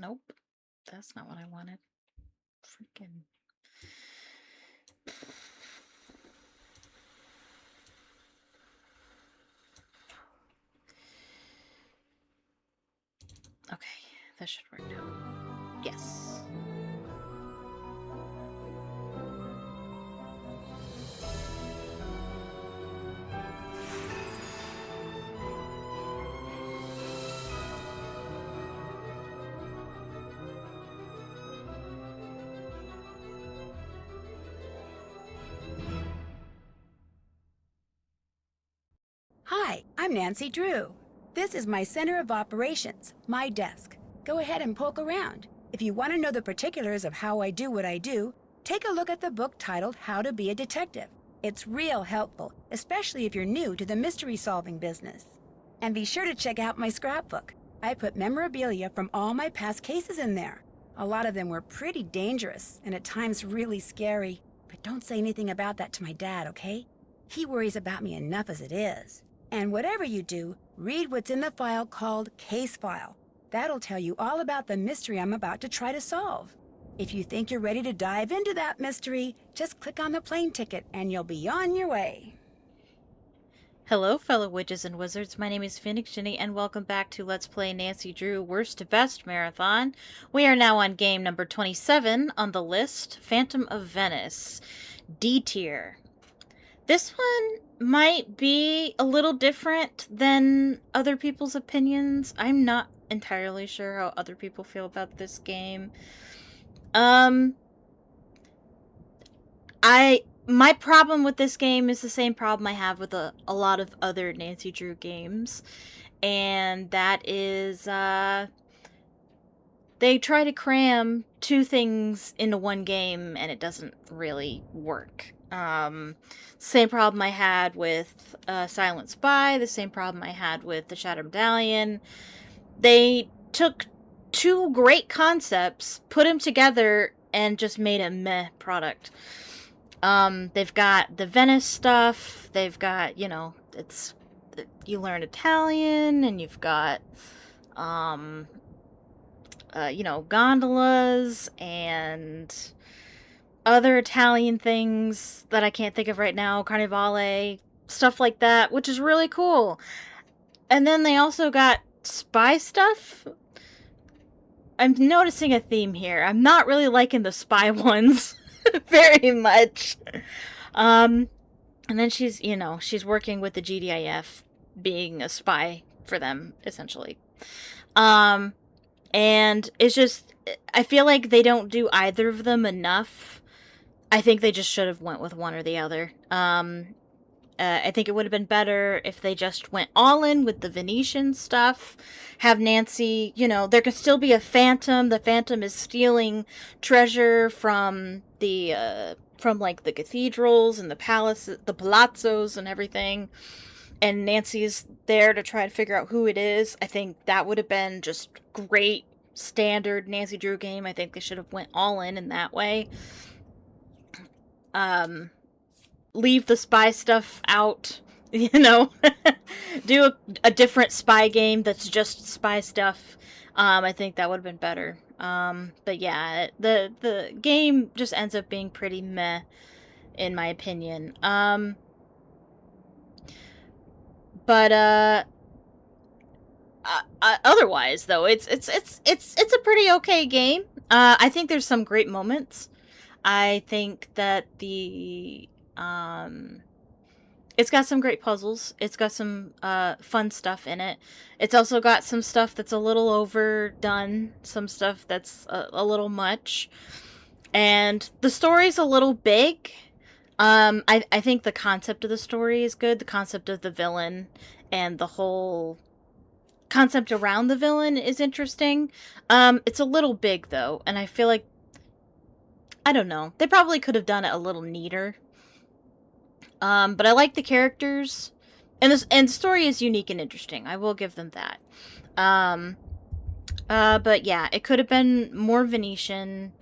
Nope. That's not what I wanted. Freaking. Okay, that should work now. Yes. Hi, I'm Nancy Drew. This is my Center of Operations, my desk. Go ahead and poke around. If you want to know the particulars of how I do what I do, take a look at the book titled How to Be a Detective. It's real helpful, especially if you're new to the mystery-solving business. And be sure to check out my scrapbook. I put memorabilia from all my past cases in there. A lot of them were pretty dangerous and at times really scary. But don't say anything about that to my dad, okay? He worries about me enough as it is. And whatever you do, read what's in the file called Case File. That'll tell you all about the mystery I'm about to try to solve. If you think you're ready to dive into that mystery, just click on the plane ticket and you'll be on your way. Hello, fellow witches and wizards. My name is Phoenix Ginny, and welcome back to Let's Play Nancy Drew Worst to Best Marathon. We are now on game number 27 on the list, Phantom of Venice, D tier. This one might be a little different than other people's opinions. I'm not entirely sure how other people feel about this game. My problem with this game is the same problem I have with a lot of other Nancy Drew games. And that is, they try to cram two things into one game and it doesn't really work. Same problem I had with Silent Spy, the same problem I had with The Shattered Medallion. They took two great concepts, put them together, and just made a meh product. They've got the Venice stuff, they've got, you learn Italian, and you've got, gondolas, and other Italian things that I can't think of right now, Carnivale, stuff like that, which is really cool. And then they also got spy stuff. I'm noticing a theme here. I'm not really liking the spy ones very much. And then she's working with the GDIF, being a spy for them, essentially. And it's just, I feel like they don't do either of them enough. I think they just should have went with one or the other. I think it would have been better if they just went all in with the Venetian stuff. Have Nancy, there could still be a phantom. The phantom is stealing treasure from the cathedrals and the palaces, the palazzos and everything. And Nancy's there to try to figure out who it is. I think that would have been just great standard Nancy Drew game. I think they should have went all in that way. Leave the spy stuff out, do a different spy game that's just spy stuff. I think that would have been better. But yeah, the game just ends up being pretty meh, in my opinion. Otherwise though, it's a pretty okay game. I think there's some great moments. I think that it's got some great puzzles. It's got some fun stuff in it. It's also got some stuff that's a little overdone, some stuff that's a little much. And the story's a little big. I think the concept of the story is good. The concept of the villain and the whole concept around the villain is interesting. It's a little big, though, and I feel like, I don't know, they probably could have done it a little neater. But I like the characters, and the story is unique and interesting. I will give them that. But yeah, it could have been more Venetian.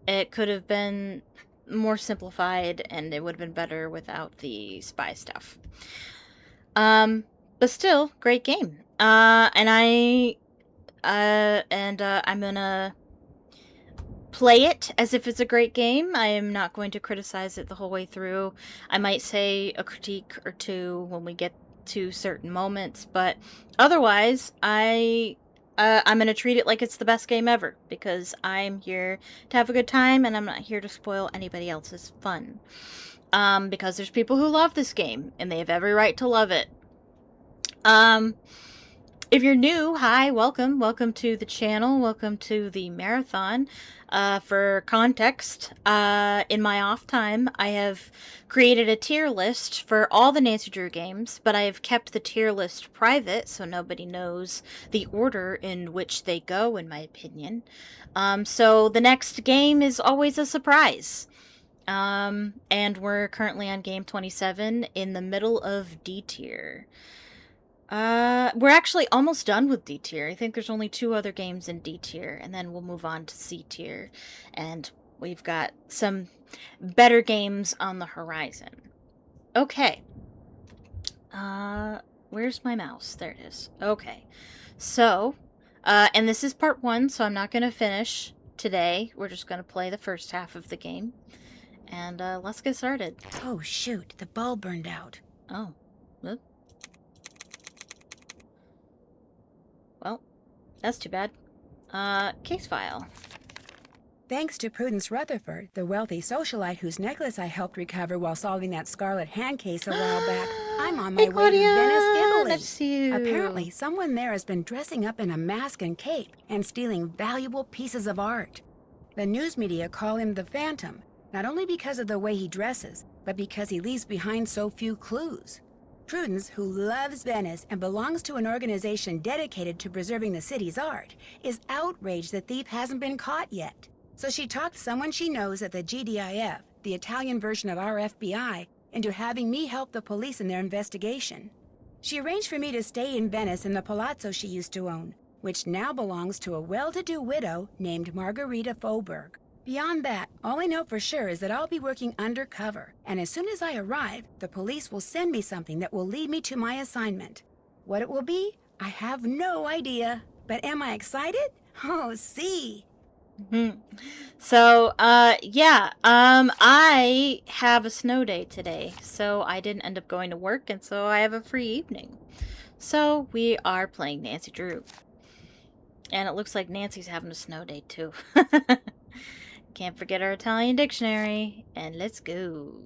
It could have been more simplified, and it would have been better without the spy stuff. But still, great game. And I'm gonna play it as if it's a great game. I am not going to criticize it the whole way through. I might say a critique or two when we get to certain moments, but otherwise, I'm gonna treat it like it's the best game ever because I'm here to have a good time and I'm not here to spoil anybody else's fun. Because there's people who love this game and they have every right to love it. If you're new, hi, welcome. Welcome to the channel. Welcome to the marathon. For context, in my off time, I have created a tier list for all the Nancy Drew games, but I have kept the tier list private so nobody knows the order in which they go, in my opinion. So the next game is always a surprise. And we're currently on game 27 in the middle of D tier. We're actually almost done with D tier. I think there's only 2 other games in D tier, and then we'll move on to C tier. And we've got some better games on the horizon. Okay. Where's my mouse? There it is. Okay. So, and this is part 1, so I'm not going to finish today. We're just going to play the first half of the game. And, let's get started. Oh, shoot. The bulb burned out. Oh. Whoop. Well, that's too bad. Case file. Thanks to Prudence Rutherford, the wealthy socialite whose necklace I helped recover while solving that scarlet hand case a while back, I'm on my Hey, way Claudia! to Venice, Italy. Nice to see you. Apparently, someone there has been dressing up in a mask and cape and stealing valuable pieces of art. The news media call him the Phantom, not only because of the way he dresses, but because he leaves behind so few clues. Prudence, who loves Venice and belongs to an organization dedicated to preserving the city's art, is outraged the thief hasn't been caught yet. So she talked someone she knows at the GDIF, the Italian version of our FBI, into having me help the police in their investigation. She arranged for me to stay in Venice in the palazzo she used to own, which now belongs to a well-to-do widow named Margarita Faubourg. Beyond that, all I know for sure is that I'll be working undercover, and as soon as I arrive, the police will send me something that will lead me to my assignment. What it will be, I have no idea. But am I excited? Oh, see. So, yeah, I have a snow day today, so I didn't end up going to work, and so I have a free evening. So, we are playing Nancy Drew. And it looks like Nancy's having a snow day, too. Can't forget our Italian dictionary, and let's go.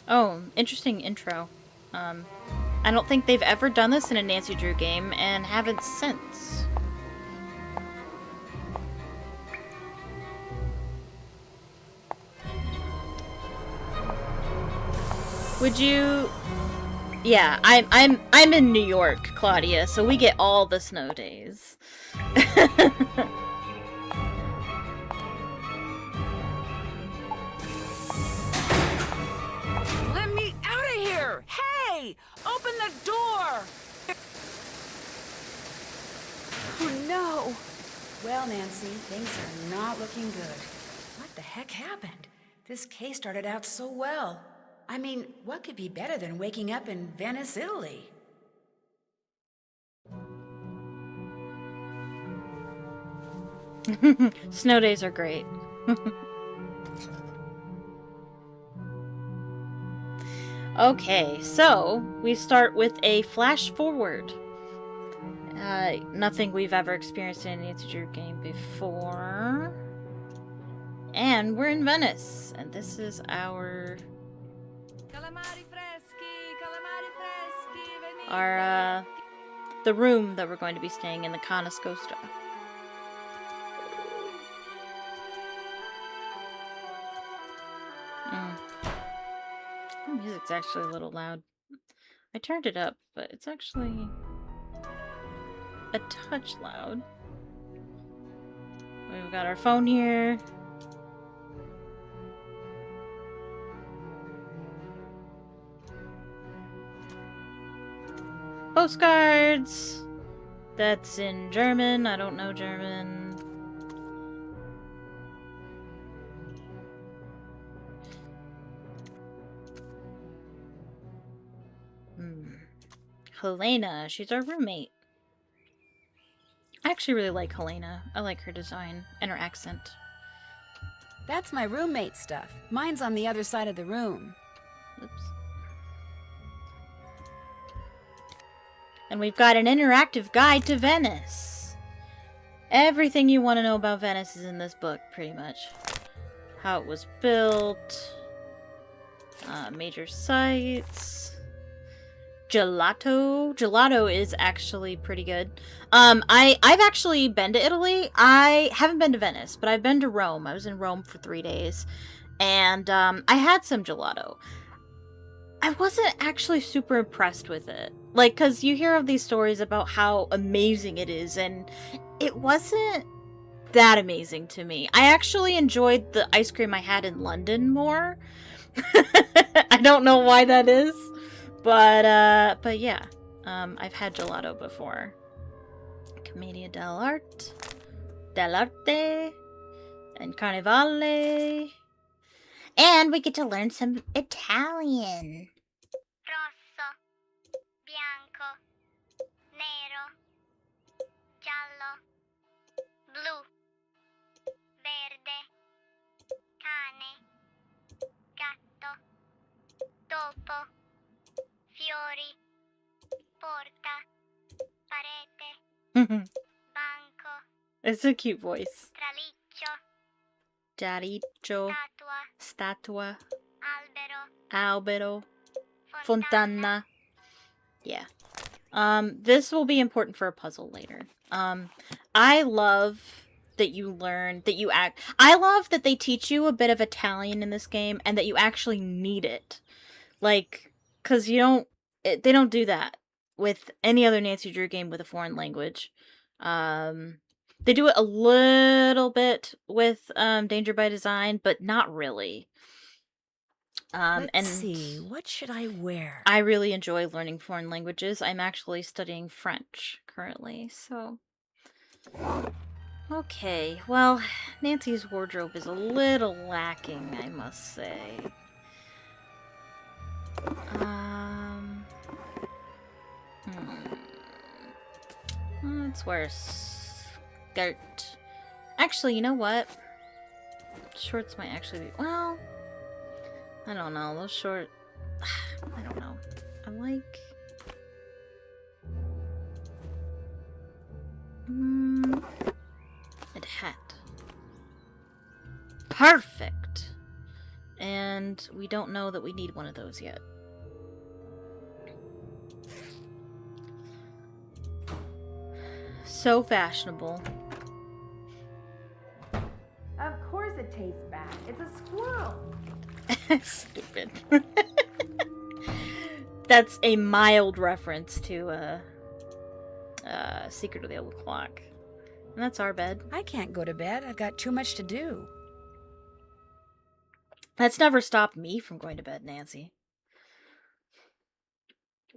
Oh, interesting intro. I don't think they've ever done this in a Nancy Drew game, and haven't since. Would you? Yeah, I'm in New York, Claudia, so we get all the snow days. Let me out of here! Hey! Open the door! Oh, no! Well, Nancy, things are not looking good. What the heck happened? This case started out so well. I mean, what could be better than waking up in Venice, Italy? Snow days are great. Okay, so we start with a flash forward. Nothing we've ever experienced in a Nancy Drew game before. And we're in Venice, and this is our the room that we're going to be staying in, the Conoscosta. The music's actually a little loud. I turned it up, but it's actually a touch loud. We've got our phone here. Postcards! That's in German. I don't know German. Helena. She's our roommate. I actually really like Helena. I like her design and her accent. That's my roommate's stuff. Mine's on the other side of the room. Oops. And we've got an interactive guide to Venice. Everything you want to know about Venice is in this book, pretty much. How it was built. Major sites. Gelato. Gelato is actually pretty good. I've actually been to Italy. I haven't been to Venice, but I've been to Rome. I was in Rome for 3 days. And I had some gelato. I wasn't actually super impressed with it. Like, because you hear of these stories about how amazing it is, and it wasn't that amazing to me. I actually enjoyed the ice cream I had in London more. I don't know why that is. But yeah, I've had gelato before. Commedia dell'arte, and Carnevale. And we get to learn some Italian. Rosso, bianco, nero, giallo, blu, verde, cane, gatto, topo, fiori, porta, parete, banco, It's a cute voice. traliccio, Giariccio, statua, statua, albero, albero, fontana. Yeah. This will be important for a puzzle later. I love that you learn, that you act. I love that they teach you a bit of Italian in this game and that you actually need it. Like, because they don't do that with any other Nancy Drew game with a foreign language. They do it a little bit with Danger by Design, but not really. Let's see, what should I wear? I really enjoy learning foreign languages. I'm actually studying French currently, so... Okay, well, Nancy's wardrobe is a little lacking, I must say. Let's wear a skirt. Actually, you know what? Shorts might actually be... Well... I don't know, those short... I don't know. I like... a hat. Perfect! And we don't know that we need one of those yet. So fashionable. Of course it tastes bad. It's a squirrel. Stupid. That's a mild reference to Secret of the Old Clock. And that's our bed. I can't go to bed. I've got too much to do. That's never stopped me from going to bed, Nancy.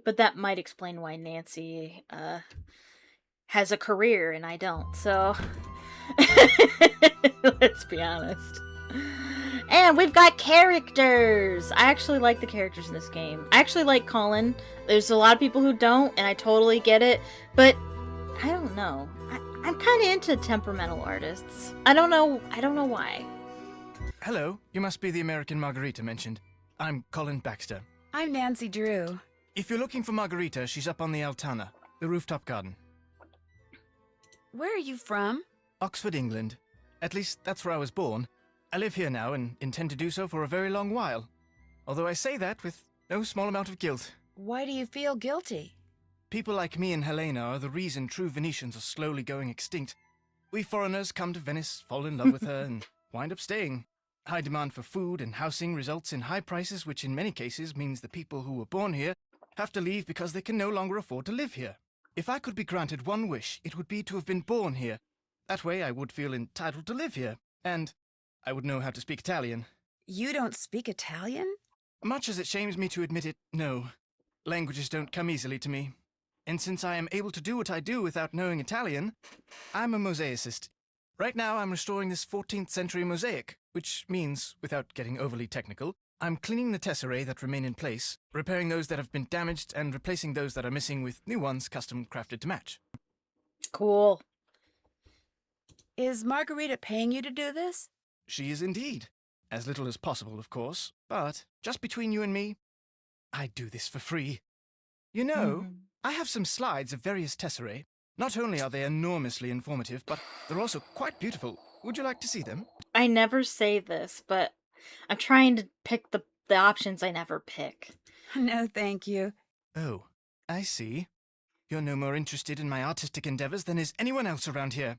But that might explain why Nancy has a career and I don't, so let's be honest. And we've got characters! I actually like the characters in this game. I actually like Colin. There's a lot of people who don't, and I totally get it, but I don't know. I'm kind of into temperamental artists. I don't know why. Hello, you must be the American Margarita mentioned. I'm Colin Baxter. I'm Nancy Drew. If you're looking for Margarita, she's up on the Altana, the rooftop garden. Where are you from? Oxford, England. At least, that's where I was born. I live here now and intend to do so for a very long while. Although I say that with no small amount of guilt. Why do you feel guilty? People like me and Helena are the reason true Venetians are slowly going extinct. We foreigners come to Venice, fall in love with her, and wind up staying. High demand for food and housing results in high prices, which in many cases means the people who were born here have to leave because they can no longer afford to live here. If I could be granted one wish, it would be to have been born here. That way I would feel entitled to live here, and I would know how to speak Italian. You don't speak Italian? Much as it shames me to admit it, no. Languages don't come easily to me. And since I am able to do what I do without knowing Italian, I'm a mosaicist. Right now I'm restoring this 14th century mosaic, which means, without getting overly technical, I'm cleaning the tesserae that remain in place, repairing those that have been damaged, and replacing those that are missing with new ones custom crafted to match. Cool. Is Margarita paying you to do this? She is indeed. As little as possible, of course, but just between you and me, I do this for free. You know, I have some slides of various tesserae. Not only are they enormously informative, but they're also quite beautiful. Would you like to see them? I never say this, but I'm trying to pick the options I never pick. No, thank you. Oh, I see. You're no more interested in my artistic endeavors than is anyone else around here.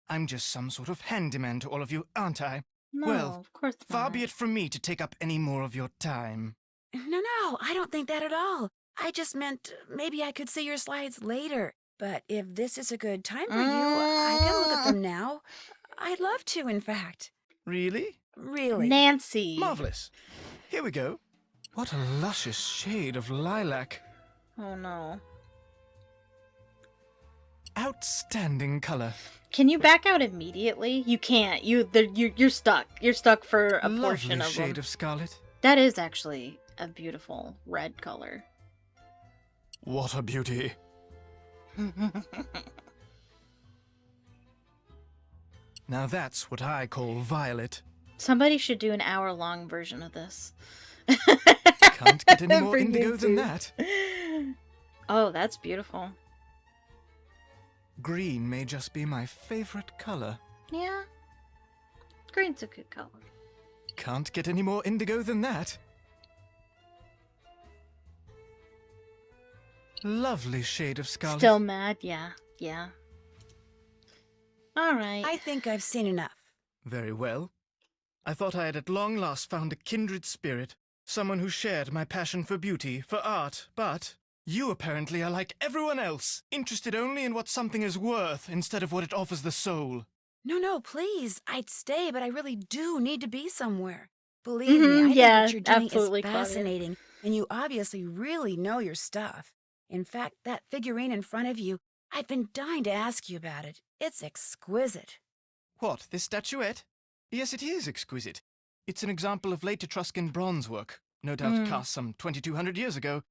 I'm just some sort of handyman to all of you, aren't I? No, Well, of course not. far be it from me to take up any more of your time. No, I don't think that at all. I just meant maybe I could see your slides later. But if this is a good time for you, I can look at them now. I'd love to, in fact. Really? Really. Nancy. Marvelous. Here we go. What a luscious shade of lilac. Oh no. Outstanding color. Can you back out immediately? You can't. You're stuck. You're stuck for a portion Lovely of shade them. of scarlet. That is actually a beautiful red color. What a beauty. Now that's what I call violet. Somebody should do an hour-long version of this. Can't get any more For indigo than YouTube. that. Oh, that's beautiful. Green may just be my favorite color. Yeah. Green's a good color. Can't get any more indigo than that. Lovely shade of scarlet. Still mad? Yeah. Yeah. Alright. I think I've seen enough. Very well. I thought I had at long last found a kindred spirit, someone who shared my passion for beauty, for art, but you apparently are like everyone else, interested only in what something is worth instead of what it offers the soul. No, please. I'd stay, but I really do need to be somewhere. Believe me, I think yeah, what you're doing absolutely, is Claudia. fascinating, and you obviously really know your stuff. In fact, that figurine in front of you, I've been dying to ask you about it. It's exquisite. What, this statuette? Yes, it is exquisite. It's an example of late Etruscan bronze work, no doubt cast some 2,200 years ago.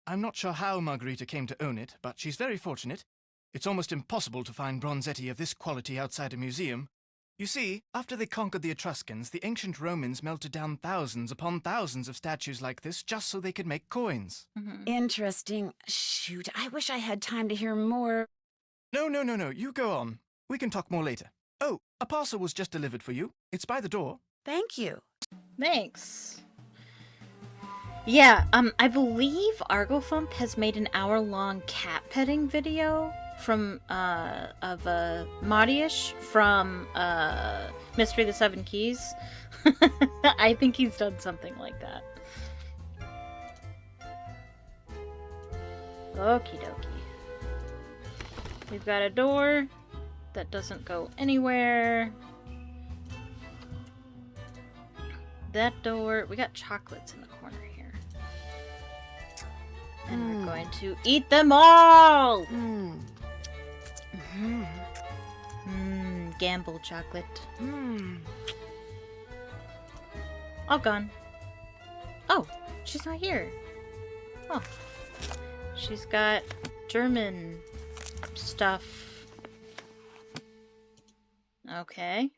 I'm not sure how Margarita came to own it, but she's very fortunate. It's almost impossible to find bronzetti of this quality outside a museum. You see, after they conquered the Etruscans, the ancient Romans melted down thousands upon thousands of statues like this just so they could make coins. Interesting. Shoot, I wish I had time to hear more. No, you go on. We can talk more later. Oh, a parcel was just delivered for you. It's by the door. Thank you. Thanks. Yeah, I believe Argofump has made an hour-long cat petting video from, of, Mariusz from, Mystery of the Seven Keys. I think he's done something like that. Okie dokie. We've got a door that doesn't go anywhere. That door, we got chocolates in the corner here. And we're going to eat them all! Gamble chocolate. All gone. Oh, she's not here. Oh. She's got German stuff. Okay.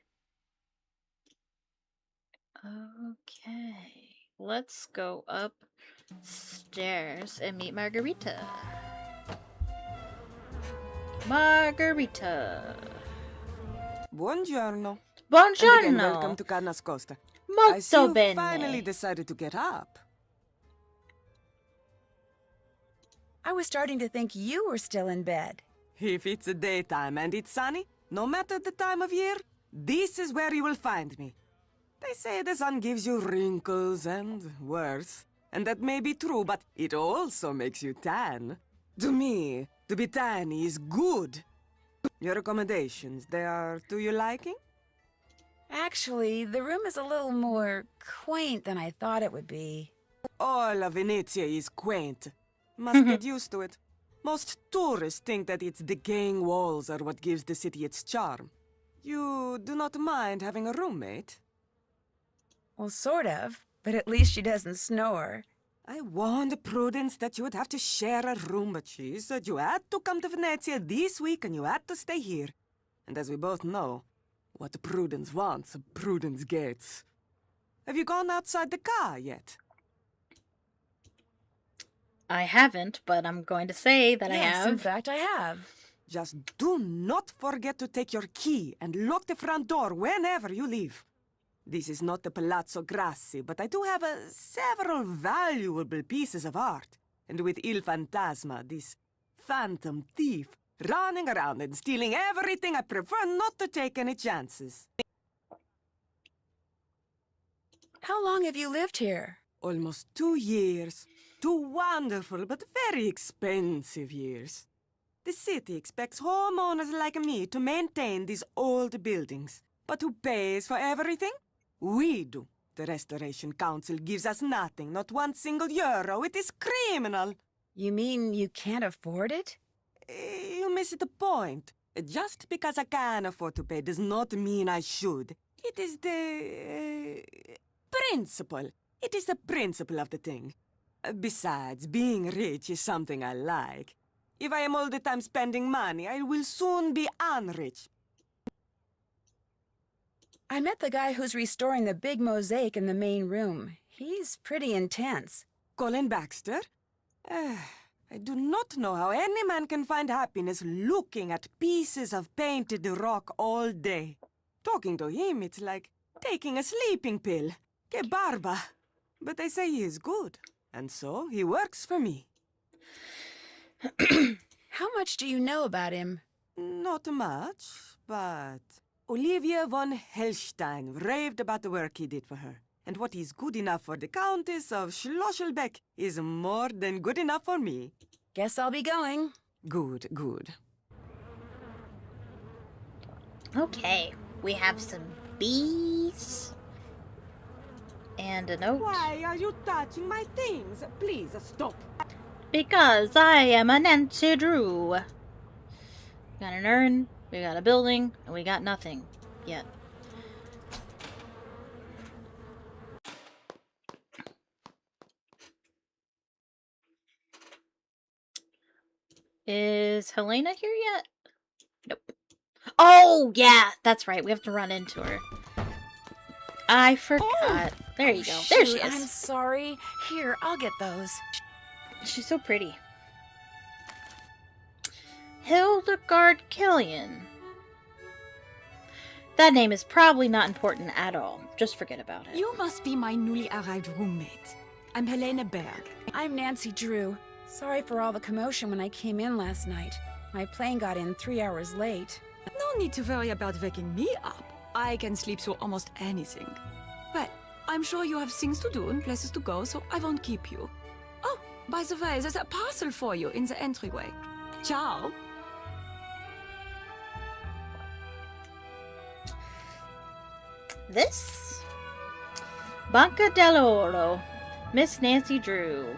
Okay. Let's go upstairs and meet Margarita. Margarita. Buongiorno. And again, welcome Buongiorno. to Carnascosta. I see Molto you bene. finally decided to get up. I was starting to think you were still in bed. If it's a daytime and it's sunny, no matter the time of year, this is where you will find me. They say the sun gives you wrinkles and worse, and that may be true, but it also makes you tan. To me, to be tan is good. Your accommodations, they are to your liking? Actually, the room is a little more quaint than I thought it would be. All of Venezia is quaint. Must get used to it. Most tourists think that its decaying walls are what gives the city its charm. You do not mind having a roommate? Well, sort of. but at least she doesn't snore. I warned Prudence that you would have to share a room, but she said you had to come to Venezia this week and you had to stay here. And as we both know, what Prudence wants, Prudence gets. Have you gone outside the car yet? I haven't, but I'm going to say that Yes, I have. in fact, I have. Just do not forget to take your key and lock the front door whenever you leave. This is not the Palazzo Grassi, but I do have several valuable pieces of art. And with Il Fantasma, this phantom thief, running around and stealing everything, I prefer not to take any chances. How long have you lived here? Almost 2 years. 2 wonderful but very expensive years. The city expects homeowners like me to maintain these old buildings. But who pays for everything? We do. The Restoration Council gives us nothing, not 1 single euro. It is criminal. You mean you can't afford it? You miss the point. Just because I can afford to pay does not mean I should. It is the principle. It is the principle of the thing. Besides, being rich is something I like. If I am all the time spending money, I will soon be unrich. I met the guy who's restoring the big mosaic in the main room. He's pretty intense. Colin Baxter? I do not know how any man can find happiness looking at pieces of painted rock all day. Talking to him, it's like taking a sleeping pill. Que barba. But they say he is good, and so he works for me. How much do you know about him? Not much, but Olivia von Hellstein raved about the work he did for her. And what is good enough for the Countess of Schlosselbeck is more than good enough for me. Guess I'll be going. Good, good. Okay, we have some bees. And a note. Why are you touching my things? Please stop. Because I am a Nancy Drew. We got an urn, we got a building, and we got nothing yet. Is Helena here yet? Nope. Oh, yeah, that's right. We have to run into her. I forgot. There you go. There she Shoot, I'm is. sorry. Here, I'll get those. She's so pretty. Hildegard Killian. That name is probably not important at all. Just forget about it. You must be my newly arrived roommate. I'm Helene Berg. I'm Nancy Drew. Sorry for all the commotion when I came in last night. My plane got in 3 hours late. No need to worry about waking me up. I can sleep through almost anything. Well, I'm sure you have things to do and places to go, so I won't keep you. Oh, by the way, there's a parcel for you in the entryway. Ciao. This? Banca dell'Oro. Miss Nancy Drew.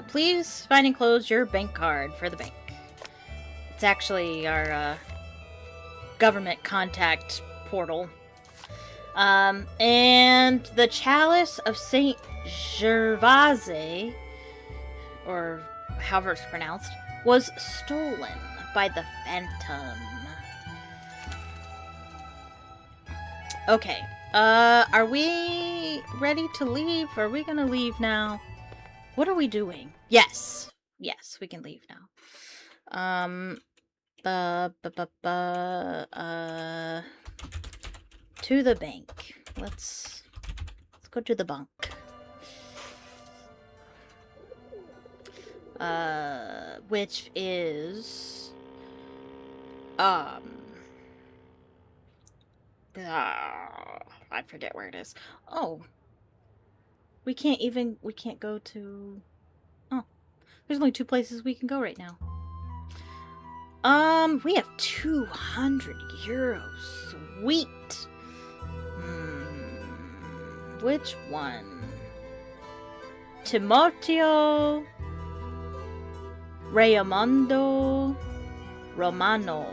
Please find and close your bank card for the bank. It's actually our government contact portal. And the Chalice of Saint Gervase, or however it's pronounced, was stolen by the Phantom. Okay. Are we ready to leave? Are we gonna leave now? What are we doing? Yes. Yes, we can leave now. To the bank. Let's go to the bank. Which is I forget where it is. Oh. We can't go to... Oh. There's only 2 places we can go right now. We have 200 euros. Sweet. Which one? Timoteo Raimondo Romano.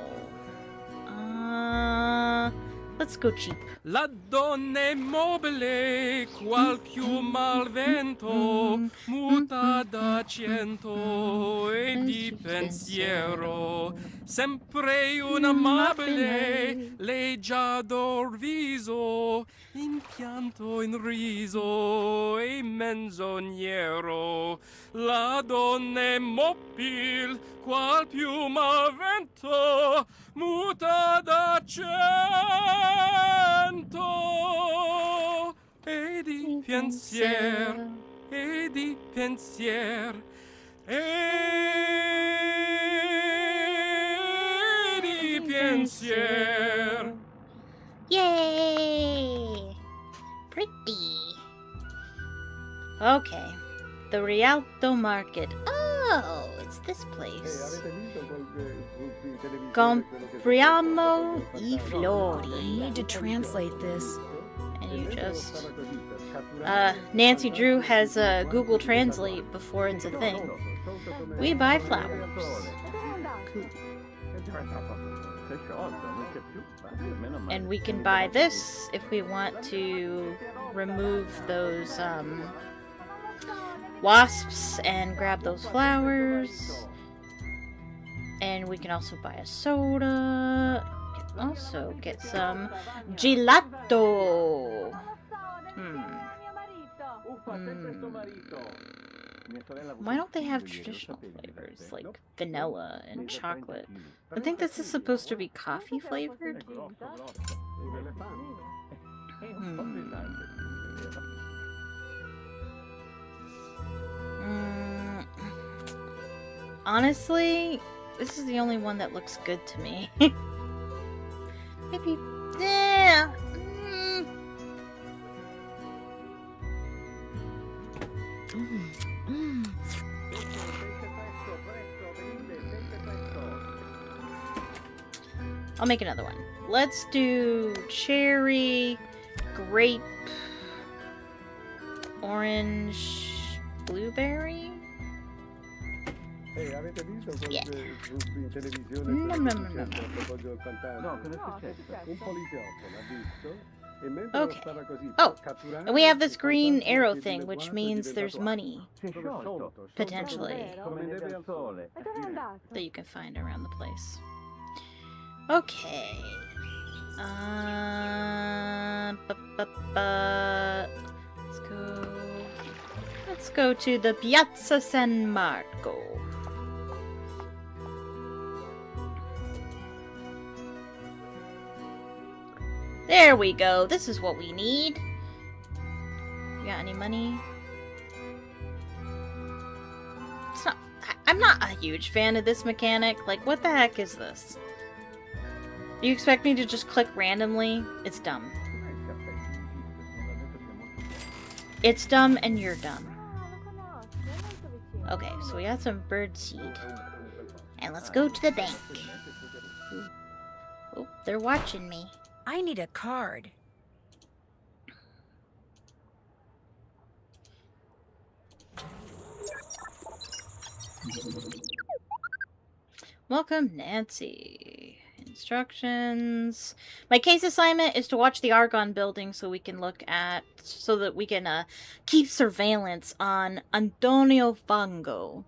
Let's go cheap. La donna è mobile, qual piuma al vento, muta d'accento e di pensiero. Sempre un amabile, leggiador viso, in pianto in riso e menzognero. La donna è mobil, qual piuma al vento, muta d'accento e di pensier, e di pensier, e di pensier. Yay! Pretty. Okay. The Rialto Market. Oh, it's this place. Compriamo I I fiori. need to translate this. And you just... Nancy Drew has Google Translate before it's a thing. We buy flowers. Cool. And we can buy this if we want to remove those wasps and grab those flowers. And we can also buy a soda. We can also get some gelato. Why don't they have traditional flavors like vanilla and chocolate? I think this is supposed to be coffee flavored. Honestly, this is the only one that looks good to me. Maybe. Yeah. I'll make another one. Let's do cherry, grape, orange, blueberry. Yeah. No. Okay. Oh, and we have this green arrow thing, which means there's money, potentially, that you can find around the place. Okay. Let's go to the Piazza San Marco. There we go. This is what we need. You got any money? It's not. I'm not a huge fan of this mechanic. Like, what the heck is this? You expect me to just click randomly? It's dumb. It's dumb and you're dumb. Okay, so we got some bird seed. And let's go to the bank. Oh, they're watching me. I need a card. Welcome, Nancy. Instructions. My case assignment is to watch the Argonne building so we can keep surveillance on Antonio Fango.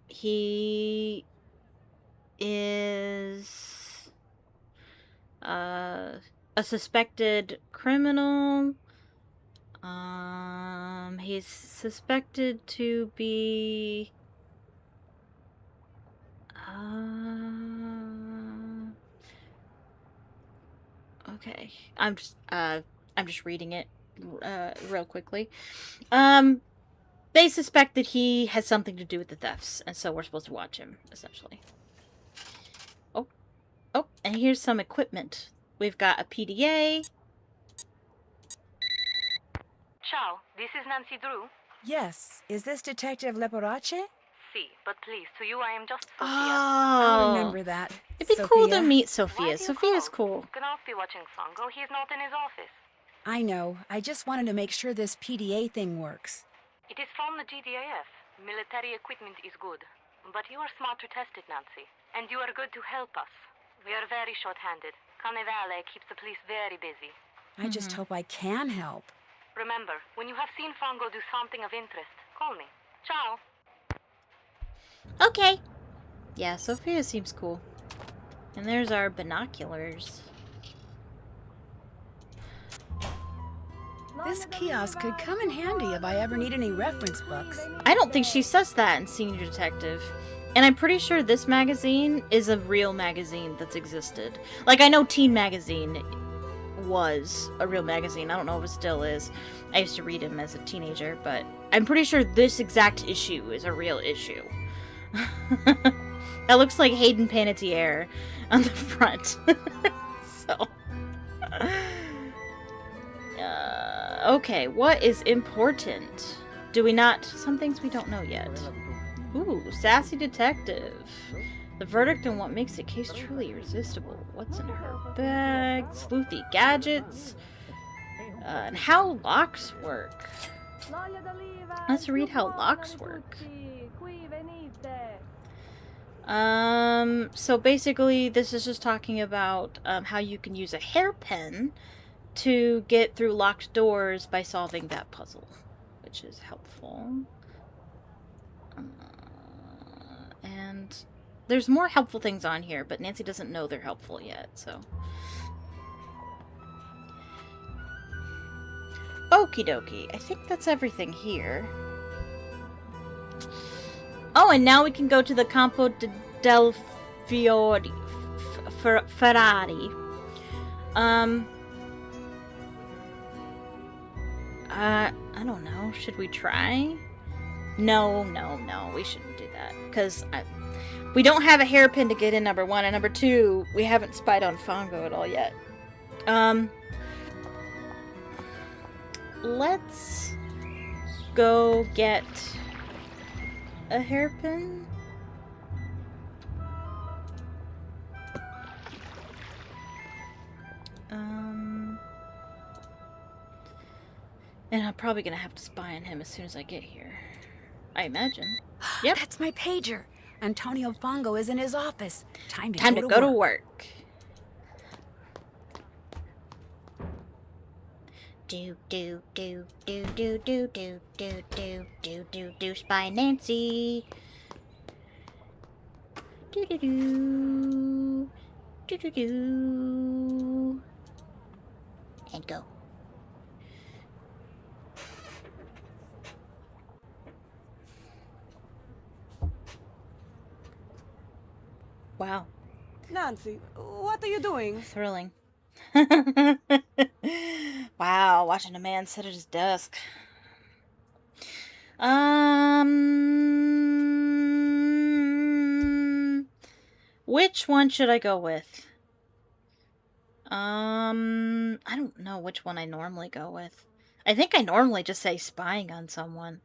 He is a suspected criminal. He's suspected to be okay. I'm just reading it real quickly. They suspect that he has something to do with the thefts, and so we're supposed to watch him, essentially. Oh, and here's some equipment. We've got a PDA. Ciao, this is Nancy Drew. Yes, is this Detective Leporace? Si, but please, to you I am just Sophia. I'll Oh, remember that. it'd be cool to Sophia. meet Why Sophia. do you Sophia's call? cool. You cannot be watching Fango. He's not in his office. I know. I just wanted to make sure this PDA thing works. It is from the GDAF. Military equipment is good. But you are smart to test it, Nancy. And you are good to help us. We are very short-handed. Carnevale keeps the police very busy. I just hope I can help. Remember, when you have seen Fongo do something of interest, call me. Ciao! Okay. Yeah, Sophia seems cool. And there's our binoculars. This kiosk could come in handy if I ever need any reference books. I don't think she says that in Senior Detective. And I'm pretty sure this magazine is a real magazine that's existed. Like, I know Teen Magazine was a real magazine. I don't know if it still is. I used to read him as a teenager, but I'm pretty sure this exact issue is a real issue. That looks like Hayden Panettiere on the front. So... okay, what is important? Do we not... Some things we don't know yet. Ooh, Sassy Detective. The verdict on what makes a case truly irresistible. What's in her bag? Sleuthy gadgets. And how locks work. Let's read how locks work. So basically, this is just talking about how you can use a hairpin to get through locked doors by solving that puzzle, which is helpful. And there's more helpful things on here, but Nancy doesn't know they're helpful yet, so. Okie dokie. I think that's everything here. Oh, and now we can go to the Campo del Fiori. Ferrari. I don't know. Should we try? No, we shouldn't do that. Because we don't have a hairpin to get in, number one. And number two, we haven't spied on Fongo at all yet. Let's go get a hairpin. And I'm probably gonna have to spy on him as soon as I get here. I imagine. Yep. That's my pager. Antonio Fongo is in his office. Time to go to work. Do spy Nancy. And go. Wow. Nancy, what are you doing? Thrilling. Wow, watching a man sit at his desk. Which one should I go with? I don't know which one I normally go with. I think I normally just say spying on someone.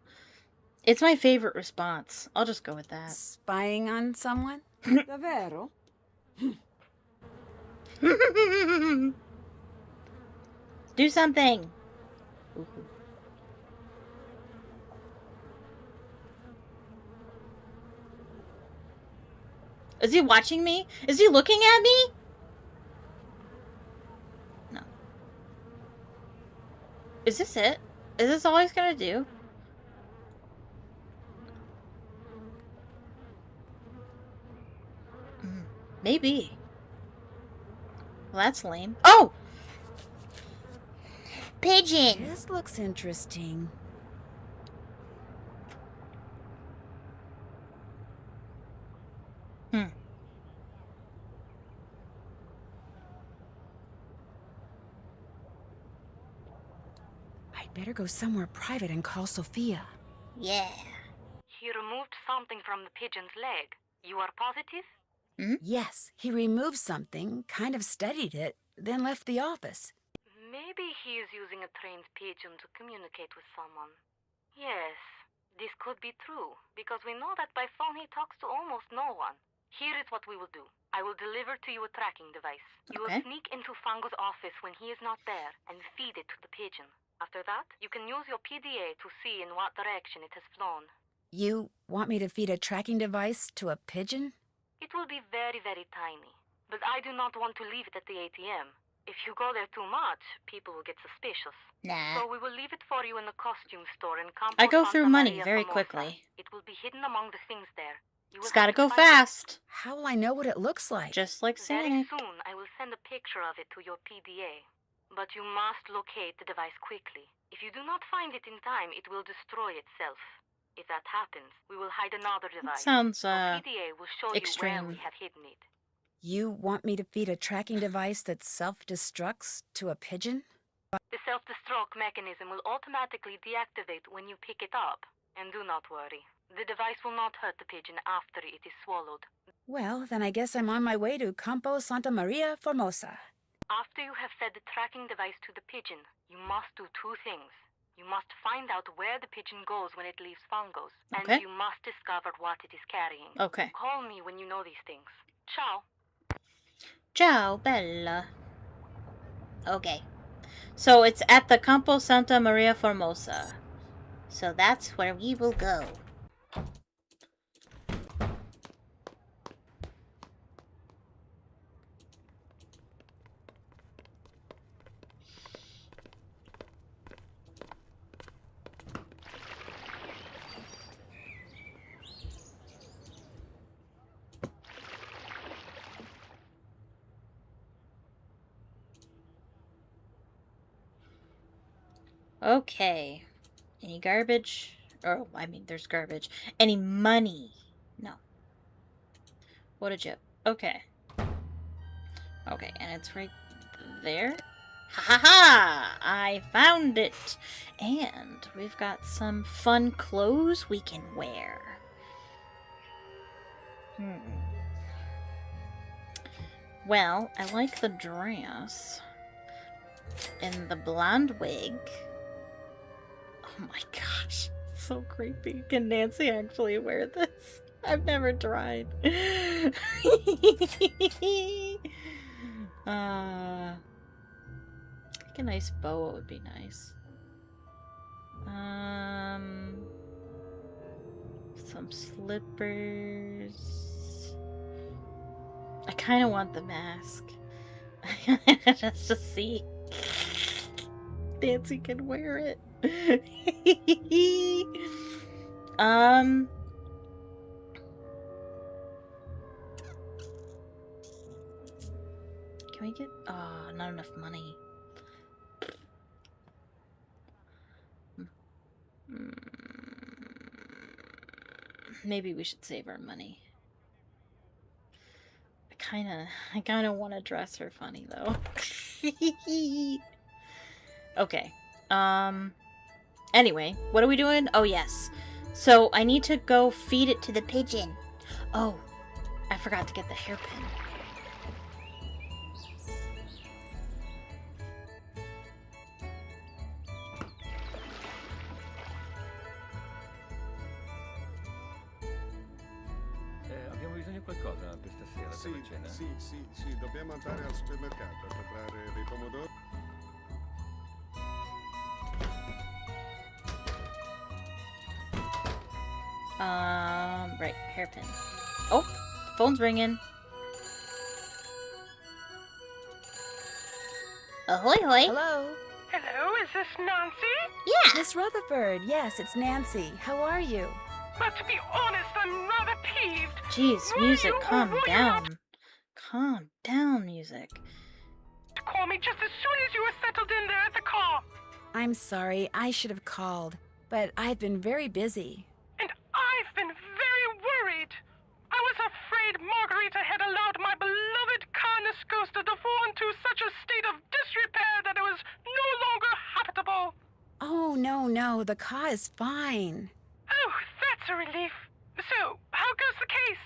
It's my favorite response. I'll just go with that. Spying on someone? Davvero? Do something. Is he watching me? Is he looking at me? No. Is this it? Is this all he's gonna do? Maybe. Well, that's lame. Oh! Pigeon! This looks interesting. I'd better go somewhere private and call Sophia. Yeah. He removed something from the pigeon's leg. You are positive? Yes, he removed something, kind of studied it, then left the office. Maybe he is using a trained pigeon to communicate with someone. Yes, this could be true, because we know that by phone he talks to almost no one. Here is what we will do. I will deliver to you a tracking device. You will sneak into Fango's office when he is not there and feed it to the pigeon. After that, you can use your PDA to see in what direction it has flown. You want me to feed a tracking device to a pigeon? It will be very, very tiny. But I do not want to leave it at the ATM. If you go there too much, people will get suspicious. Nah. So we will leave it for you in the costume store in Campo I go Santa through money Maria very Formosa. quickly. It will be hidden among the things there. You will It's gotta have to go find it. fast. How will I know what it looks like? Just like Very Sonic. soon, I will send a picture of it to your PDA. But you must locate the device quickly. If you do not find it in time, it will destroy itself. If that happens, we will hide another device. Sounds, Your PDA will show you where extreme. we have hidden it. You want me to feed a tracking device that self-destructs to a pigeon? The self-destruct mechanism will automatically deactivate when you pick it up. And do not worry. The device will not hurt the pigeon after it is swallowed. Well, then I guess I'm on my way to Campo Santa Maria Formosa. After you have fed the tracking device to the pigeon, you must do two things. You must find out where the pigeon goes when it leaves Fungos. Okay. And you must discover what it is carrying. Okay. Call me when you know these things. Ciao. Ciao, Bella. Okay. So it's at the Campo Santa Maria Formosa. So that's where we will go. Okay. Any garbage? Oh, I mean, there's garbage. Any money? No. What did you... Okay. Okay, and it's right there. Ha ha ha! I found it! And we've got some fun clothes we can wear. Well, I like the dress. And the blonde wig. Oh my gosh, so creepy. Can Nancy actually wear this? I've never tried. I think a nice boa would be nice. Some slippers. I kind of want the mask. Just to see. Nancy can wear it. Can we get... Oh, not enough money. Maybe we should save our money. I kinda want to dress her funny, though. Okay. Anyway, what are we doing? Oh, yes. So, I need to go feed it to the pigeon. Oh, I forgot to get the hairpin. Abbiamo bisogno di qualcosa per stasera per la cena? Sì, dobbiamo andare al supermercato a comprare dei pomodori. Right, hairpin. Oh, phone's ringing. Ahoy, hoy. Hello? Hello, is this Nancy? Yeah. Miss Rutherford, yes, it's Nancy. How are you? But to be honest, I'm rather peeved. Jeez, Were music, you calm or were you down. not Calm down, music. to call me just as soon as you were settled in there at the car? I'm sorry, I should have called, but I've been very busy. And I've been very worried. I was afraid Margarita had allowed my beloved Carnus coaster to fall into such a state of disrepair that it was no longer habitable. Oh, no, the car is fine. Oh, that's a relief. So, how goes the case?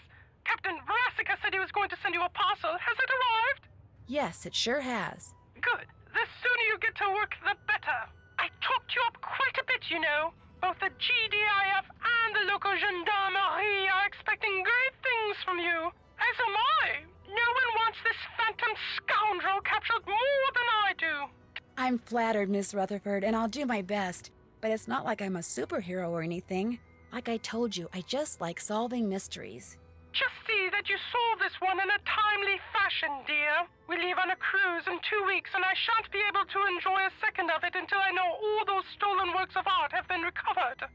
Captain Brassica said he was going to send you a parcel. Has it arrived? Yes, it sure has. Good. The sooner you get to work, the better. I talked you up quite a bit, you know. Both the GDIF and the local gendarmerie are expecting great things from you. As am I. No one wants this phantom scoundrel captured more than I do. I'm flattered, Miss Rutherford, and I'll do my best. But it's not like I'm a superhero or anything. Like I told you, I just like solving mysteries. Just see that that you solve this one in a timely fashion, dear. We leave on a cruise in 2 weeks, and I shan't be able to enjoy a second of it until I know all those stolen works of art have been recovered.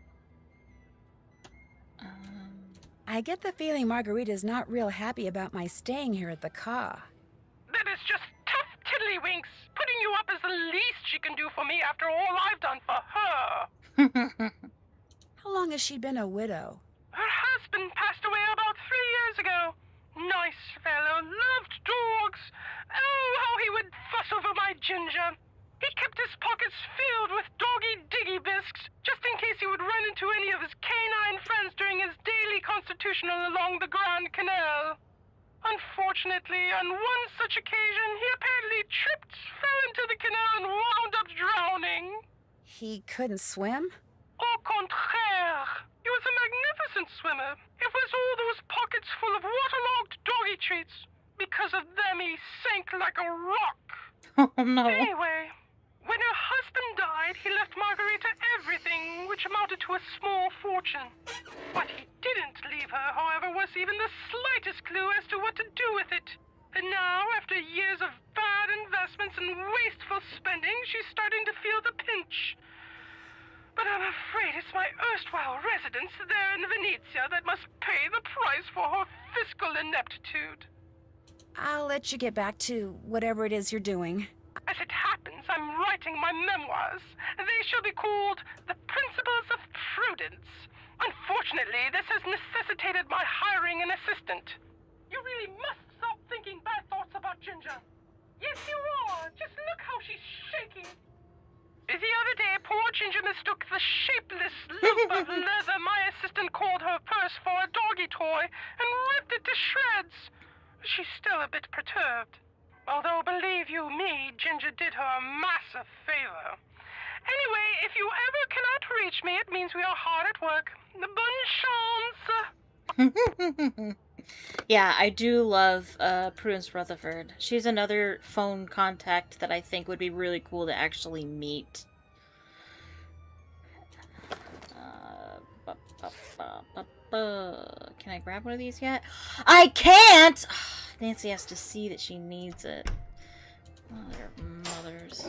I get the feeling Margarita's not real happy about my staying here at the Ka. That is just tough tiddlywinks. Putting you up is the least she can do for me after all I've done for her. How long has she been a widow? Her husband passed away about 3 years ago. Nice fellow, loved dogs. Oh, how he would fuss over my Ginger. He kept his pockets filled with doggy-diggy bisques, just in case he would run into any of his canine friends during his daily constitutional along the Grand Canal. Unfortunately, on one such occasion, he apparently tripped, fell into the canal, and wound up drowning. He couldn't swim? Au contraire. He was a magnificent swimmer. It was all those pockets full of waterlogged doggy treats. Because of them, he sank like a rock. Oh, no. Anyway, when her husband died, he left Margarita everything, which amounted to a small fortune. What he didn't leave her, however, was even the slightest clue as to what to do with it. And now, after years of bad investments and wasteful spending, she's starting to feel the pinch. But I'm afraid it's my erstwhile residence there in Venezia that must pay the price for her fiscal ineptitude. I'll let you get back to whatever it is you're doing. As it happens, I'm writing my memoirs. They shall be called The Principles of Prudence. Unfortunately, this has necessitated my hiring an assistant. You really must stop thinking bad thoughts about Ginger. Yes, you are. Just look how she's shaking. The other day, poor Ginger mistook the shapeless loop of leather my assistant called her purse for a doggy toy and ripped it to shreds. She's still a bit perturbed. Although, believe you me, Ginger did her a massive favor. Anyway, if you ever cannot reach me, it means we are hard at work. Bonne chance! Yeah, I do love Prudence Rutherford. She's another phone contact that I think would be really cool to actually meet. Can I grab one of these yet? I can't! Nancy has to see that she needs it. Mother mothers.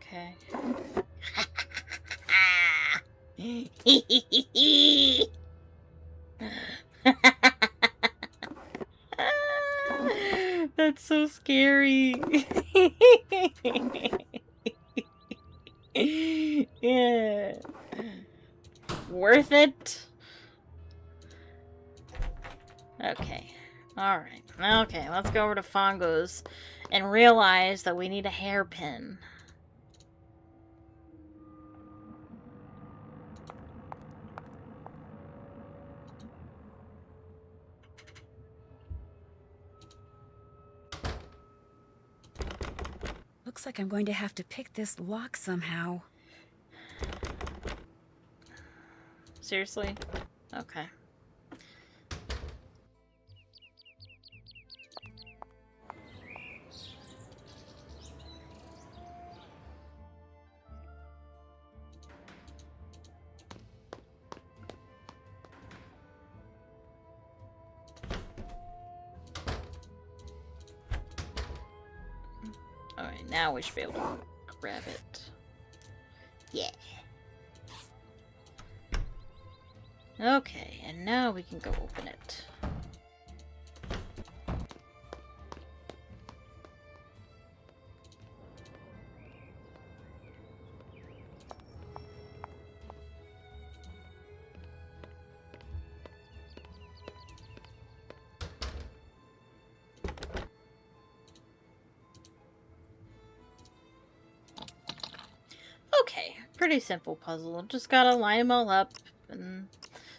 Okay. That's so scary. Yeah. Worth it? Okay. Alright. Okay, let's go over to Fongo's and realize that we need a hairpin. Looks like I'm going to have to pick this lock somehow. Seriously? Okay. Alright, now we should be able to grab it. Yeah. Okay, and now we can go open it. Okay, pretty simple puzzle. Just gotta line them all up, and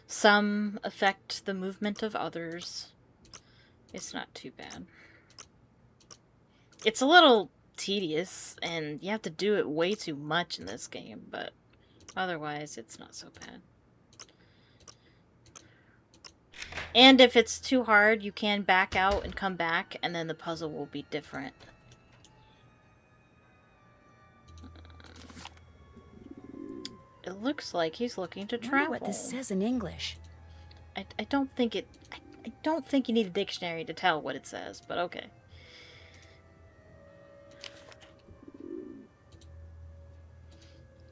some affect the movement of others. It's not too bad. It's a little tedious, and you have to do it way too much in this game, but otherwise it's not so bad. And if it's too hard, you can back out and come back, and then the puzzle will be different. It looks like he's looking to travel. I wonder what this says in English. I don't think it... I don't think you need a dictionary to tell what it says, but okay.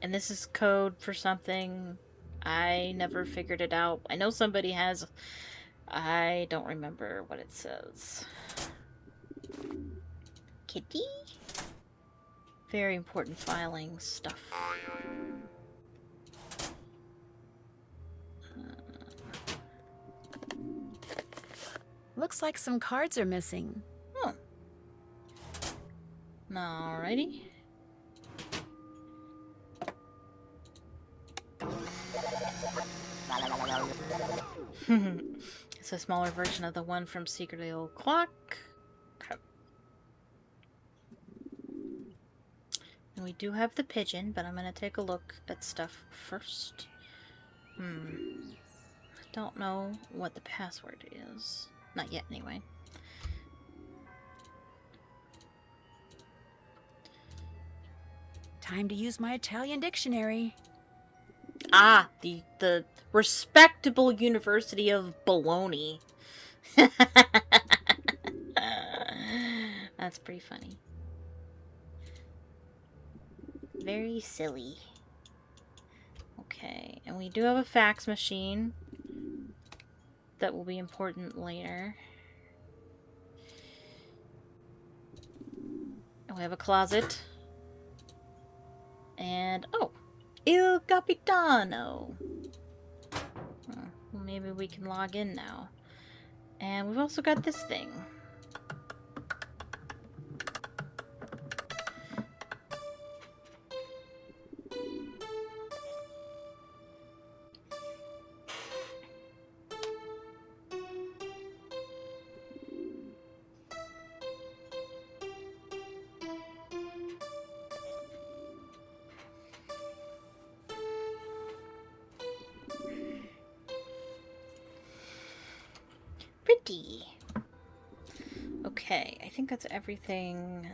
And this is code for something. I never figured it out. I know somebody has. I don't remember what it says. Kitty? Very important filing stuff. Looks like some cards are missing. Oh. Alrighty. It's a smaller version of the one from Secretly Old Clock. Okay. And we do have the pigeon, but I'm going to take a look at stuff first. I don't know what the password is. Not yet, anyway. Time to use my Italian dictionary. Ah, the respectable University of Bologna. That's pretty funny. Very silly. Okay, and we do have a fax machine that will be important later. And we have a closet. And, oh! Il Capitano! Well, maybe we can log in now. And we've also got this thing. Pretty. Okay, I think that's everything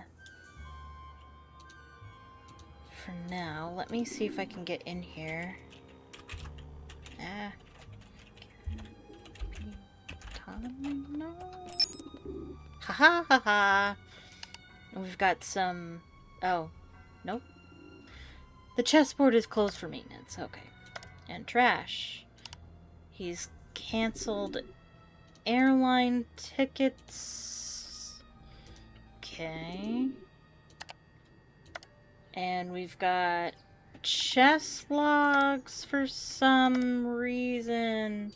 for now. Let me see if I can get in here. Ah. No. Ha ha ha ha. We've got some. Oh, nope. The chessboard is closed for maintenance. Okay. And trash. He's canceled airline tickets. Okay. And we've got chess logs for some reason.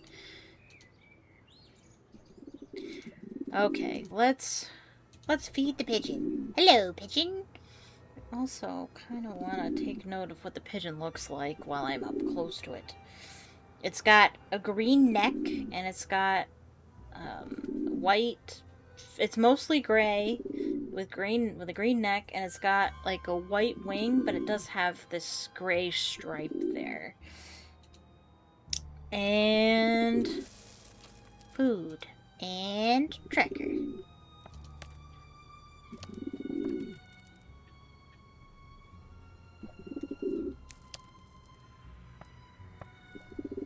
Okay, let's feed the pigeon. Hello, pigeon. Also, kind of want to take note of what the pigeon looks like while I'm up close to it. It's got a green neck, and it's got white. It's mostly gray with a green neck, and it's got like a white wing, but it does have this gray stripe there. And food and tracker.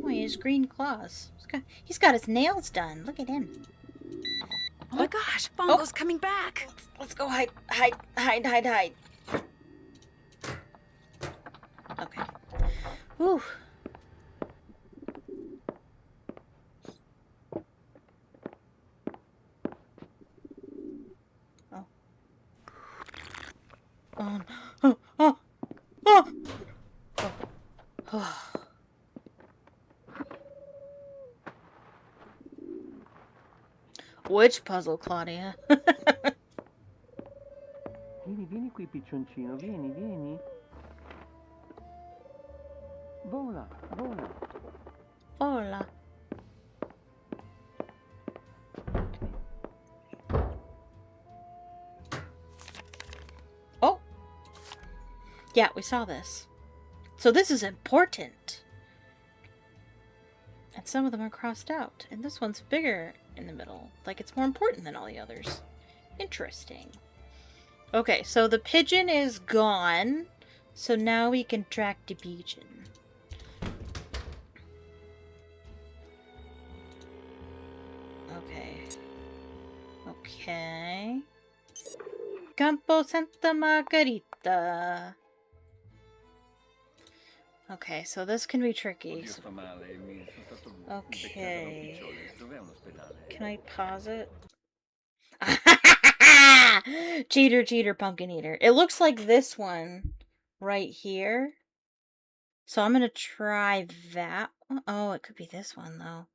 Oh, he has green claws. He's got his nails done. Look at him. Oh my gosh, Bongo's coming back. Let's go hide. Okay. Whew. Oh. Oh. Which puzzle, Claudia? Vieni qui, piccioncino, vieni. Vola. Hola. Oh! Yeah, we saw this. So this is important. And some of them are crossed out. And this one's bigger in the middle. Like it's more important than all the others. Interesting. Okay, so the pigeon is gone. So now we can track the pigeon. Okay. Okay. Campo Santa Margarita. Okay, so this can be tricky. Oddio, fa male, mi sono stato beccato da un Okay. piccione. Dov'è un ospedale? Can I pause it? Cheater, cheater, pumpkin eater. It looks like this one right here. So I'm gonna try that one. Oh, it could be this one though.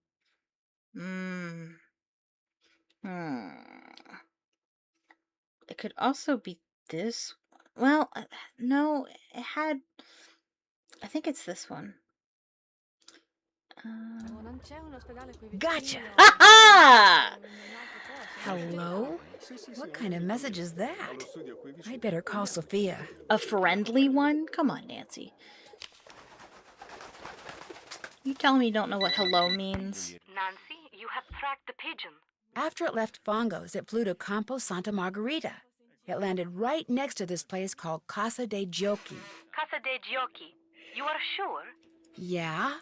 It could also be this. Well, no, it had. I think it's this one. Gotcha! Aha! Hello? What kind of message is that? I'd better call Sophia. A friendly one? Come on, Nancy. You telling me you don't know what hello means? Nancy, you have tracked the pigeon. After it left Fongos, it flew to Campo Santa Margarita. It landed right next to this place called Casa de Giochi. Casa de Giochi. You are sure? Yeah?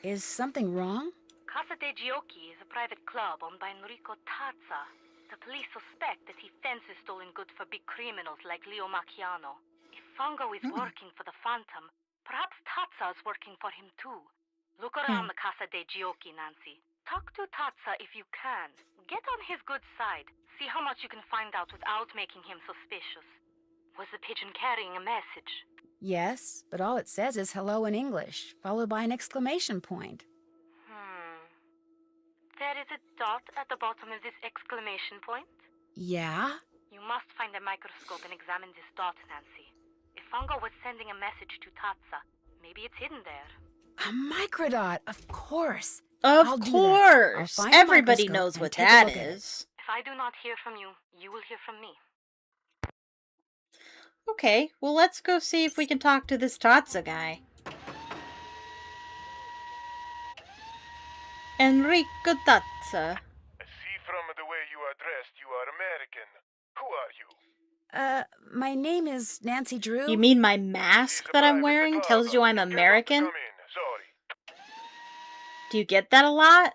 Is something wrong? Casa de Giochi is a private club owned by Enrico Tazza. The police suspect that he fences stolen goods for big criminals like Leo Macchiano. If Fongo is working for the Phantom, perhaps Tazza is working for him too. Look around the Casa de Giochi, Nancy. Talk to Tazza if you can. Get on his good side. See how much you can find out without making him suspicious. Was the pigeon carrying a message? Yes, but all it says is hello in English, followed by an exclamation point. There is a dot at the bottom of this exclamation point. Yeah? You must find a microscope and examine this dot, Nancy. If Fongo was sending a message to Tazza, maybe it's hidden there. A microdot, of course. Of course! Everybody knows what that is. If I do not hear from you, you will hear from me. Okay, well let's go see if we can talk to this Tazza guy. Enrico Tazza. I see from the way you are dressed you are American. Who are you? My name is Nancy Drew. You mean my mask that I'm wearing tells you I'm American? Come in, sorry. Do you get that a lot?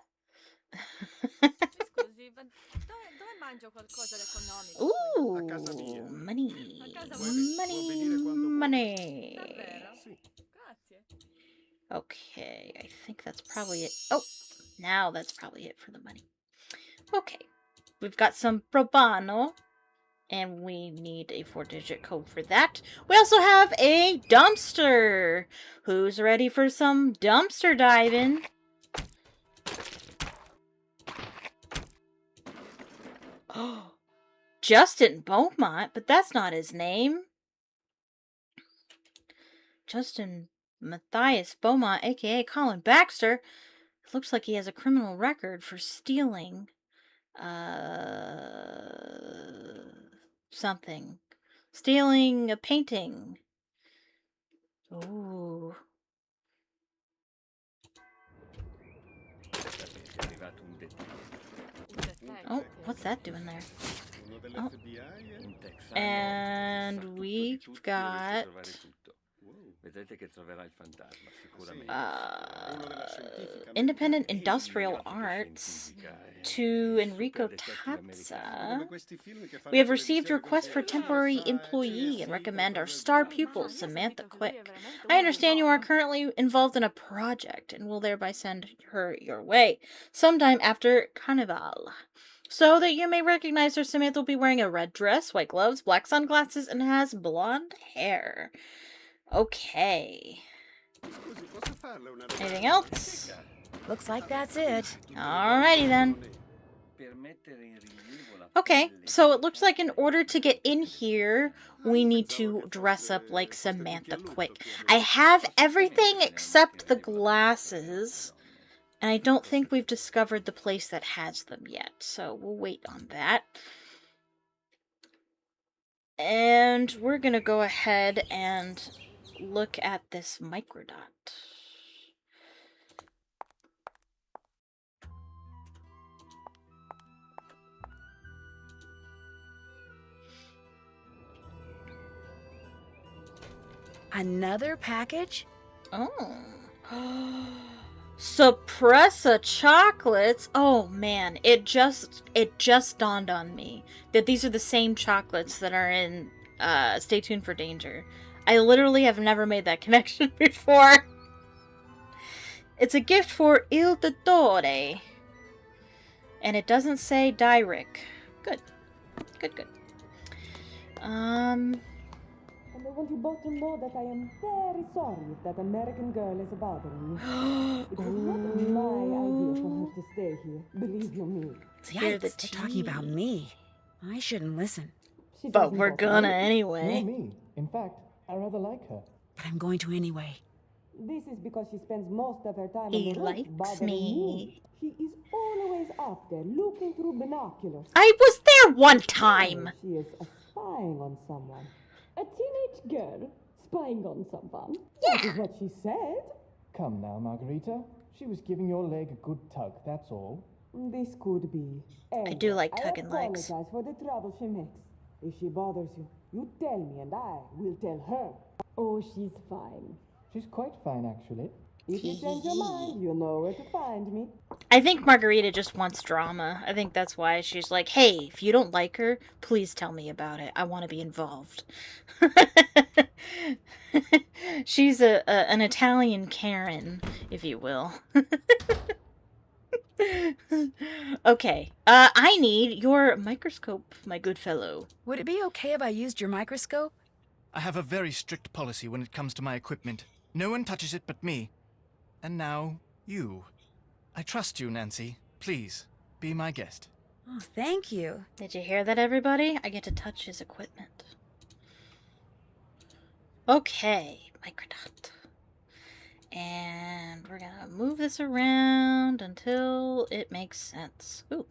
Ooh, money. Money. Okay, I think that's probably it. Oh, now that's probably it for the money. Okay, we've got some Probano, and we need a 4-digit code for that. We also have a dumpster. Who's ready for some dumpster diving? Oh, Justin Beaumont, but that's not his name. Justin Matthias Beaumont, aka Colin Baxter. It looks like he has a criminal record for stealing something. Stealing a painting. Ooh. Oh, what's that doing there? Oh. And we've got independent industrial arts to Enrico Tazza. We have received requests for temporary employee and recommend our star pupil, Samantha Quick. I understand you are currently involved in a project and will thereby send her your way sometime after Carnival. So that you may recognize her, Samantha will be wearing a red dress, white gloves, black sunglasses, and has blonde hair. Okay. Anything else? Looks like that's it. Alrighty then. Okay, so it looks like in order to get in here, we need to dress up like Samantha Quick. I have everything except the glasses. And I don't think we've discovered the place that has them yet, so we'll wait on that. And we're gonna go ahead and look at this microdot. Another package? Oh. Suppressa chocolates. Oh man, it just dawned on me that these are the same chocolates that are in Stay Tuned for Danger. I literally have never made that connection before. It's a gift for Il Dottore. And it doesn't say Dyrick. Good. Good. And I want you both to know that I am very sorry if that American girl is bothering me. It was not my idea for her to stay here, believe you me. Yikes, they're talking about me. I shouldn't listen. But we're gonna anyway. Nor me. In fact, I rather like her. But I'm going to anyway. This is because she spends most of her time He on the roof likes bothering me. She is always up there looking through binoculars. I was there one time. She is spying on someone. A teenage girl spying on someone? That is what she said. Come now, Margarita. She was giving your leg a good tug, that's all. This could be. I do like tugging legs. I apologize for the trouble she makes. If she bothers you, you tell me and I will tell her. Oh, she's fine. She's quite fine, actually. If you change your mind, you know where to find me. I think Margarita just wants drama. I think that's why she's like, hey, if you don't like her, please tell me about it. I want to be involved. She's an Italian Karen, if you will. Okay. I need your microscope, my good fellow. Would it be okay if I used your microscope? I have a very strict policy when it comes to my equipment. No one touches it but me. And now, you. I trust you, Nancy. Please, be my guest. Oh, thank you. Did you hear that, everybody? I get to touch his equipment. Okay, microdot. And we're gonna move this around until it makes sense. Ooh.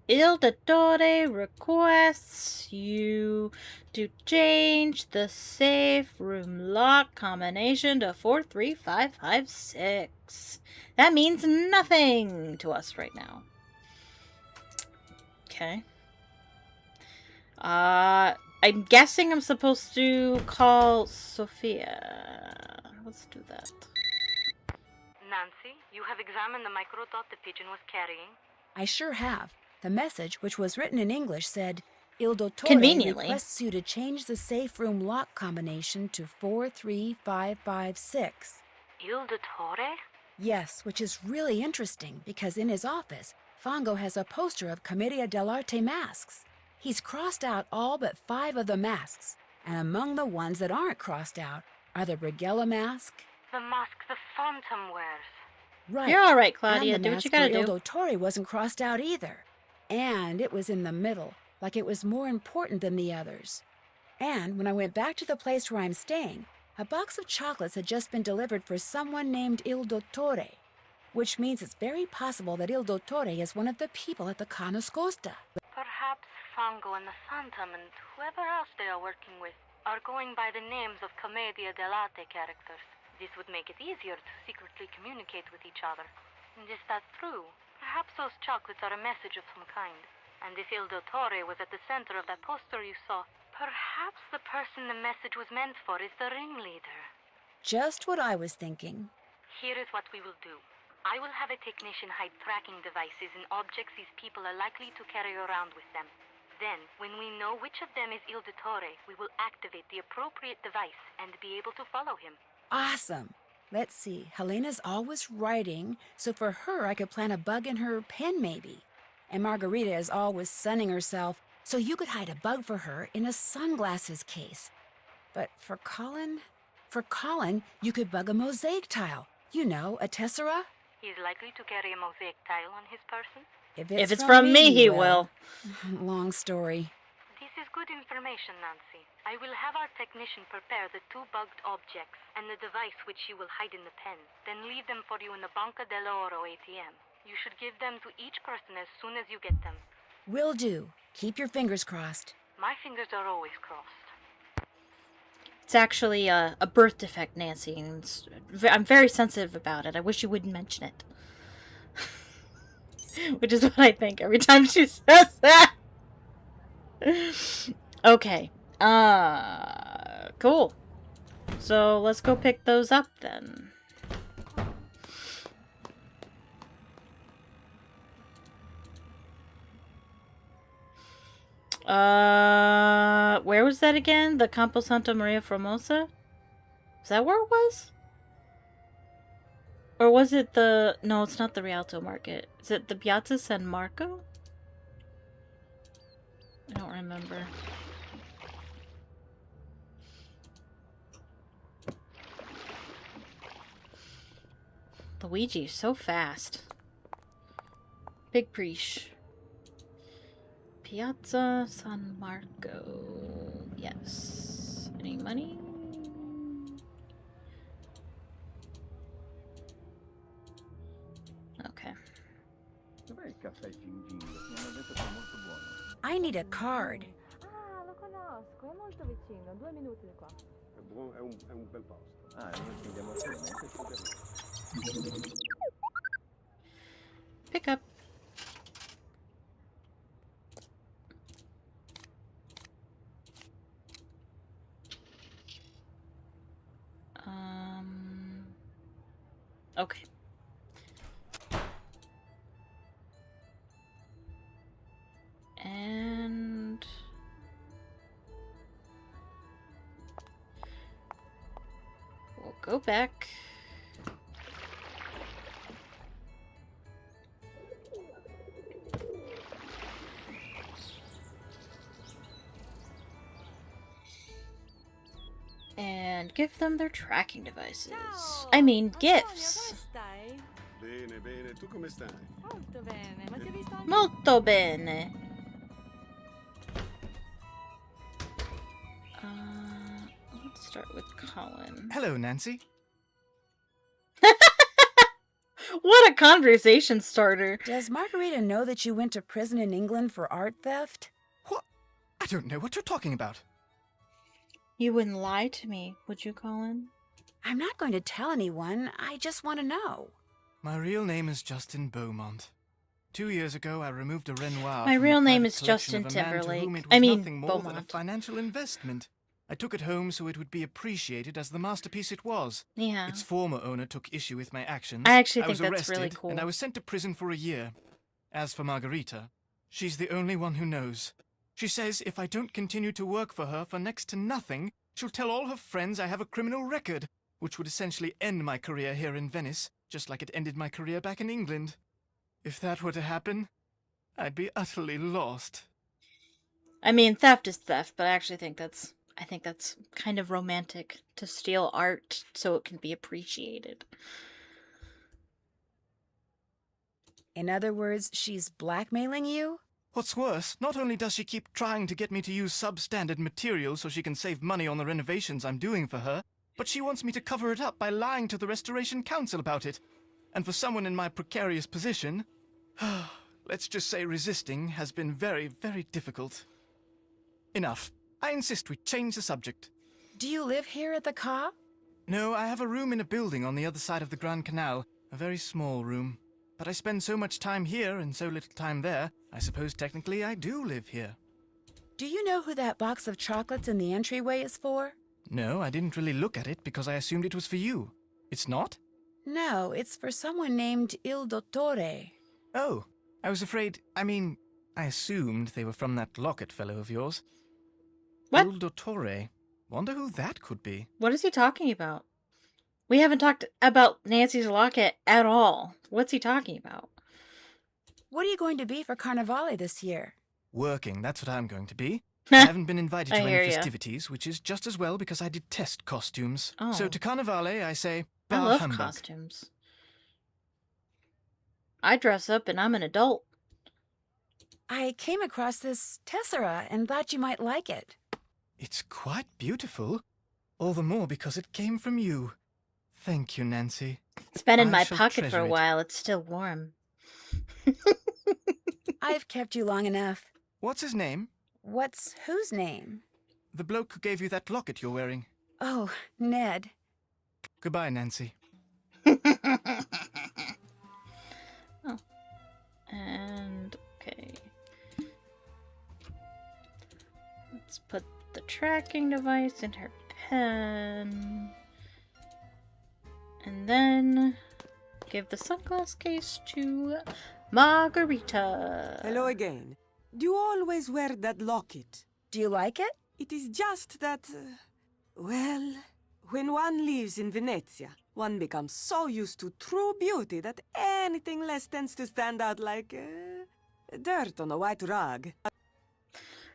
Il Dottore requests you to change the safe room lock combination to 43556. That means nothing to us right now. Okay. I'm guessing I'm supposed to call Sophia. Let's do that. Nancy, you have examined the microdot the pigeon was carrying? I sure have. The message, which was written in English, said, Il Dottore Conveniently requests you to change the safe room lock combination to 43556. Il Dottore? Yes, which is really interesting because in his office, Fongo has a poster of Commedia dell'arte masks. He's crossed out all but 5 of the masks, and among the ones that aren't crossed out are the Brighella mask. The mask the Phantom wears. Right. You're all right, Claudia. And the Do what you mask gotta for do. Il Dottore wasn't crossed out either. And it was in the middle, like it was more important than the others. And when I went back to the place where I'm staying, a box of chocolates had just been delivered for someone named Il Dottore, which means it's very possible that Il Dottore is one of the people at the Ca' Nascosta. Perhaps Fongo and the Phantom and whoever else they are working with are going by the names of Commedia dell'arte characters. This would make it easier to secretly communicate with each other. And is that true? Perhaps those chocolates are a message of some kind. And if Il Dottore was at the center of that poster you saw, perhaps the person the message was meant for is the ringleader. Just what I was thinking. Here is what we will do. I will have a technician hide tracking devices in objects these people are likely to carry around with them. Then, when we know which of them is Il Dottore, we will activate the appropriate device and be able to follow him. Awesome. Let's see. Helena's always writing, so for her I could plant a bug in her pen maybe. And Margarita is always sunning herself, so you could hide a bug for her in a sunglasses case. But for Colin, you could bug a mosaic tile. You know, a tessera. He is likely to carry a mosaic tile on his person. If it's from me, he will. Long story. This is good information, Nancy. I will have our technician prepare the 2 bugged objects and the device which you will hide in the pen, then leave them for you in the Banca dell'Oro ATM. You should give them to each person as soon as you get them. Will do. Keep your fingers crossed. My fingers are always crossed. It's actually a birth defect, Nancy. And I'm very sensitive about it. I wish you wouldn't mention it. Which is what I think every time she says that. Okay. Cool. So let's go pick those up then. Where was that again? The Campo Santa Maria Formosa? Is that where it was? Or was it the... No, it's not the Rialto Market. Is it the Piazza San Marco? I don't remember. Luigi, so fast. Big preach. Piazza San Marco. Yes. Any money? Okay. Dov'è il caffè Gingillo? Mi hanno detto che è molto buono. I need a card. Ah, lo conosco, è molto vicino, 2 minuti di qua. È un bel posto. Ah, noi ci andiamo attualmente su Pick up. Okay. And we'll go back. And give them their tracking devices. I mean, gifts. Bene, bene. Tu come stai? Molto bene, ma ti ho visto anche... Molto bene. Let's start with Colin. Hello, Nancy. What a conversation starter. Does Margarita know that you went to prison in England for art theft? What? I don't know what you're talking about. You wouldn't lie to me, would you, Colin? I'm not going to tell anyone. I just want to know. My real name is Justin Beaumont. 2 years ago, I removed a Renoir. My from real the name private is collection Justin of a man to Timberlake. whom it I was mean, nothing more than a Beaumont. financial investment. I took it home so it would be appreciated as the masterpiece it was. Yeah. Its former owner took issue with my actions. I actually think was that's arrested, really cool. and I was sent to prison for a year. As for Margarita, she's the only one who knows. She says if I don't continue to work for her for next to nothing, she'll tell all her friends I have a criminal record, which would essentially end my career here in Venice, just like it ended my career back in England. If that were to happen, I'd be utterly lost. I mean, theft is theft, but I actually think that's kind of romantic to steal art so it can be appreciated. In other words, she's blackmailing you? What's worse, not only does she keep trying to get me to use substandard material so she can save money on the renovations I'm doing for her, but she wants me to cover it up by lying to the Restoration Council about it. And for someone in my precarious position, let's just say resisting has been very, very difficult. Enough. I insist we change the subject. Do you live here at the Ca? No, I have a room in a building on the other side of the Grand Canal. A very small room. But I spend so much time here and so little time there, I suppose technically I do live here. Do you know who that box of chocolates in the entryway is for? No, I didn't really look at it because I assumed it was for you. It's not? No, it's for someone named Il Dottore. Oh, I was afraid, I assumed they were from that locket fellow of yours. What? Il Dottore. Wonder who that could be. What is he talking about? We haven't talked about Nancy's locket at all. What's he talking about? What are you going to be for Carnivale this year? Working, that's what I'm going to be. I haven't been invited to I hear any ya. festivities, which is just as well because I detest costumes. Oh. So to Carnivale, I say, I bah love humbug. costumes. I dress up and I'm an adult. I came across this tessera and thought you might like it. It's quite beautiful. All the more because it came from you. Thank you, Nancy. It's been in I my shall pocket for treasure a it. while. It's still warm. I've kept you long enough. What's his name? What's whose name? The bloke who gave you that locket you're wearing. Oh, Ned. Goodbye, Nancy. Oh. And, okay. Let's put the tracking device in her pen. And then give the sunglass case to Margarita. Hello again. You always wear that locket. Do you like it? It is just that, well, when one lives in Venezia, one becomes so used to true beauty that anything less tends to stand out like dirt on a white rug.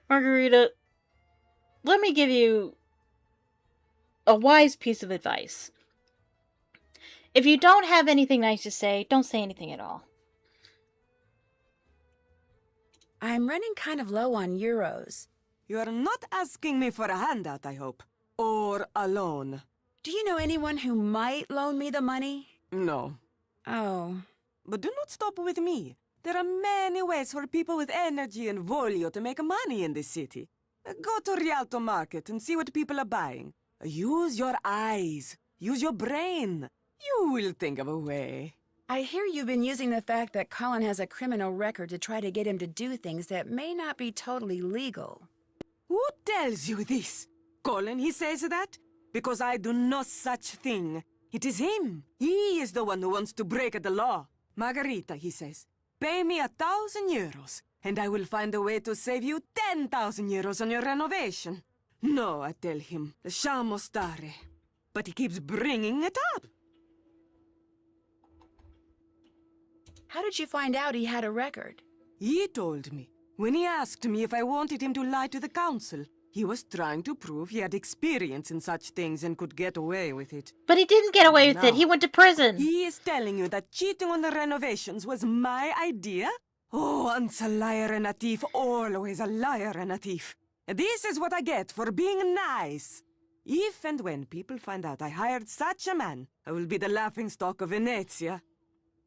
Margarita, let me give you a wise piece of advice. If you don't have anything nice to say, don't say anything at all. I'm running kind of low on euros. You are not asking me for a handout, I hope. Or a loan. Do you know anyone who might loan me the money? No. Oh. But do not stop with me. There are many ways for people with energy and volio to make money in this city. Go to Rialto Market and see what people are buying. Use your eyes. Use your brain. You will think of a way. I hear you've been using the fact that Colin has a criminal record to try to get him to do things that may not be totally legal. Who tells you this? Colin, he says that? Because I do no such thing. It is him. He is the one who wants to break the law. Margarita, he says, pay me 1,000 euros, and I will find a way to save you 10,000 euros on your renovation. No, I tell him, lasciamo stare. But he keeps bringing it up. How did you find out he had a record? He told me. When he asked me if I wanted him to lie to the council, he was trying to prove he had experience in such things and could get away with it. But he didn't get away with it. He went to prison. He is telling you that cheating on the renovations was my idea? Oh, once a liar and a thief, always a liar and a thief. This is what I get for being nice. If and when people find out I hired such a man, I will be the laughingstock of Venezia.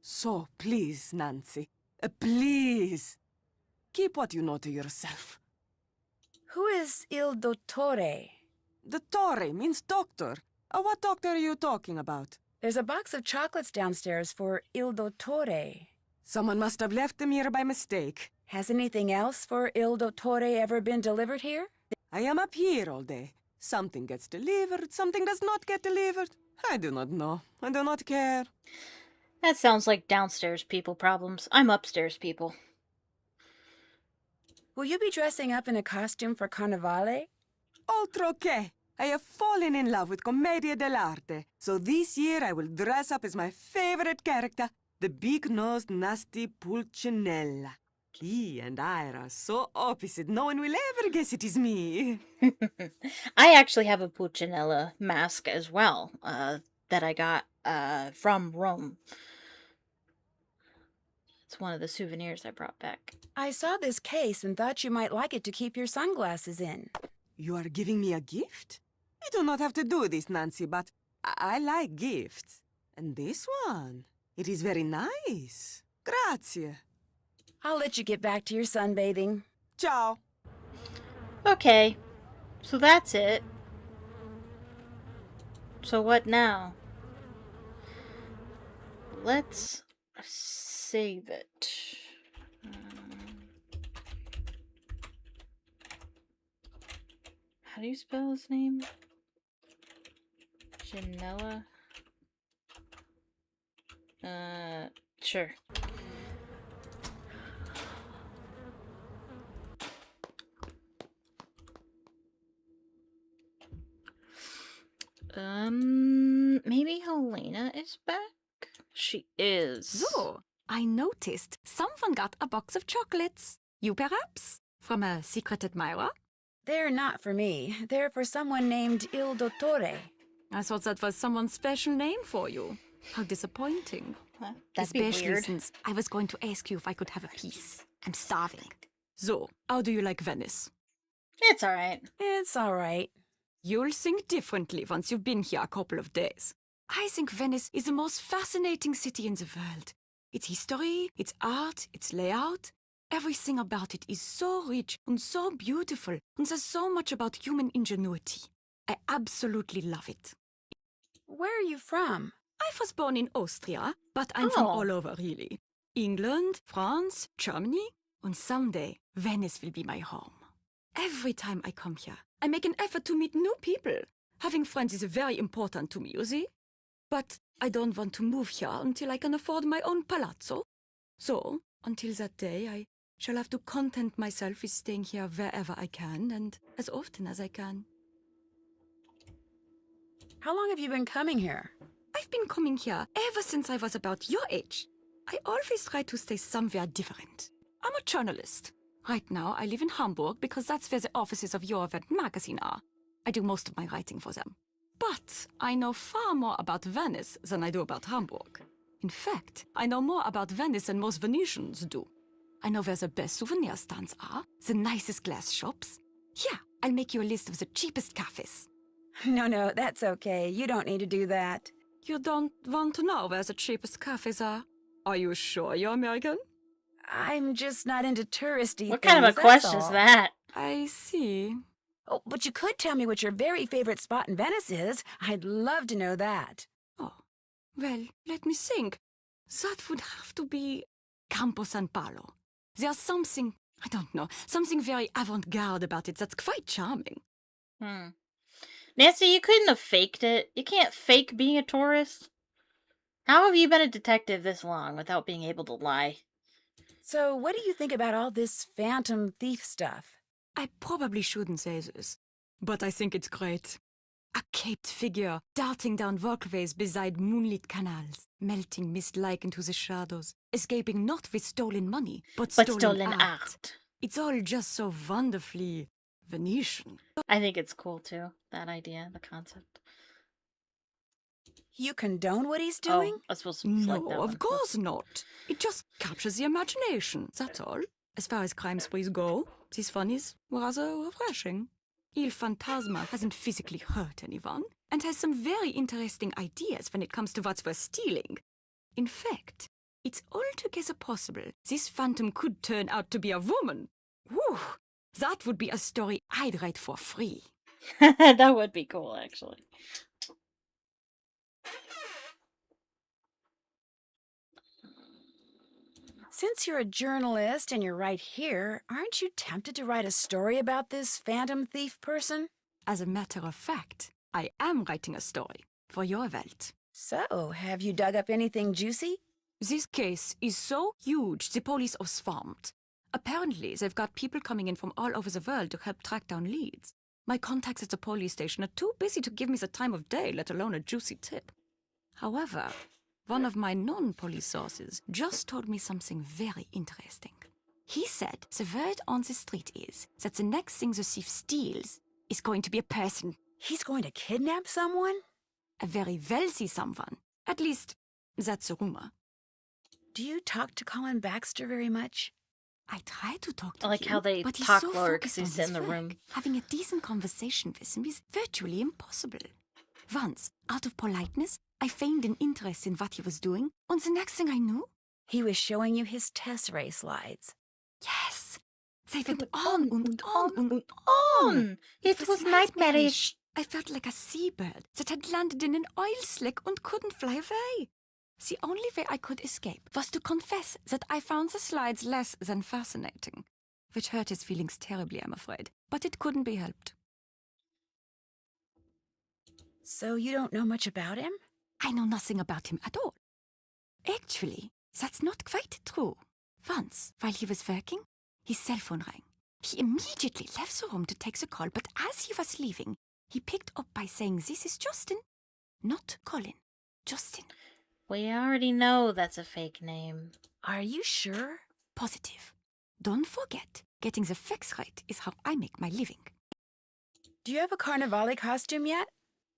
So, please, Nancy, please, keep what you know to yourself. Who is Il Dottore? Dottore means doctor. What doctor are you talking about? There's a box of chocolates downstairs for Il Dottore. Someone must have left them here by mistake. Has anything else for Il Dottore ever been delivered here? I am up here all day. Something gets delivered, something does not get delivered. I do not know. I do not care. That sounds like downstairs people problems. I'm upstairs people. Will you be dressing up in a costume for Carnevale? Altro che! I have fallen in love with Commedia dell'arte. So this year I will dress up as my favorite character, the big-nosed, nasty Pulcinella. He and I are so opposite, no one will ever guess it is me. I actually have a Pulcinella mask as well, that I got from Rome. It's one of the souvenirs I brought back. I saw this case and thought you might like it to keep your sunglasses in. You are giving me a gift? You do not have to do this, Nancy, but I like gifts. And this one, it is very nice. Grazie. I'll let you get back to your sunbathing. Ciao. Okay, so that's it. So what now? Let's save it. How do you spell his name? Janella? Sure. Maybe Helena is back? She is. So, I noticed someone got a box of chocolates. You perhaps? From a secret admirer? They're not for me. They're for someone named Il Dottore. I thought that was someone's special name for you. How disappointing. That'd be Especially weird. since I was going to ask you if I could have a piece. I'm starving. So, how do you like Venice? It's alright. It's alright. You'll think differently once you've been here a couple of days. I think Venice is the most fascinating city in the world. Its history, its art, its layout, everything about it is so rich and so beautiful, and there's so much about human ingenuity. I absolutely love it. Where are you from? I was born in Austria, but I'm from all over, really. England, France, Germany, and someday Venice will be my home. Every time I come here, I make an effort to meet new people. Having friends is very important to me, you see? But I don't want to move here until I can afford my own palazzo. So, until that day, I Shall have to content myself with staying here wherever I can and as often as I can. How long have you been coming here? I've been coming here ever since I was about your age. I always try to stay somewhere different. I'm a journalist. Right now, I live in Hamburg because that's where the offices of Your Event magazine are. I do most of my writing for them. But I know far more about Venice than I do about Hamburg. In fact, I know more about Venice than most Venetians do. I know where the best souvenir stands are, the nicest glass shops. Here, I'll make you a list of the cheapest cafes. No, that's okay. You don't need to do that. You don't want to know where the cheapest cafes are? Are you sure you're American? I'm just not into touristy What things, kind of a that's question is all. that? I see. Oh, but you could tell me what your very favorite spot in Venice is. I'd love to know that. Oh, well, let me think. That would have to be Campo San Paolo. There's something, I don't know, something very avant-garde about it that's quite charming. Nancy, you couldn't have faked it. You can't fake being a tourist. How have you been a detective this long without being able to lie? So, what do you think about all this phantom thief stuff? I probably shouldn't say this, but I think it's great. A caped figure darting down walkways beside moonlit canals, melting mist-like into the shadows, escaping not with stolen money, but stolen art. It's all just so wonderfully Venetian. I think it's cool too, that idea, the concept. You condone what he's doing? Oh, I was supposed to No, select that one. of course not. It just captures the imagination, that's all. As far as crime sprees go, this one is rather refreshing. Il Fantasma hasn't physically hurt anyone, and has some very interesting ideas when it comes to what's worth stealing. In fact, it's altogether possible this phantom could turn out to be a woman. Whew, that would be a story I'd write for free. That would be cool, actually. Since you're a journalist and you're right here, aren't you tempted to write a story about this phantom thief person? As a matter of fact, I am writing a story for Your Welt. So, have you dug up anything juicy? This case is so huge, the police are swamped. Apparently, they've got people coming in from all over the world to help track down leads. My contacts at the police station are too busy to give me the time of day, let alone a juicy tip. However, one of my non-police sources just told me something very interesting. He said the word on the street is that the next thing the thief steals is going to be a person. He's going to kidnap someone? A very wealthy someone. At least, that's a rumor. Do you talk to Colin Baxter very much? I try to talk to I like him, how they but he's talk so lower because focused he's on in the his room. work. Having a decent conversation with him is virtually impossible. Once, out of politeness, I feigned an interest in what he was doing, and the next thing I knew, he was showing you his Tesserae slides. Yes, they went on and on and on. It was nightmarish. I felt like a seabird that had landed in an oil slick and couldn't fly away. The only way I could escape was to confess that I found the slides less than fascinating, which hurt his feelings terribly, I'm afraid, but it couldn't be helped. So you don't know much about him? I know nothing about him at all. Actually, that's not quite true. Once, while he was working, his cell phone rang. He immediately left the room to take the call, but as he was leaving, he picked up by saying, "This is Justin, not Colin. Justin." We already know that's a fake name. Are you sure? Positive. Don't forget, getting the facts right is how I make my living. Do you have a Carnivale costume yet?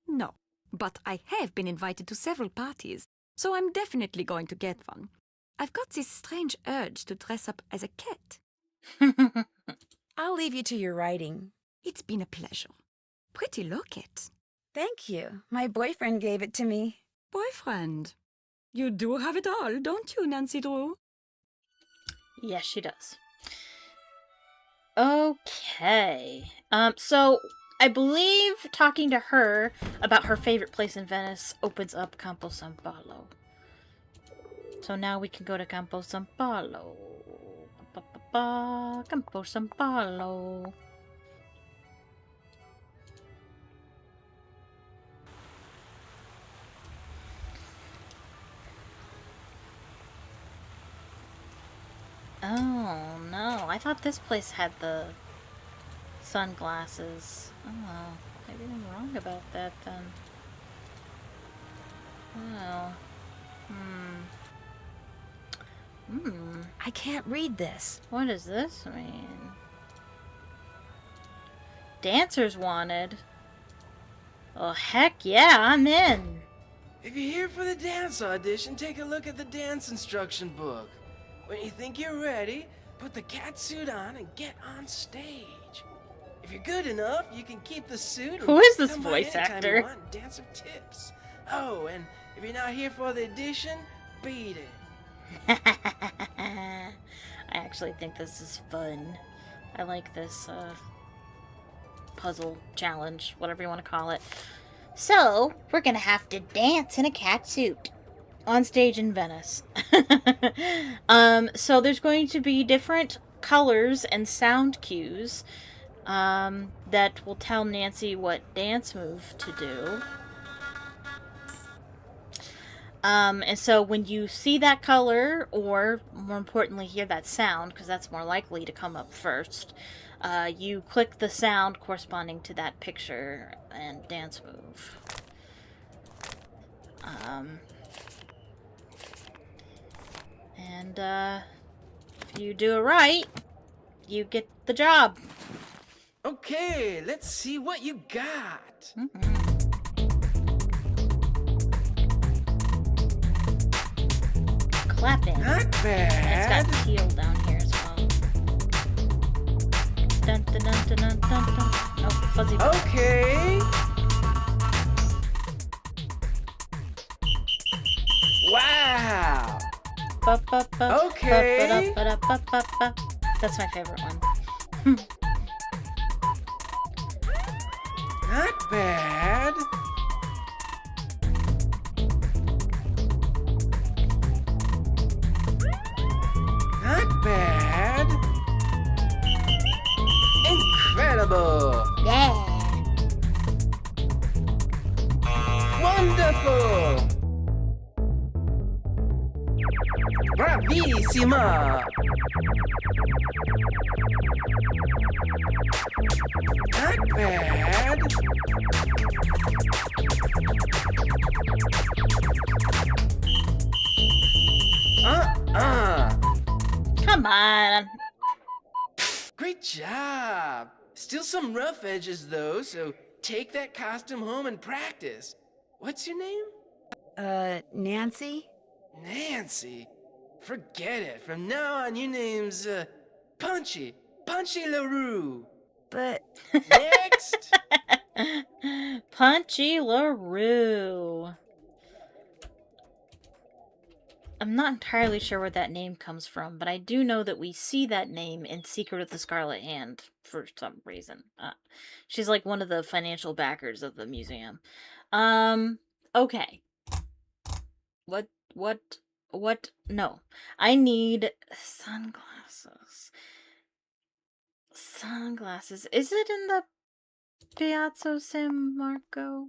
No, but I have been invited to several parties, so I'm definitely going to get one. I've got this strange urge to dress up as a cat. I'll leave you to your writing. It's been a pleasure. Pretty locket. Thank you. My boyfriend gave it to me. Boyfriend? You do have it all, don't you, Nancy Drew? Yes, she does. Okay. So I believe talking to her about her favorite place in Venice opens up Campo San Paolo. So now we can go to Campo San Paolo. Campo San Paolo. Oh, no. I thought this place had the sunglasses. Oh, maybe I'm wrong about that then. Oh. I can't read this. What does this mean? Dancers wanted. Oh, heck yeah, I'm in. If you're here for the dance audition, take a look at the dance instruction book. When you think you're ready, put the cat suit on and get on stage. If you're good enough, you can keep the suit. Who is this come by voice anytime actor? You want and dance some tips. Oh, and if you're not here for the audition, beat it. I actually think this is fun. I like this puzzle challenge, whatever you want to call it. So, we're gonna have to dance in a cat suit on stage in Venice. So there's going to be different colors and sound cues that will tell Nancy what dance move to do. And so when you see that color, or more importantly hear that sound, because that's more likely to come up first, you click the sound corresponding to that picture and dance move. If you do it right, you get the job. Okay, let's see what you got. Clapping. Not bad. And it's got heel down here as well. Dun dun dun dun dun dun dun. Nope, fuzzy. Okay. Wow. Okay. That's my favorite one. Not bad. Not bad. Incredible. Yeah. Wonderful. Bravissima. Not bad. Come on. Great job. Still some rough edges though, so take that costume home and practice. What's your name? Nancy? Nancy? Forget it. From now on, your name's, Punchy. Punchy LaRue. But... Next! Punchy LaRue. I'm not entirely sure where that name comes from, but I do know that we see that name in Secret of the Scarlet Hand for some reason. She's like one of the financial backers of the museum. Okay. What? No. I need sunglasses. Sunglasses. Is it in the Piazza San Marco?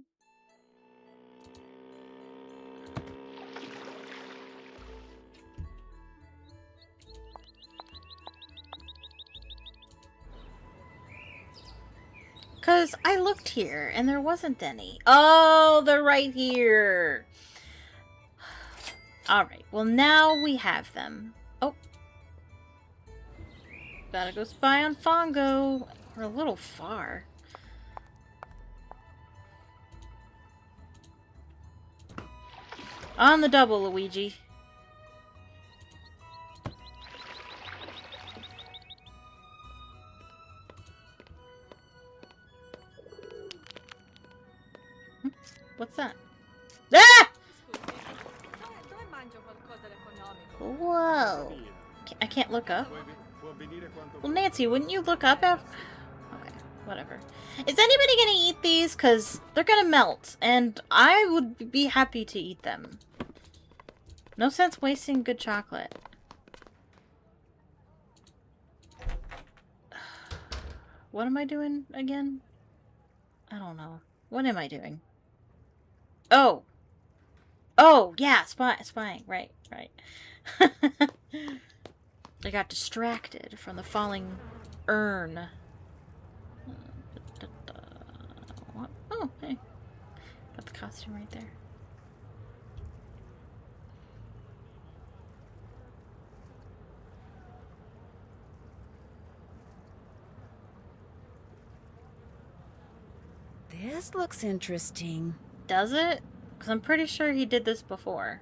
Because I looked here and there wasn't any. Oh, they're right here. Alright, well now we have them. Oh. Gotta go spy on Fongo. We're a little far. On the double, Luigi. What's that? Ah! Whoa. I can't look up. Well, Nancy, wouldn't you look up after... Okay, whatever. Is anybody gonna eat these? Because they're gonna melt, and I would be happy to eat them. No sense wasting good chocolate. What am I doing again? I don't know. What am I doing? Oh! Oh, yeah, spying. Right. I got distracted from the falling urn. What? Oh, hey. Got the costume right there. This looks interesting. Does it? Because I'm pretty sure he did this before.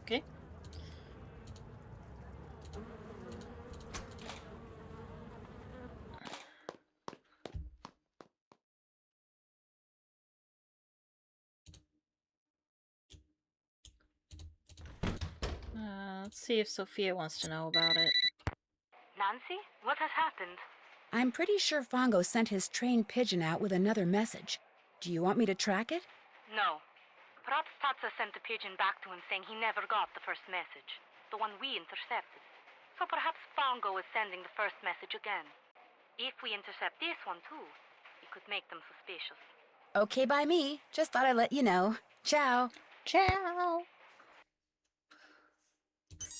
Okay. Let's see if Sophia wants to know about it. Nancy, what has happened? I'm pretty sure Fongo sent his trained pigeon out with another message. Do you want me to track it? No. Perhaps Tatsa sent the pigeon back to him saying he never got the first message, the one we intercepted. So perhaps Fongo is sending the first message again. If we intercept this one too, it could make them suspicious. Okay by me. Just thought I'd let you know. Ciao. Ciao.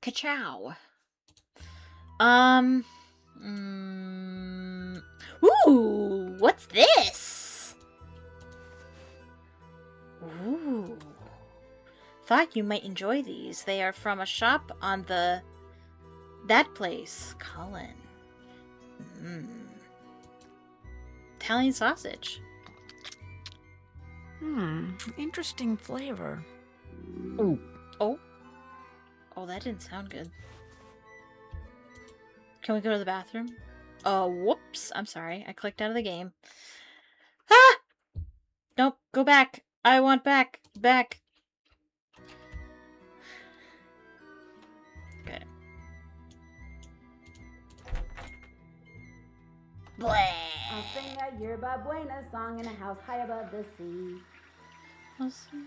Ka-chow. Ooh, what's this? Ooh. Thought you might enjoy these. They are from a shop on that place, Cullen. Italian sausage. Interesting flavor. Oh, that didn't sound good. Can we go to the bathroom? Oh, whoops. I'm sorry. I clicked out of the game. Ah! Nope, go back. I want back. Back. Okay. Blah. I'll sing a yerba buena song in a house high above the sea. I'll sing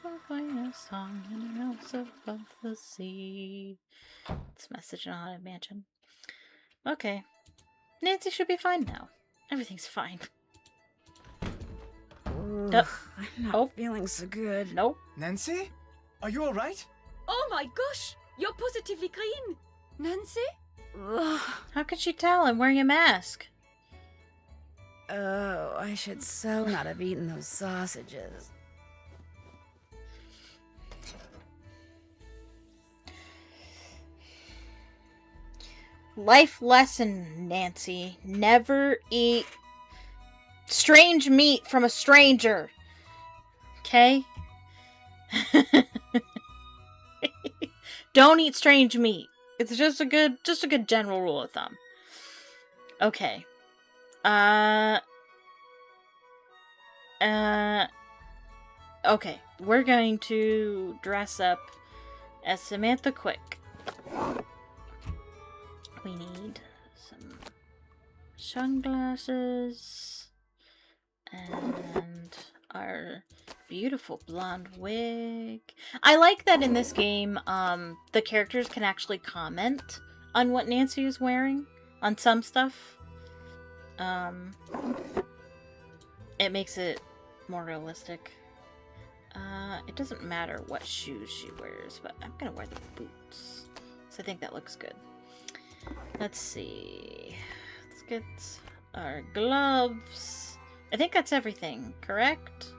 a song in a house above the sea. It's a message in a haunted mansion. Okay. Nancy should be fine now. Everything's fine. I'm not feeling so good. Nope. Nancy? Are you alright? Oh my gosh! You're positively green! Nancy? How could she tell? I'm wearing a mask. Oh, I should so not have eaten those sausages. Life lesson, Nancy. Never eat strange meat from a stranger. Okay? Don't eat strange meat. It's just a good general rule of thumb. Okay. Okay. We're going to dress up as Samantha Quick. We need some sunglasses and our beautiful blonde wig. I like that in this game, the characters can actually comment on what Nancy is wearing on some stuff. It makes it more realistic. It doesn't matter what shoes she wears, but I'm gonna wear the boots. So I think that looks good. Let's see. Let's get our gloves. I think that's everything, correct?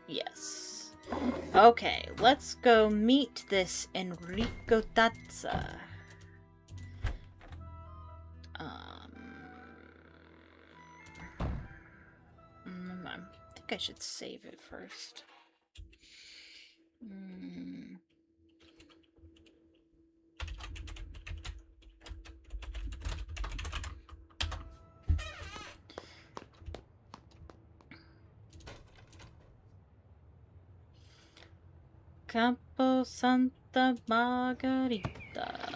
Yes. Okay, let's go meet this Enrico Tazza. I think I should save it first. Campo Santa Margarita.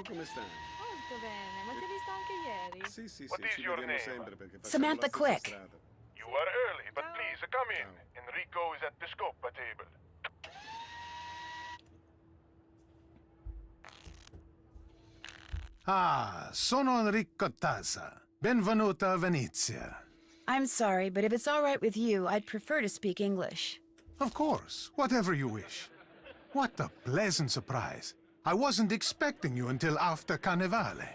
come stai? Molto bene, ma ti ho visto anche ieri. Sì, sì, What sì, is ci your vediamo name? sempre perché facciamo Samantha la stessa Quick. strada. You are early, but please come in. Enrico is at the scopa table. Ah, sono Enrico Tazza. Benvenuta a Venezia. I'm sorry, but if it's all right with you, I'd prefer to speak English. Of course, whatever you wish. What a pleasant surprise. I wasn't expecting you until after Carnevale.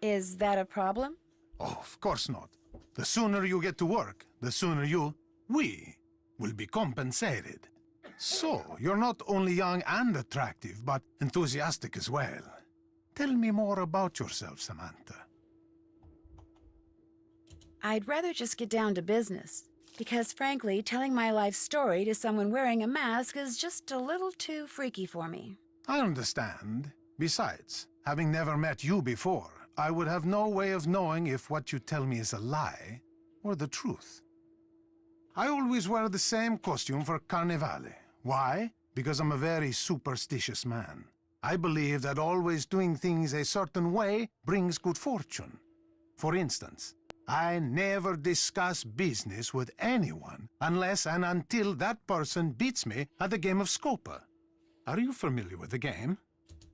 Is that a problem? Oh, of course not. The sooner you get to work, the sooner we, will be compensated. So, you're not only young and attractive, but enthusiastic as well. Tell me more about yourself, Samantha. I'd rather just get down to business. Because frankly, telling my life story to someone wearing a mask is just a little too freaky for me. I understand. Besides, having never met you before, I would have no way of knowing if what you tell me is a lie or the truth. I always wear the same costume for Carnevale. Why? Because I'm a very superstitious man. I believe that always doing things a certain way brings good fortune. For instance, I never discuss business with anyone unless and until that person beats me at the game of Scopa. Are you familiar with the game?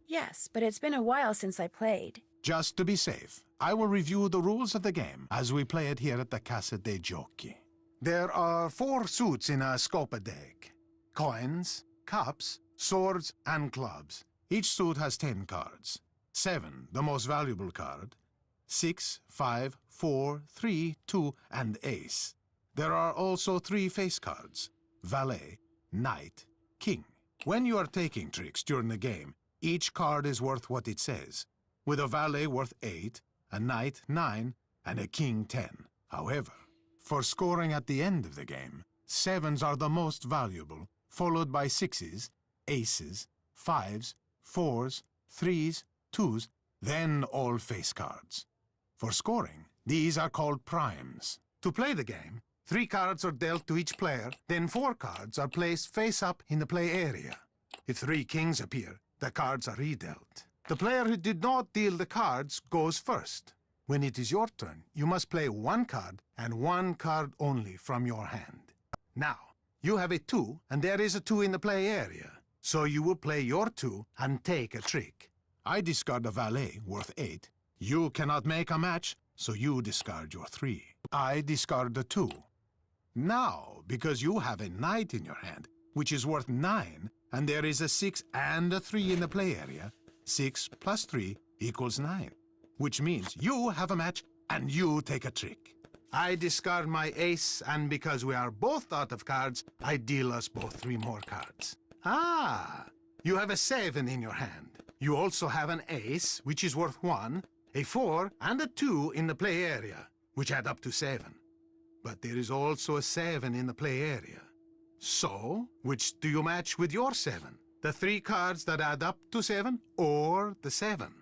Yes, but it's been a while since I played. Just to be safe, I will review the rules of the game as we play it here at the Casa dei Giochi. There are 4 suits in a Scopa deck: coins, cups, swords, and clubs. Each suit has 10 cards. 7, the most valuable card. 6, 5, 4, 3, 2, and ace. There are also 3 face cards: valet, knight, king. When you are taking tricks during the game, each card is worth what it says, with a valet worth 8, a knight 9, and a king 10. However, for scoring at the end of the game, 7s are the most valuable, followed by 6s, aces, 5s, 4s, 3s, 2s, then all face cards. For scoring, these are called primes. To play the game, 3 cards are dealt to each player, then 4 cards are placed face up in the play area. If 3 kings appear, the cards are redealt. The player who did not deal the cards goes first. When it is your turn, you must play 1 card and 1 card only from your hand. Now, you have a 2, and there is a 2 in the play area. So you will play your 2 and take a trick. I discard a valet worth 8. You cannot make a match, so you discard your 3. I discard the 2. Now, because you have a knight in your hand, which is worth 9, and there is a 6 and a 3 in the play area, 6 plus 3 equals 9, which means you have a match and you take a trick. I discard my ace, and because we are both out of cards, I deal us both 3 more cards. Ah, you have a 7 in your hand. You also have an ace, which is worth 1, a 4, and a 2 in the play area, which add up to 7. But there is also a 7 in the play area. So, which do you match with your 7? The 3 cards that add up to 7, or the 7?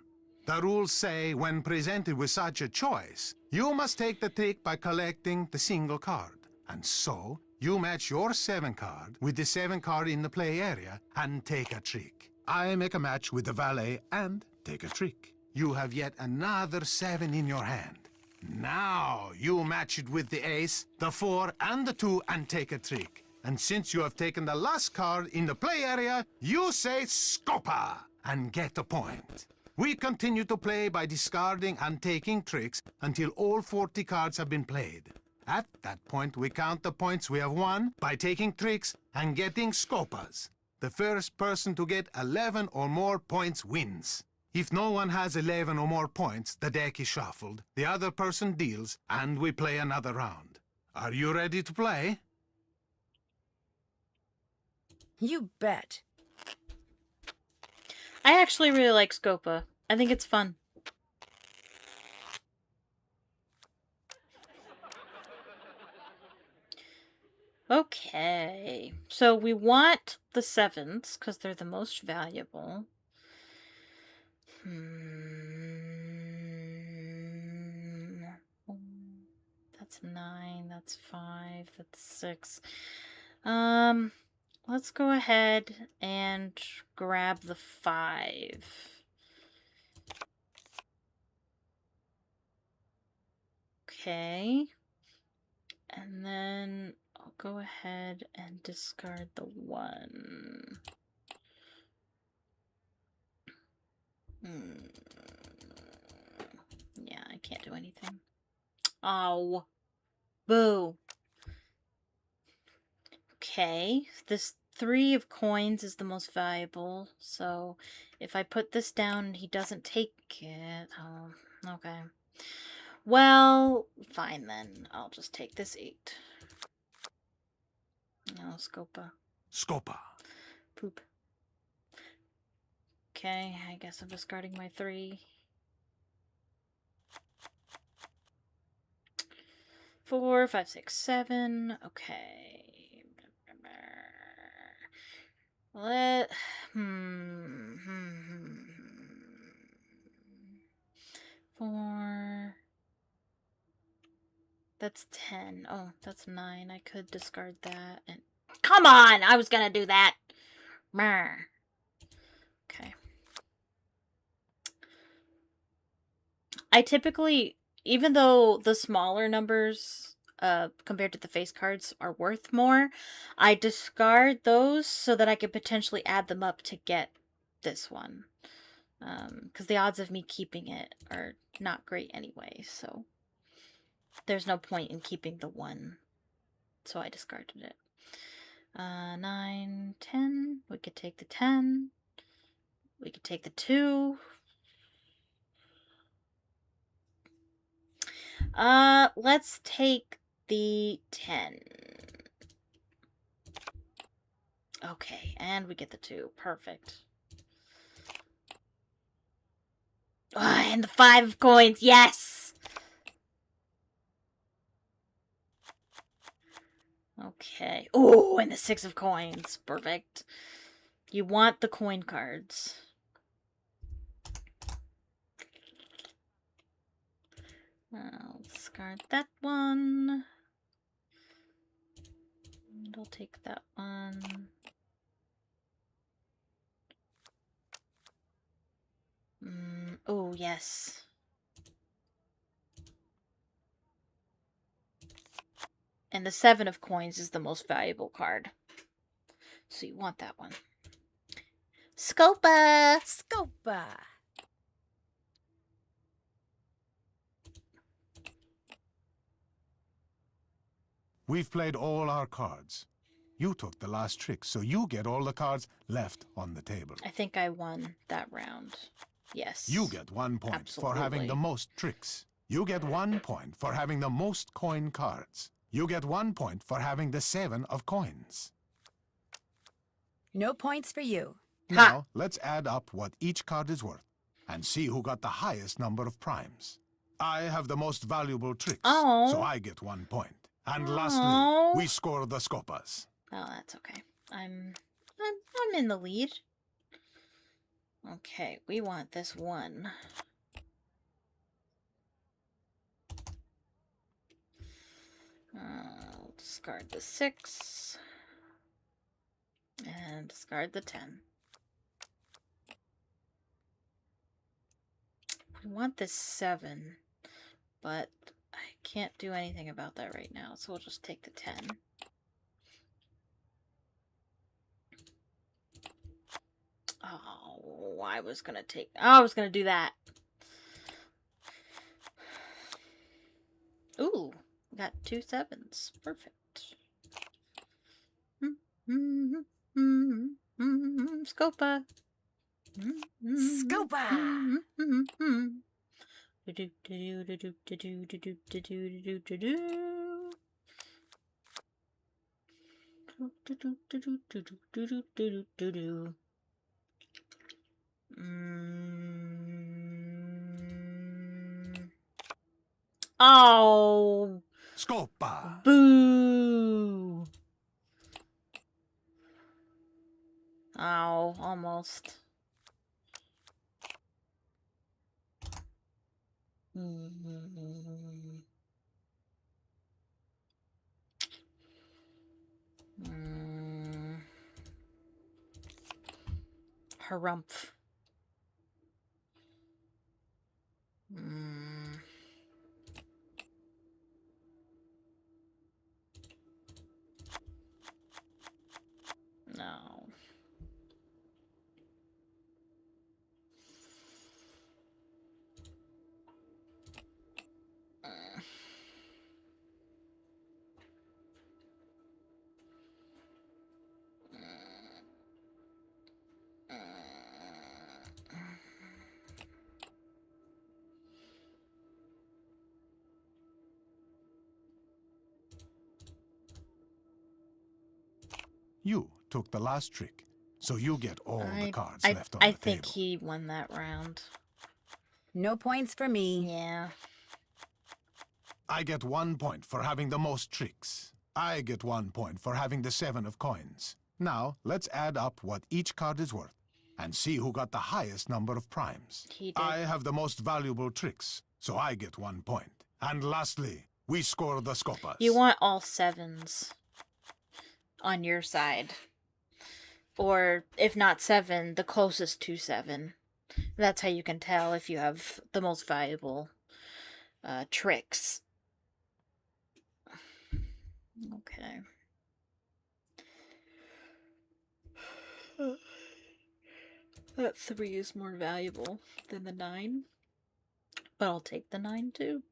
The rules say when presented with such a choice, you must take the trick by collecting the single card. And so, you match your 7 card with the 7 card in the play area and take a trick. I make a match with the valet and take a trick. You have yet another 7 in your hand. Now, you match it with the ace, the 4, and the 2 and take a trick. And since you have taken the last card in the play area, you say Scopa and get a point. We continue to play by discarding and taking tricks until all 40 cards have been played. At that point, we count the points we have won by taking tricks and getting Scopas. The first person to get 11 or more points wins. If no one has 11 or more points, the deck is shuffled, the other person deals, and we play another round. Are you ready to play? You bet. I actually really like Scopa. I think it's fun. Okay, so we want the 7s because they're the most valuable. That's 9, that's 5, that's 6. Let's go ahead and grab the 5. Okay. And then I'll go ahead and discard the 1. Yeah, I can't do anything. Oh. Boo. Okay, this 3 of coins is the most valuable, so if I put this down and he doesn't take it, oh, okay. Well, fine then. I'll just take this 8. No, Scopa. Scopa. Poop. Okay, I guess I'm discarding my 3. 4, 5, 6, 7. Okay. Let. 4. That's 10. Oh, that's 9. I could discard that and. Come on! I was gonna do that! Mer. Okay. I typically, even though the smaller numbers compared to the face cards are worth more, I discard those so that I could potentially add them up to get this one. Because the odds of me keeping it are not great anyway, so there's no point in keeping the 1. So I discarded it. 9, 10. We could take the 10. We could take the 2. Let's take the 10. Okay, and we get the 2. Perfect. And the 5 of coins, yes! Okay. Oh, and the 6 of coins. Perfect. You want the coin cards. I'll discard that one. And I'll take that one. Oh, yes. And the 7 of coins is the most valuable card. So you want that one. Scopa! Scopa! We've played all our cards. You took the last trick, so you get all the cards left on the table. I think I won that round. Yes. You get 1 point Absolutely. for having the most tricks. You get 1 point for having the most coin cards. You get 1 point for having the 7 of coins. No points for you. Now, let's add up what each card is worth and see who got the highest number of primes. I have the most valuable tricks, so I get 1 point. And lastly, we score the scopas. Oh, that's okay. I'm in the lead. Okay, we want this 1. I'll discard the 6. And discard the 10. We want this 7. But I can't do anything about that right now, so we'll just take the 10. Oh, I was gonna do that. Ooh, we got 2 7s. Perfect. Scopa. Scopa! Oh. Scopa. Boo. Oh, almost. Harumph. You took the last trick, so you get all the cards left on I the think table. he won that round. No points for me. Yeah. I get 1 point for having the most tricks. I get 1 point for having the 7 of coins. Now, let's add up what each card is worth and see who got the highest number of primes. He did. I have the most valuable tricks, so I get 1 point. And lastly, we score the scopas. You want all 7s on your side. Or, if not 7, the closest to 7. That's how you can tell if you have the most valuable tricks. Okay. That 3 is more valuable than the 9. But I'll take the 9 too.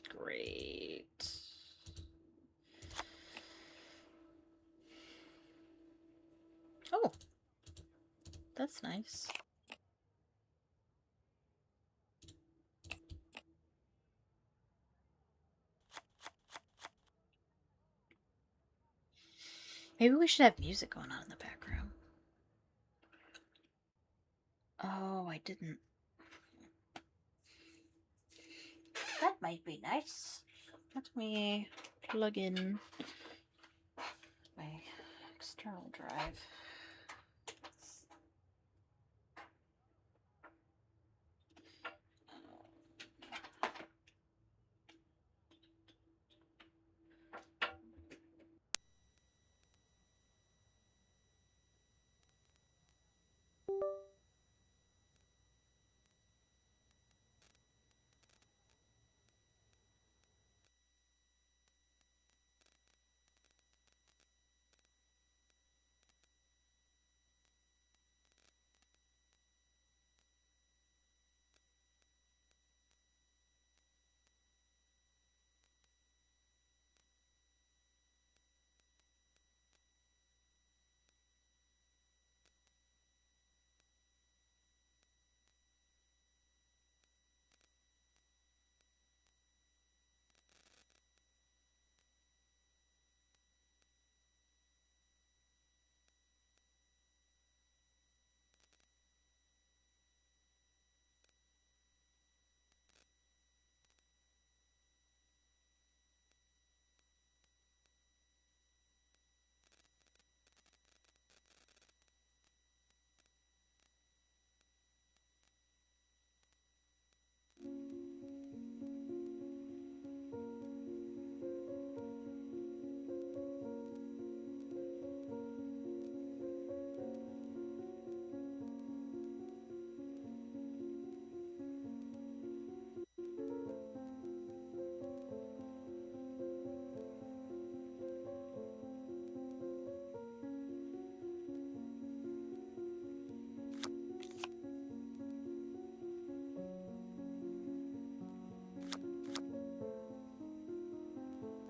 Great. Oh, that's nice. Maybe we should have music going on in the background. Oh, I didn't. That might be nice. Let me plug in my external drive.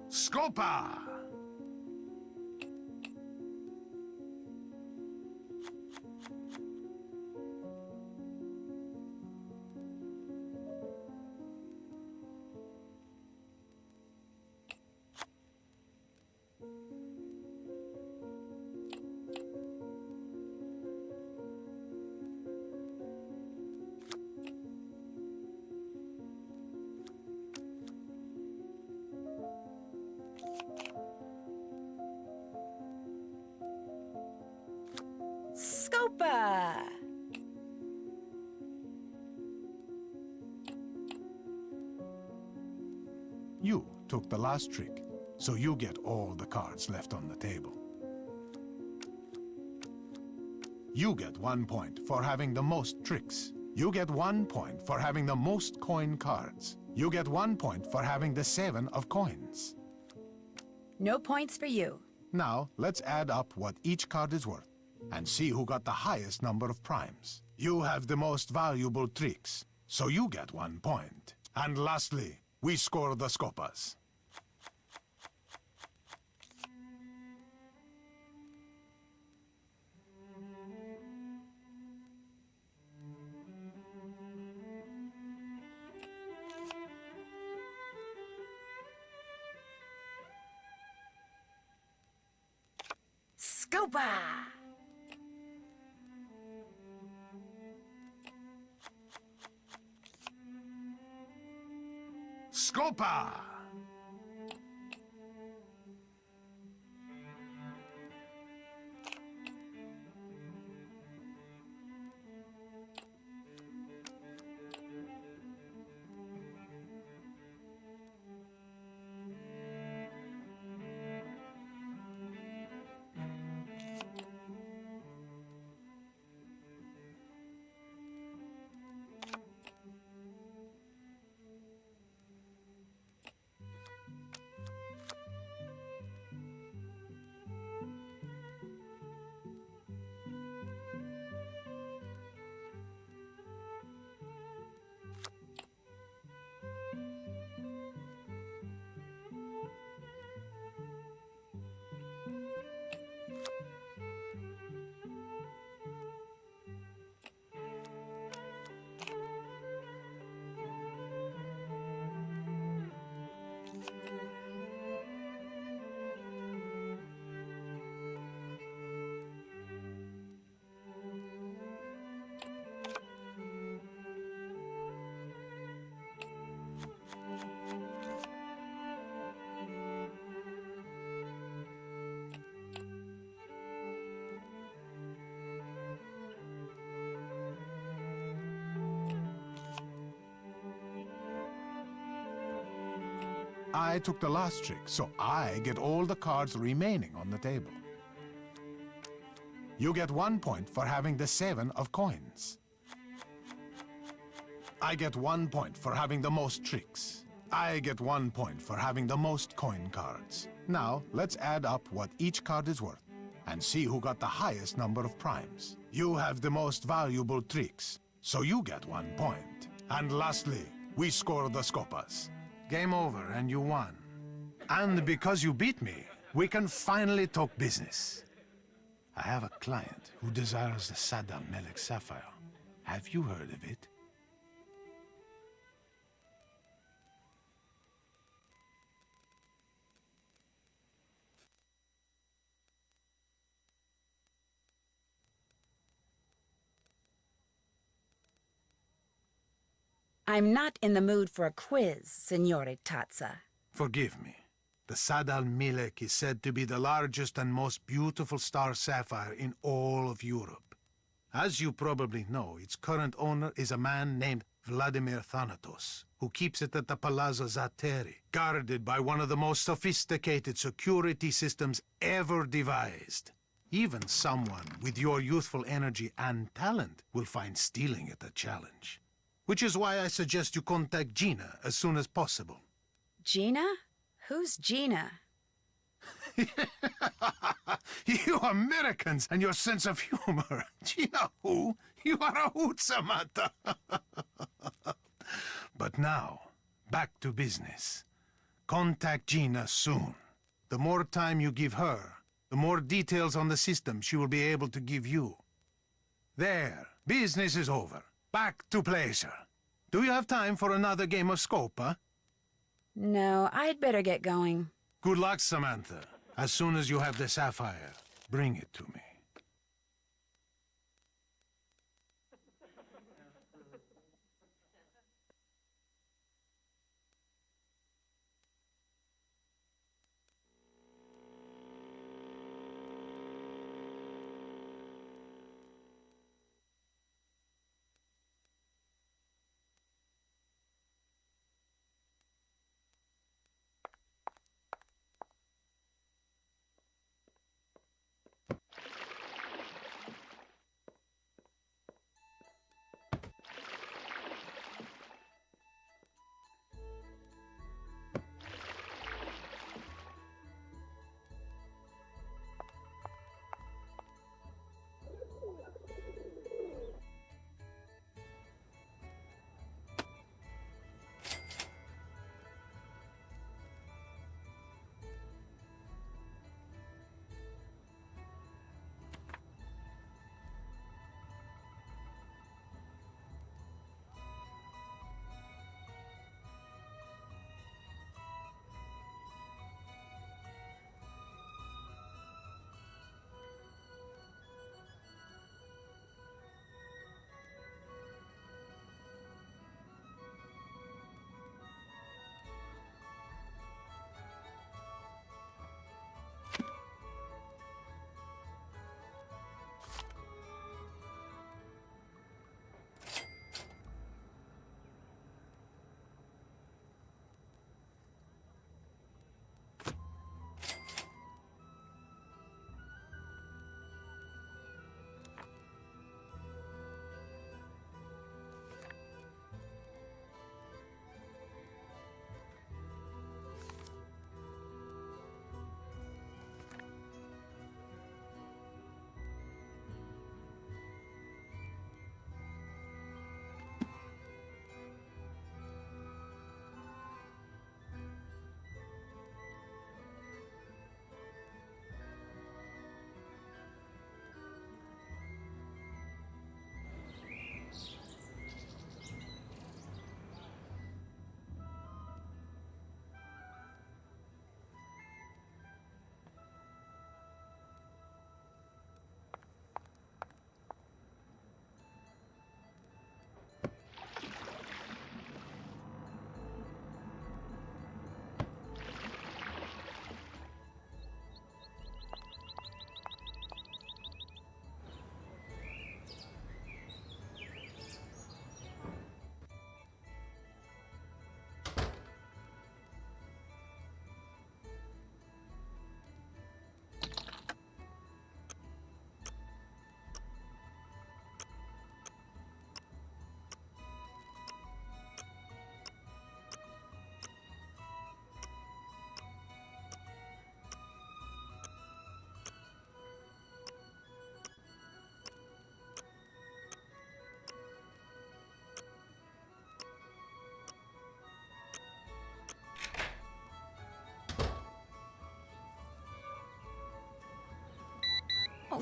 Scopa! Scopa! You took the last trick, so you get all the cards left on the table. You get 1 point for having the most tricks. You get 1 point for having the most coin cards. You get 1 point for having the 7 of coins. No points for you. Now, let's add up what each card is worth and see who got the highest number of primes. You have the most valuable tricks, so you get 1 point. And lastly, we score the scopas. Scopa! Scopa! I took the last trick, so I get all the cards remaining on the table. You get 1 point for having the 7 of coins. I get 1 point for having the most tricks. I get 1 point for having the most coin cards. Now, let's add up what each card is worth and see who got the highest number of primes. You have the most valuable tricks, so you get 1 point. And lastly, we score the scopas. Game over and you won. And because you beat me, we can finally talk business. I have a client who desires the Saddam Melek sapphire. Have you heard of it? I'm not in the mood for a quiz, Signore Tazza. Forgive me. The Sad al-Milek is said to be the largest and most beautiful star sapphire in all of Europe. As you probably know, its current owner is a man named Vladimir Thanatos, who keeps it at the Palazzo Zateri, guarded by one of the most sophisticated security systems ever devised. Even someone with your youthful energy and talent will find stealing it a challenge. Which is why I suggest you contact Gina as soon as possible. Gina? Who's Gina? You Americans and your sense of humor. Gina who? You are a hoot, Samantha. But now, back to business. Contact Gina soon. The more time you give her, the more details on the system she will be able to give you. There, business is over. Back to pleasure. Do you have time for another game of Scopa? No, I'd better get going. Good luck, Samantha. As soon as you have the sapphire, bring it to me.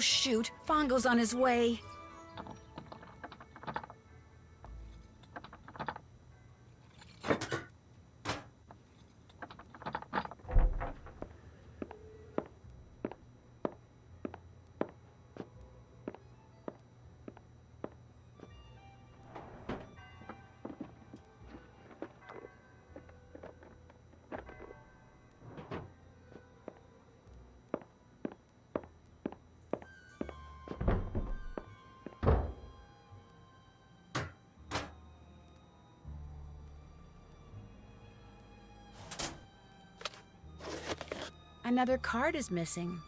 shoot. Fongo's on his way. Another card is missing.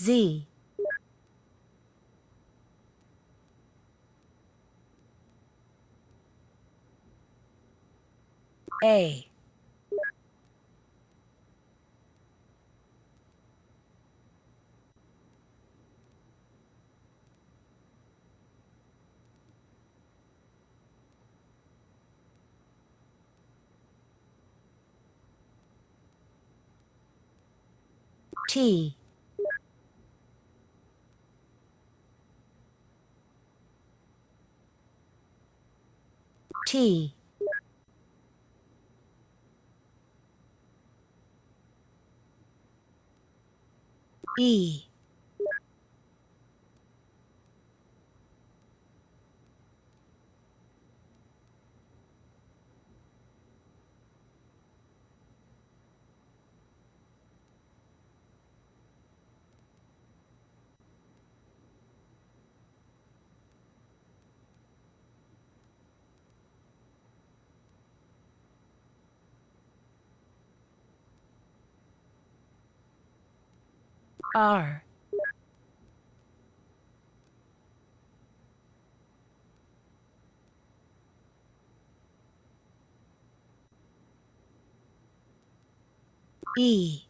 Z. A. T. T. E. R. E.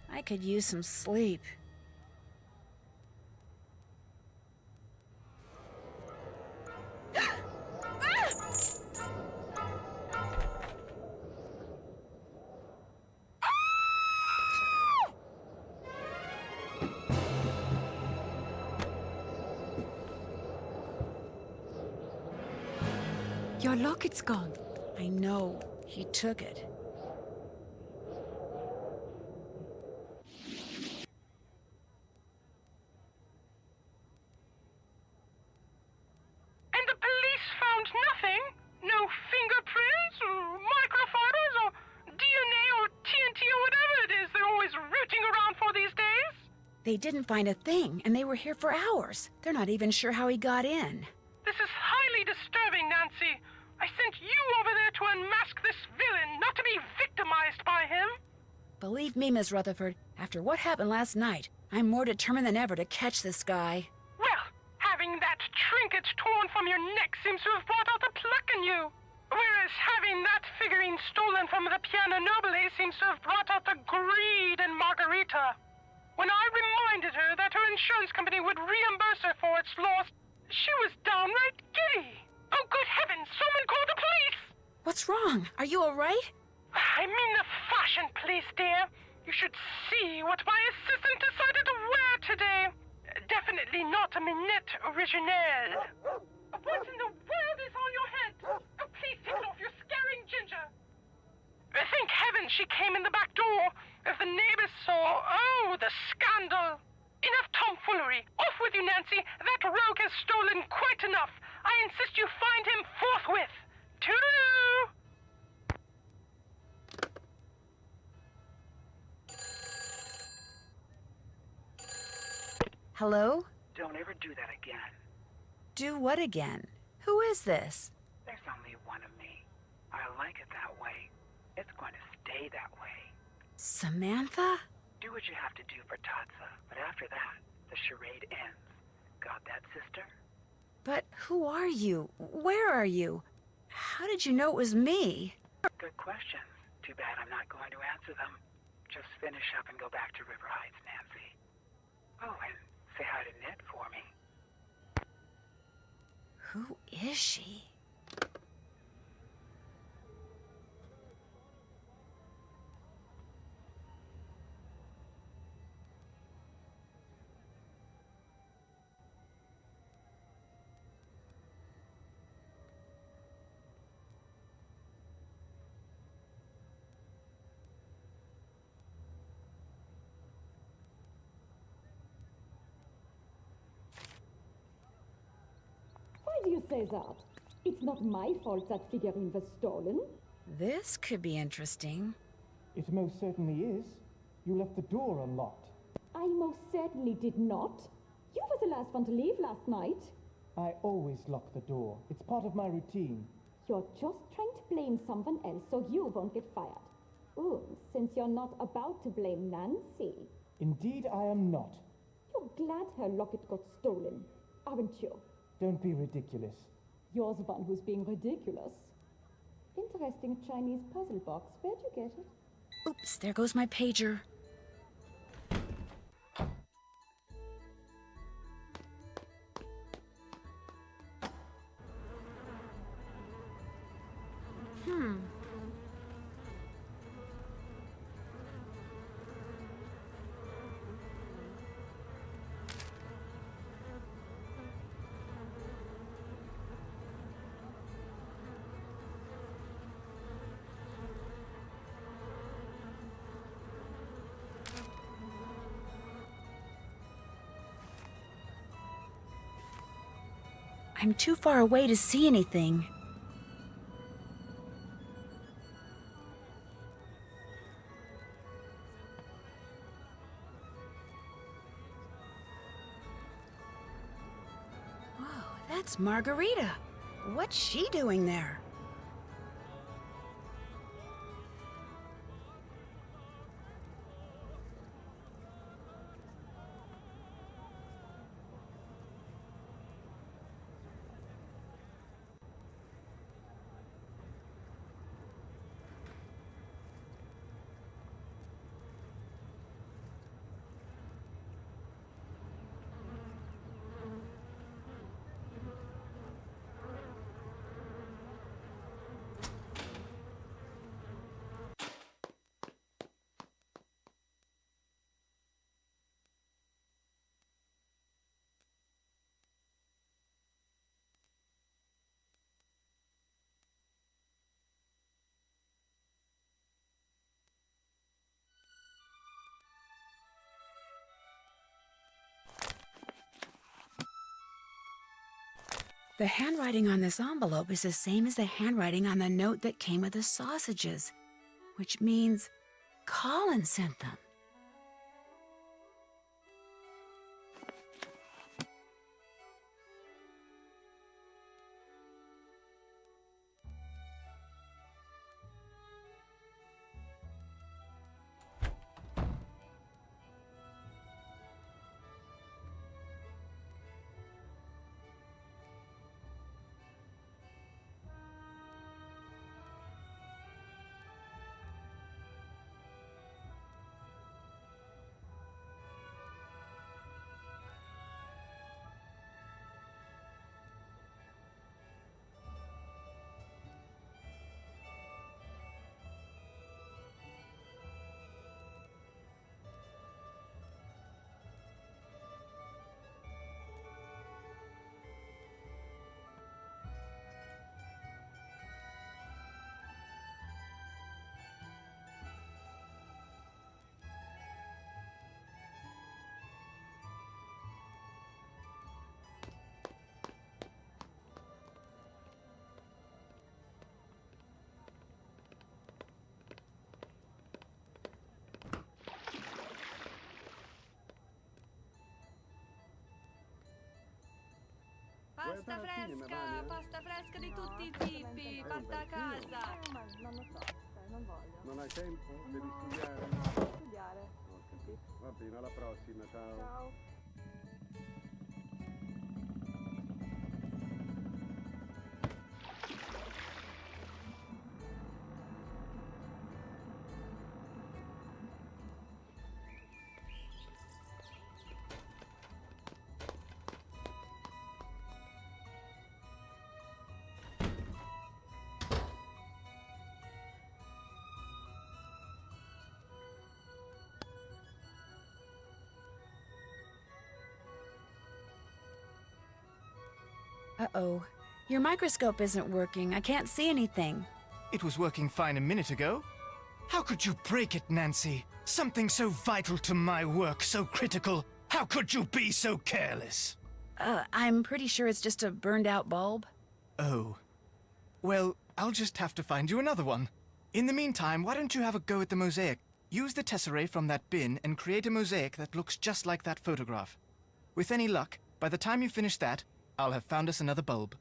I could use some sleep. Your locket's gone. I know. He took it. And the police found nothing? No fingerprints, or microfibers, or DNA, or TNT, or whatever it is they're always rooting around for these days? They didn't find a thing, and they were here for hours. They're not even sure how he got in. This is highly disturbing, Nancy. I sent you over there to unmask this villain, not to be victimized by him. Believe me, Miss Rutherford, after what happened last night, I'm more determined than ever to catch this guy. Well, having that trinket torn from your neck seems to have brought out the pluck in you. Whereas having that figurine stolen from the Piano Nobile seems to have brought out the greed in Margarita. When I reminded her that her insurance company would reimburse her for its loss, she was downright giddy. Oh, good heavens, someone call the police! What's wrong? Are you all right? I mean the fashion police, dear. You should see what my assistant decided to wear today. Definitely not a minute originelle. What in the world is on your head? Oh, please take it off, you're scaring Ginger. Thank heaven she came in the back door. If the neighbors saw, oh, the scandal. Enough tomfoolery. Off with you, Nancy. That rogue has stolen quite enough. I insist you find him forthwith. Toodaloo! Hello? Don't ever do that again. Do what again? Who is this? There's only one of me. I like it that way. It's going to stay that way. Samantha? Do what you have to do for Tatsa, but after that, the charade ends. Got that, sister? But who are you? Where are you? How did you know it was me? Good questions. Too bad I'm not going to answer them. Just finish up and go back to River Heights, Nancy. Oh, and say hi to Ned for me. Who is she? Why do you say that? It's not my fault that figurine was stolen. This could be interesting. It most certainly is. You left the door unlocked. I most certainly did not. You were the last one to leave last night. I always lock the door. It's part of my routine. You're just trying to blame someone else so you won't get fired. Oh, since you're not about to blame Nancy. Indeed, I am not. You're glad her locket got stolen, aren't you? Don't be ridiculous. You're the one who's being ridiculous. Interesting Chinese puzzle box. Where'd you get it? Oops, there goes my pager. I'm too far away to see anything. Whoa, that's Margarita. What's she doing there? The handwriting on this envelope is the same as the handwriting on the note that came with the sausages, which means Colin sent them. Pasta fresca di tutti i tipi, fatta a casa. Ma non lo so, non voglio. Non hai tempo? Devi studiare? No, devo studiare. Ho capito. Va bene, alla prossima, ciao. Ciao. Uh-oh. Your microscope isn't working. I can't see anything. It was working fine a minute ago. How could you break it, Nancy? Something so vital to my work, so critical. How could you be so careless? I'm pretty sure it's just a burned-out bulb. Oh. Well, I'll just have to find you another one. In the meantime, why don't you have a go at the mosaic? Use the tesserae from that bin and create a mosaic that looks just like that photograph. With any luck, by the time you finish that, I'll have found us another bulb.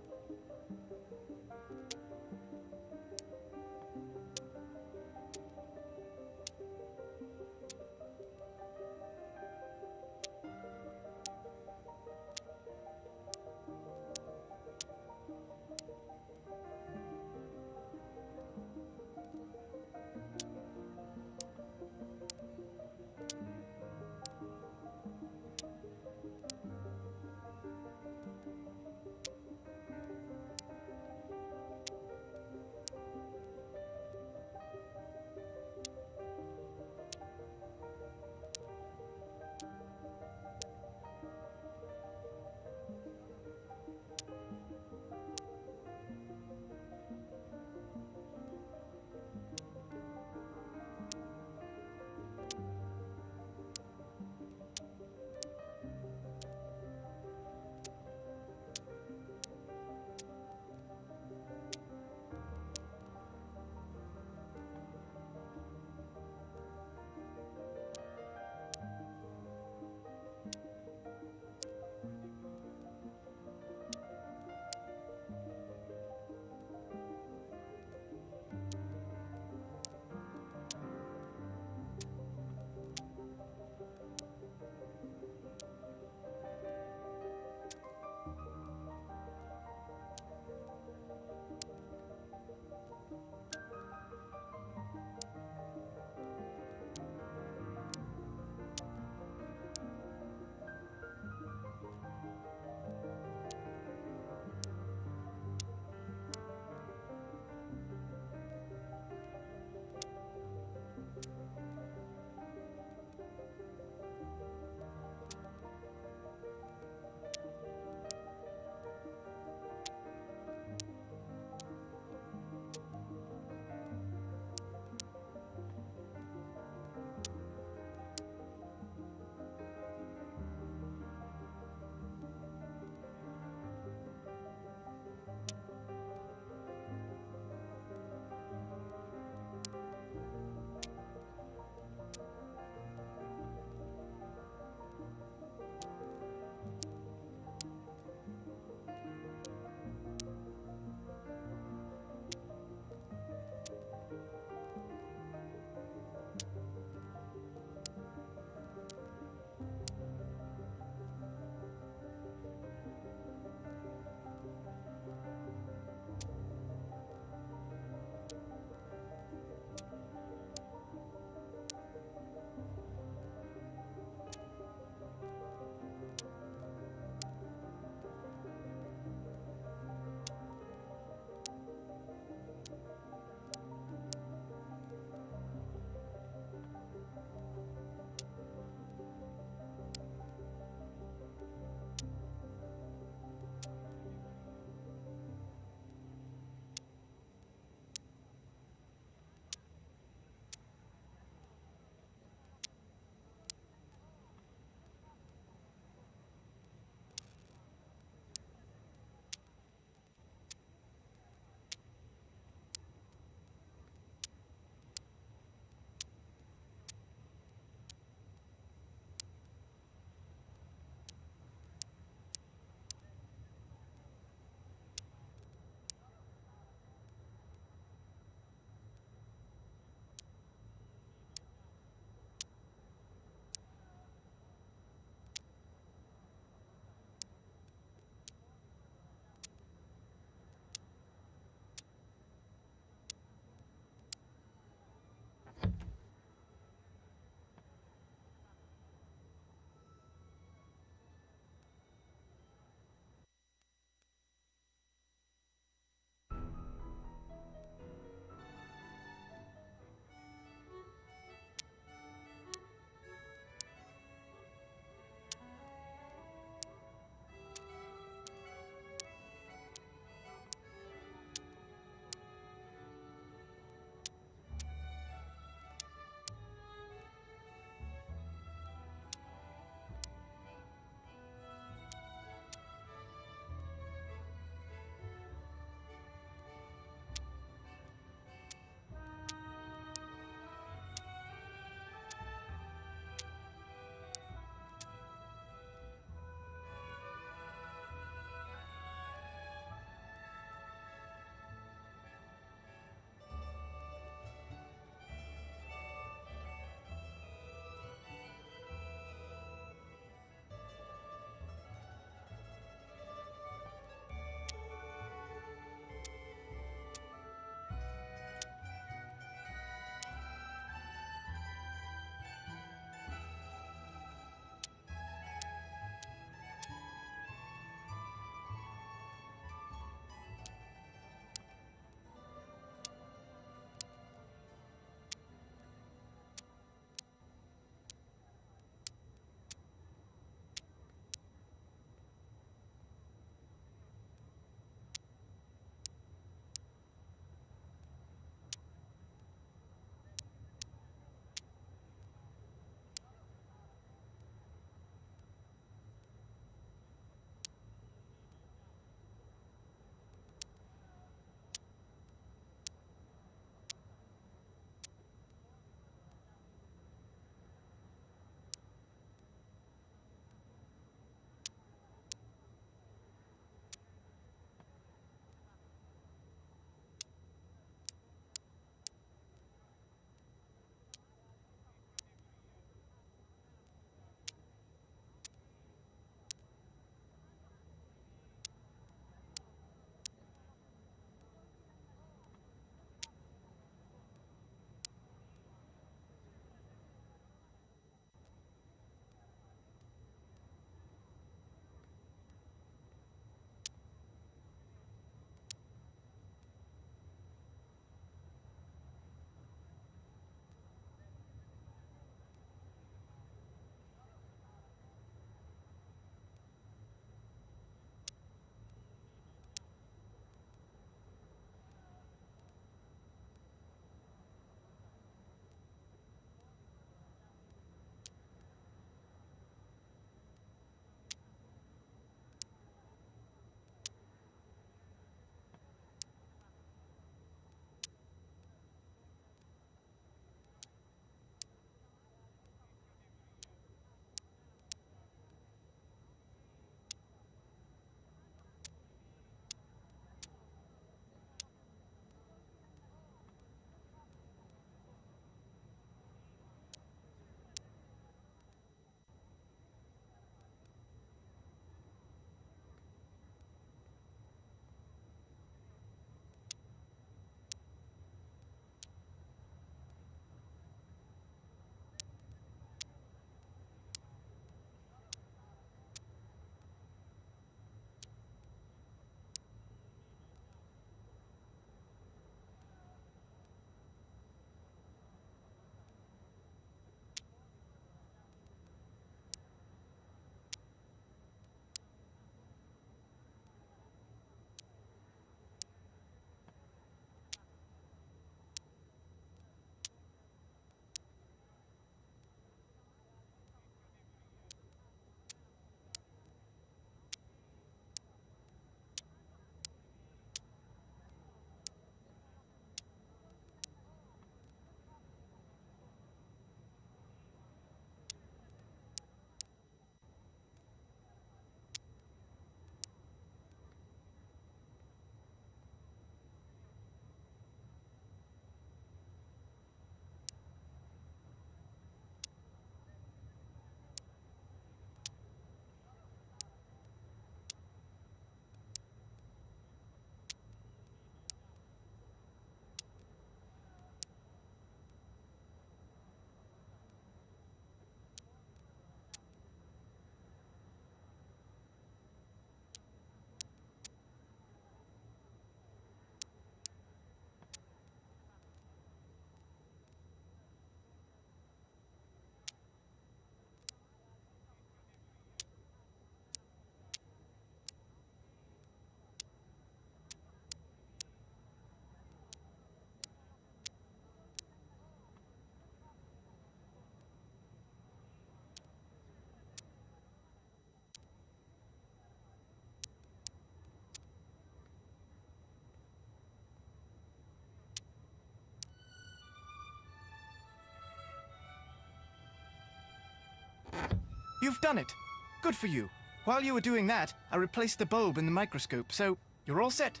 You've done it. Good for you. While you were doing that, I replaced the bulb in the microscope, so you're all set.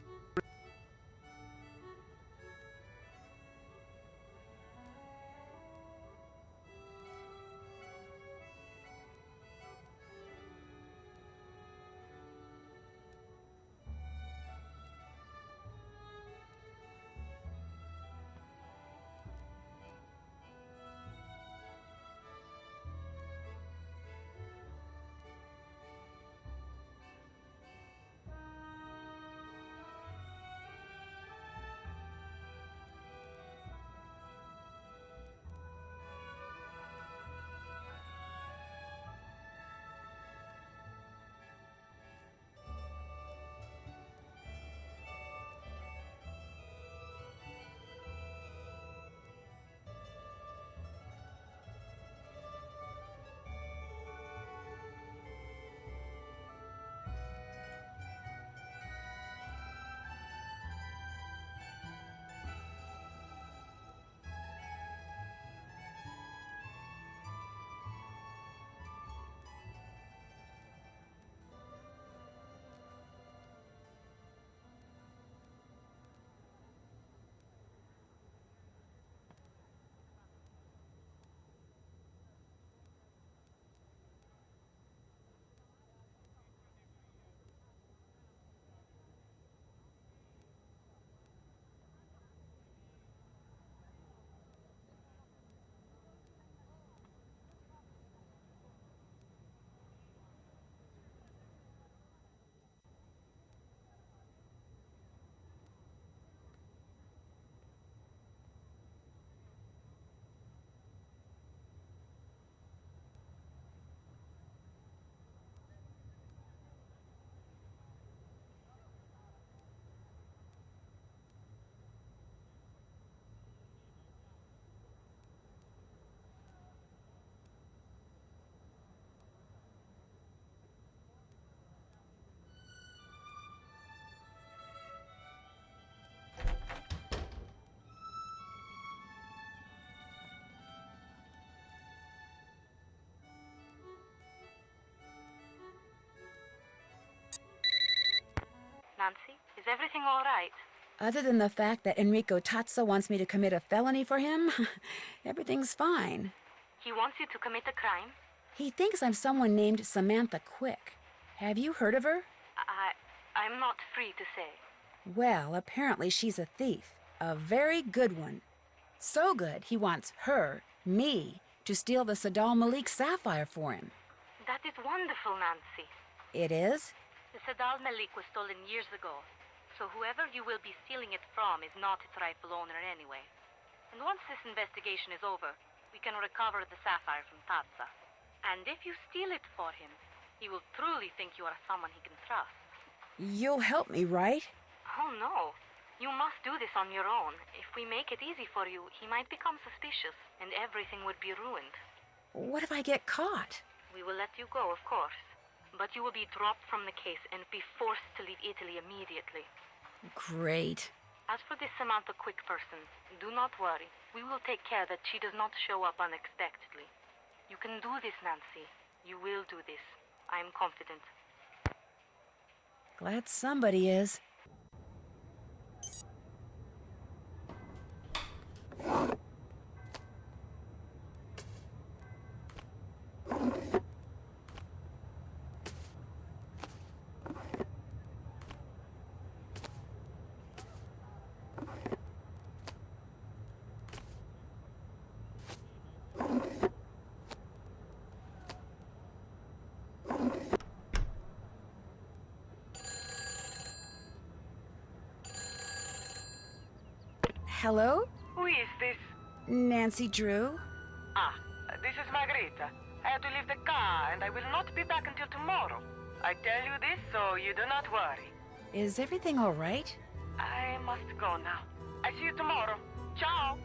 Nancy, is everything all right? Other than the fact that Enrico Tazzo wants me to commit a felony for him, everything's fine. He wants you to commit a crime? He thinks I'm someone named Samantha Quick. Have you heard of her? I'm not free to say. Well, apparently she's a thief. A very good one. So good, he wants her, me, to steal the Sadal Malik sapphire for him. That is wonderful, Nancy. It is? The Sadal Malik was stolen years ago, so whoever you will be stealing it from is not its rightful owner anyway. And once this investigation is over, we can recover the sapphire from Tazza. And if you steal it for him, he will truly think you are someone he can trust. You'll help me, right? Oh, no. You must do this on your own. If we make it easy for you, he might become suspicious, and everything would be ruined. What if I get caught? We will let you go, of course. But you will be dropped from the case and be forced to leave Italy immediately. Great. As for this Samantha Quick person, do not worry. We will take care that she does not show up unexpectedly. You can do this, Nancy. You will do this. I am confident. Glad somebody is. Hello? Who is this? Nancy Drew? This is Margarita. I had to leave the car, and I will not be back until tomorrow. I tell you this so you do not worry. Is everything all right? I must go now. I see you tomorrow. Ciao!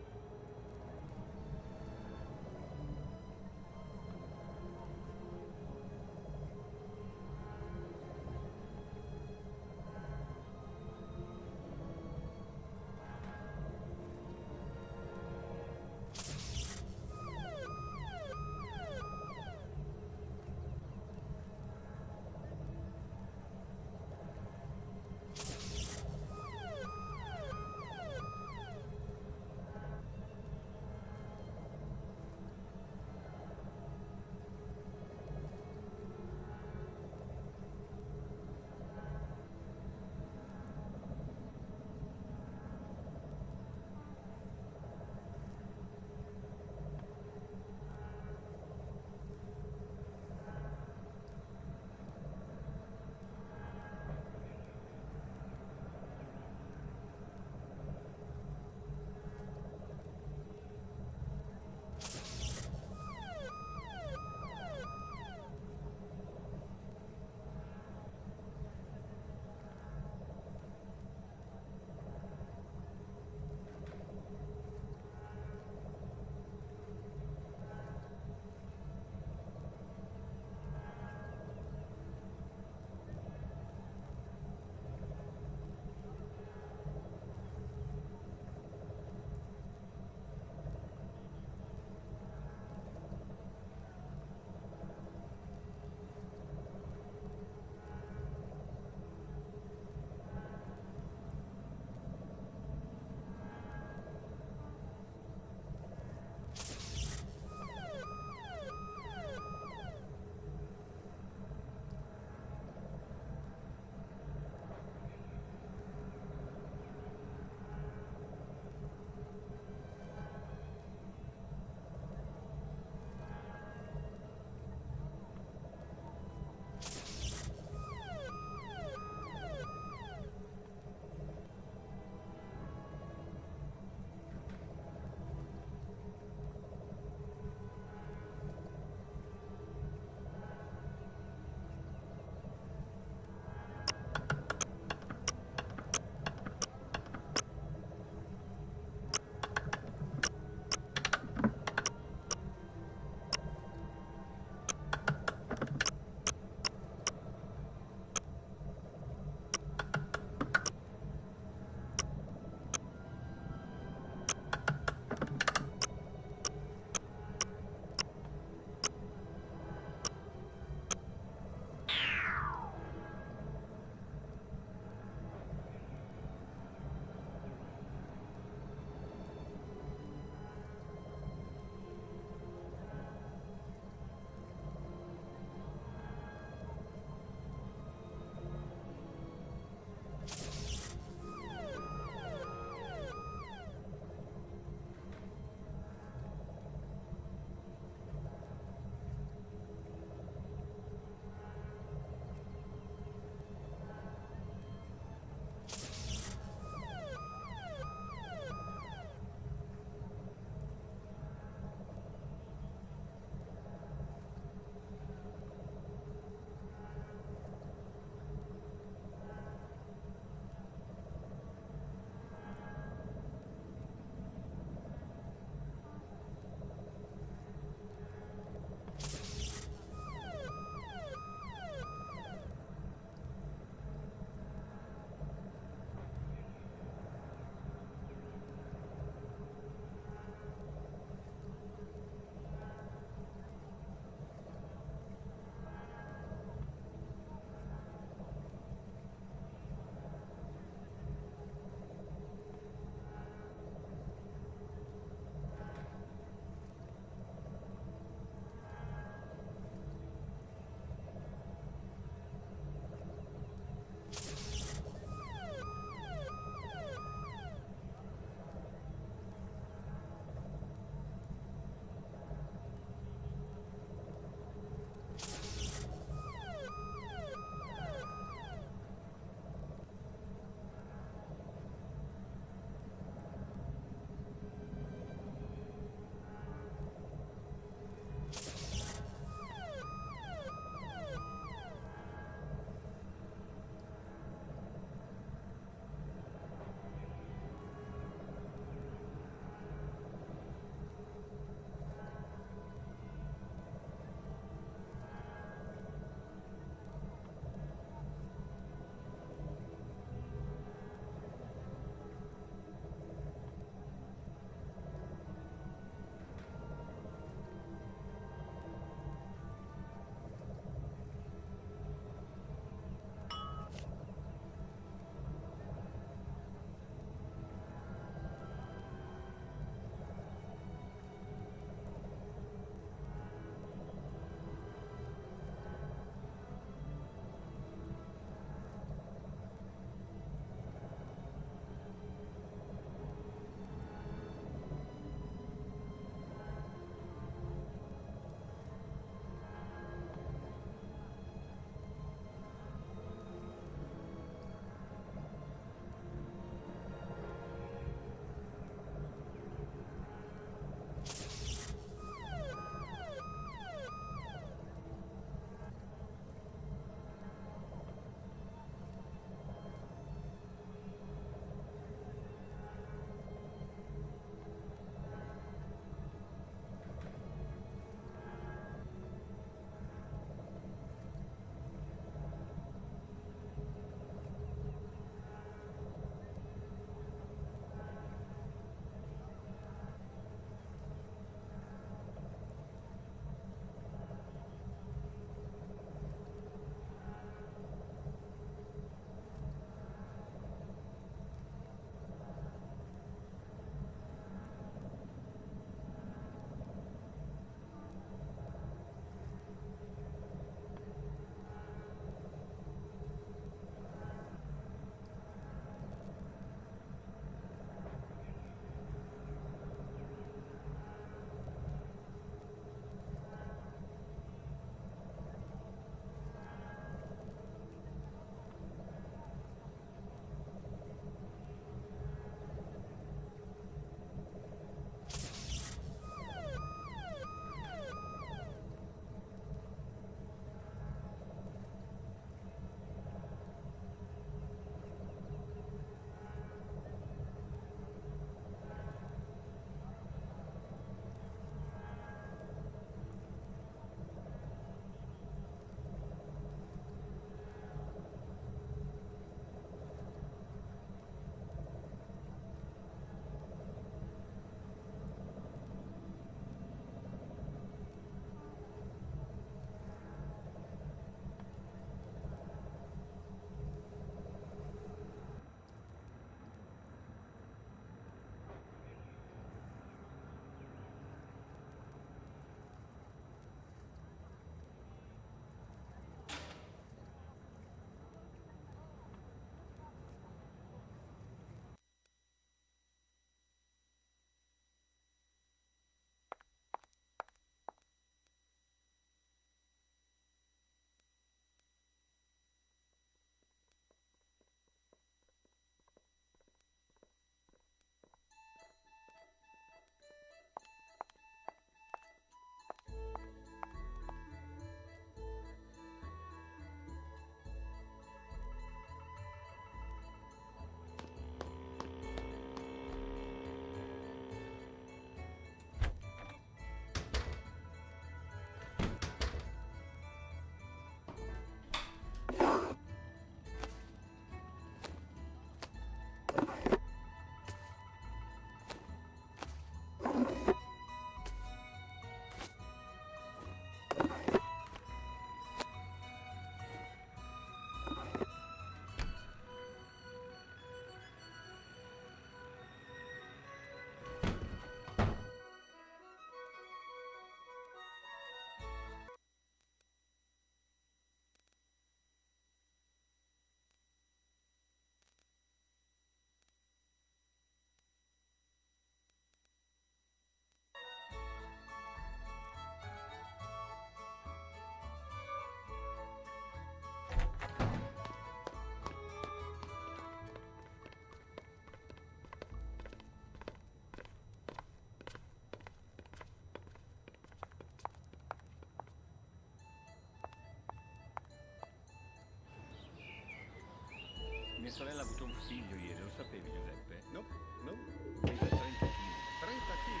mia sorella ha avuto un figlio ieri, lo sapevi Giuseppe? No, no. Pesa 30 kg. 30 kg.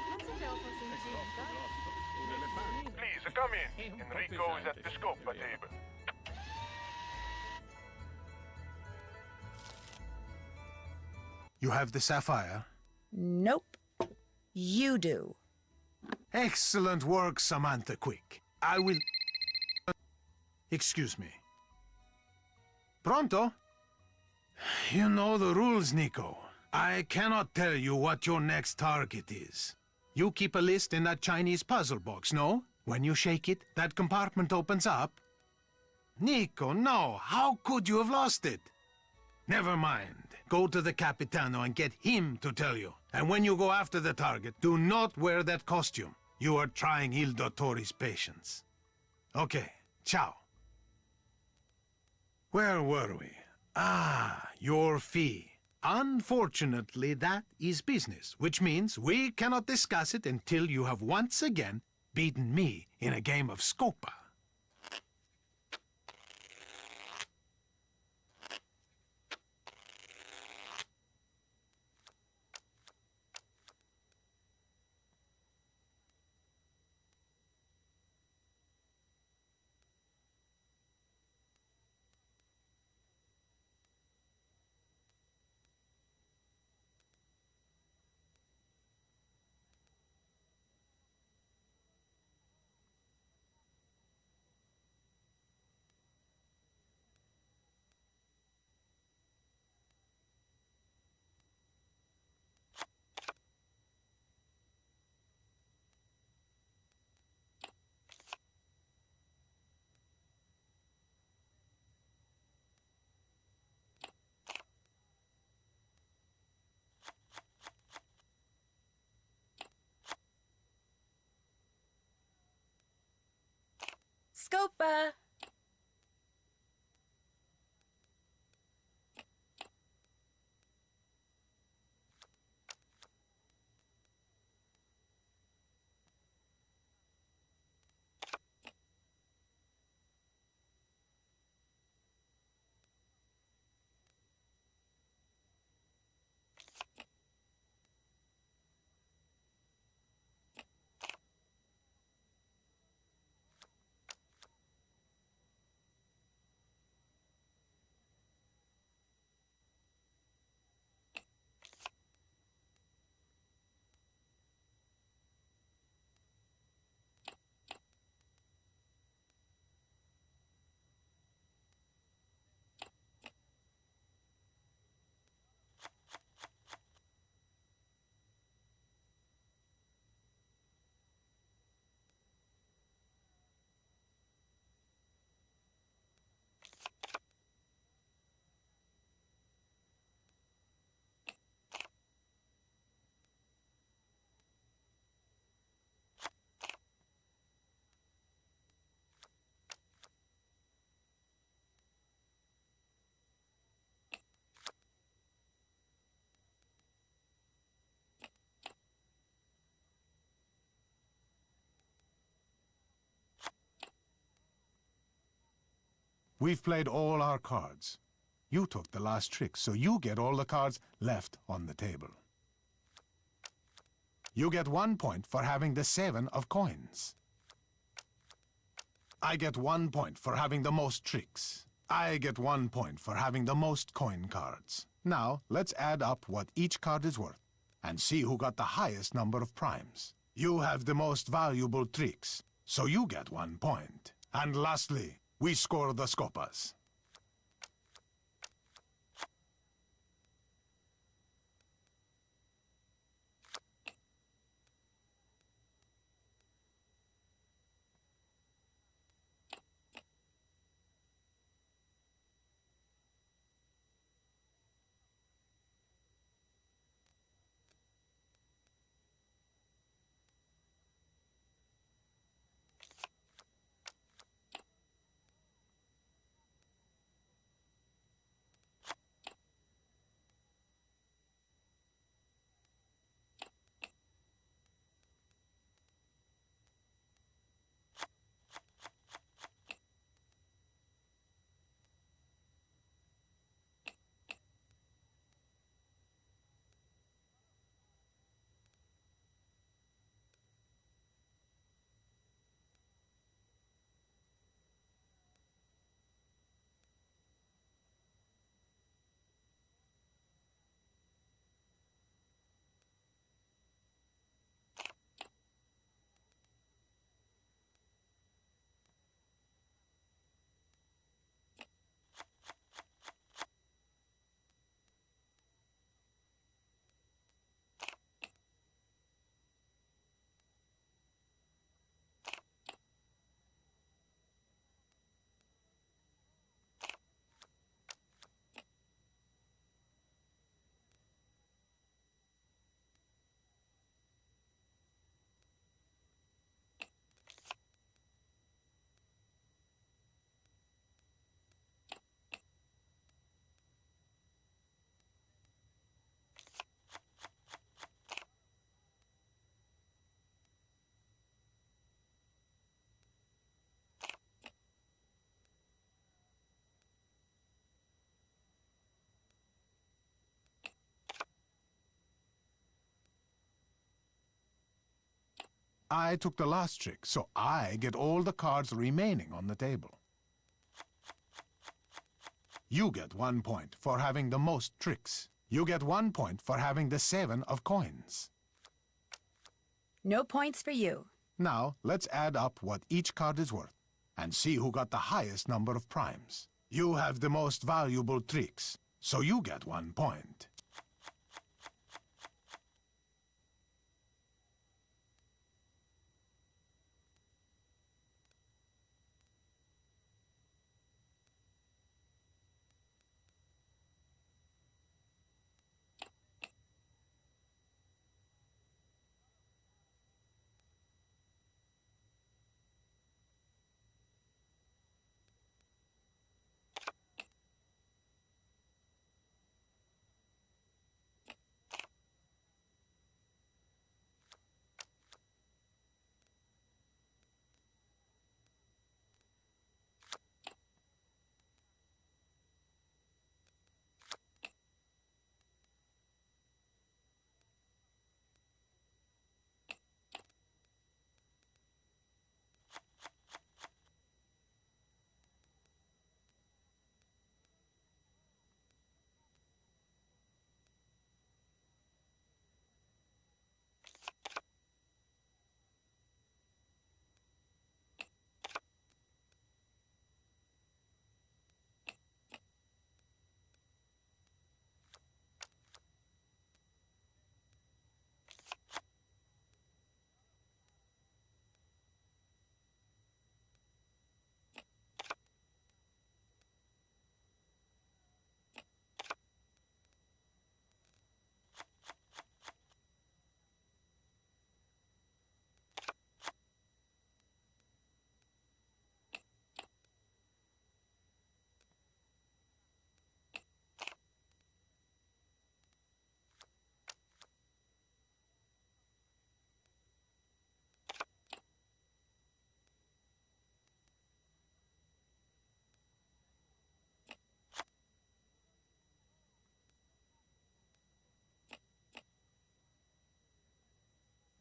Non sapevo fosse incinta. Un elefante. Please, come in. Enrico is at the scopa table. You have the sapphire? Nope. You do. Excellent work, Samantha Quick. I will... Excuse me. Pronto? You know the rules, Nico. I cannot tell you what your next target is. You keep a list in that Chinese puzzle box, no? When you shake it, that compartment opens up. Nico, no. How could you have lost it? Never mind. Go to the Capitano and get him to tell you. And when you go after the target, do not wear that costume. You are trying Il Dottore's patience. Okay, ciao. Where were we? Ah, your fee. Unfortunately, that is business, which means we cannot discuss it until you have once again beaten me in a game of Scopa. Scopa! We've played all our cards. You took the last trick, so you get all the cards left on the table. You get 1 point for having the 7 of coins. I get 1 point for having the most tricks. I get 1 point for having the most coin cards. Now, let's add up what each card is worth and see who got the highest number of primes. You have the most valuable tricks, so you get 1 point. And lastly, we score the scopas. I took the last trick, so I get all the cards remaining on the table. You get 1 point for having the most tricks. You get 1 point for having the 7 of coins. No points for you. Now, let's add up what each card is worth and see who got the highest number of primes. You have the most valuable tricks, so you get 1 point.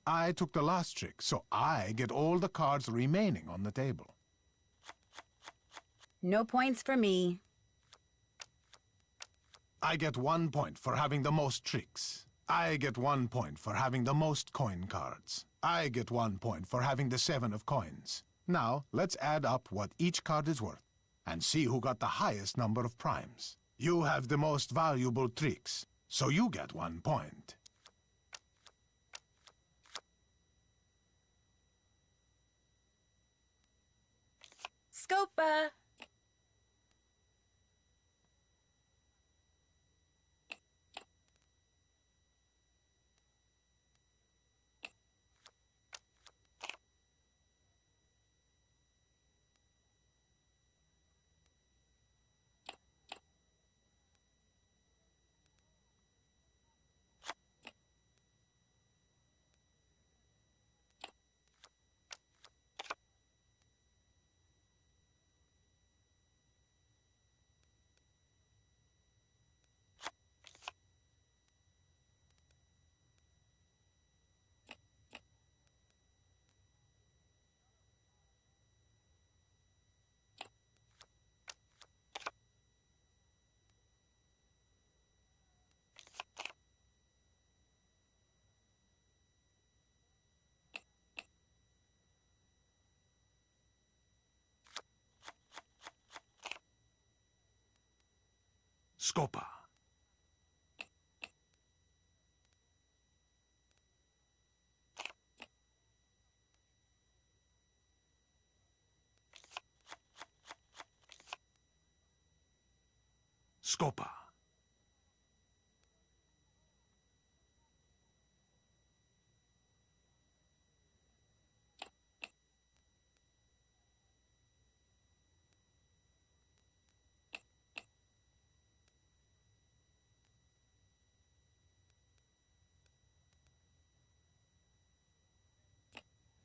I took the last trick, so I get all the cards remaining on the table. No points for me. I get 1 point for having the most tricks. I get 1 point for having the most coin cards. I get 1 point for having the 7 of coins. Now, let's add up what each card is worth and see who got the highest number of primes. You have the most valuable tricks, so you get 1 point. Scopa! Scopa. Scopa.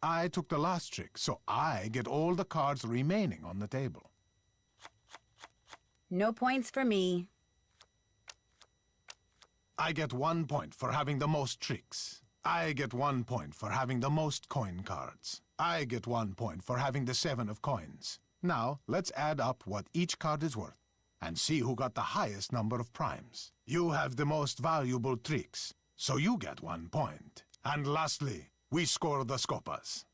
I took the last trick, so I get all the cards remaining on the table. No points for me. I get 1 point for having the most tricks. I get 1 point for having the most coin cards. I get 1 point for having the 7 of coins. Now, let's add up what each card is worth and see who got the highest number of primes. You have the most valuable tricks, so you get 1 point. And lastly, we score the scopas.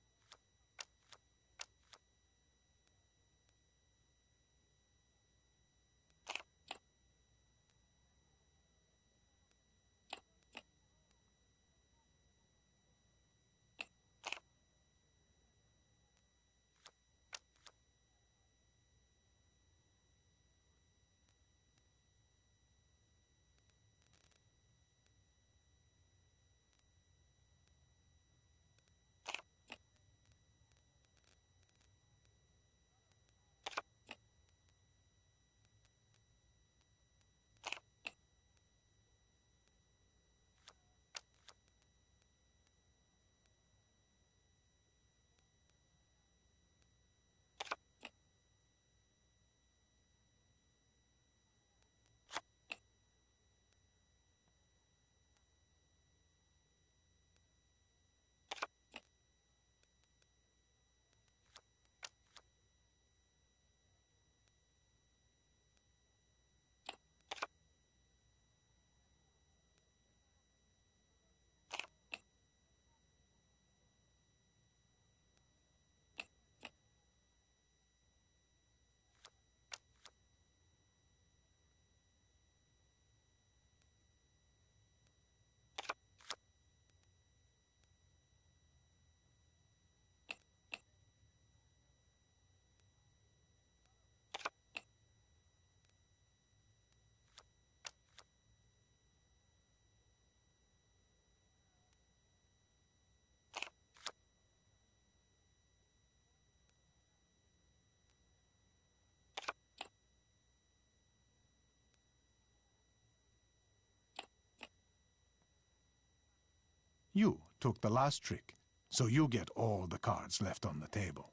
You took the last trick, so you get all the cards left on the table.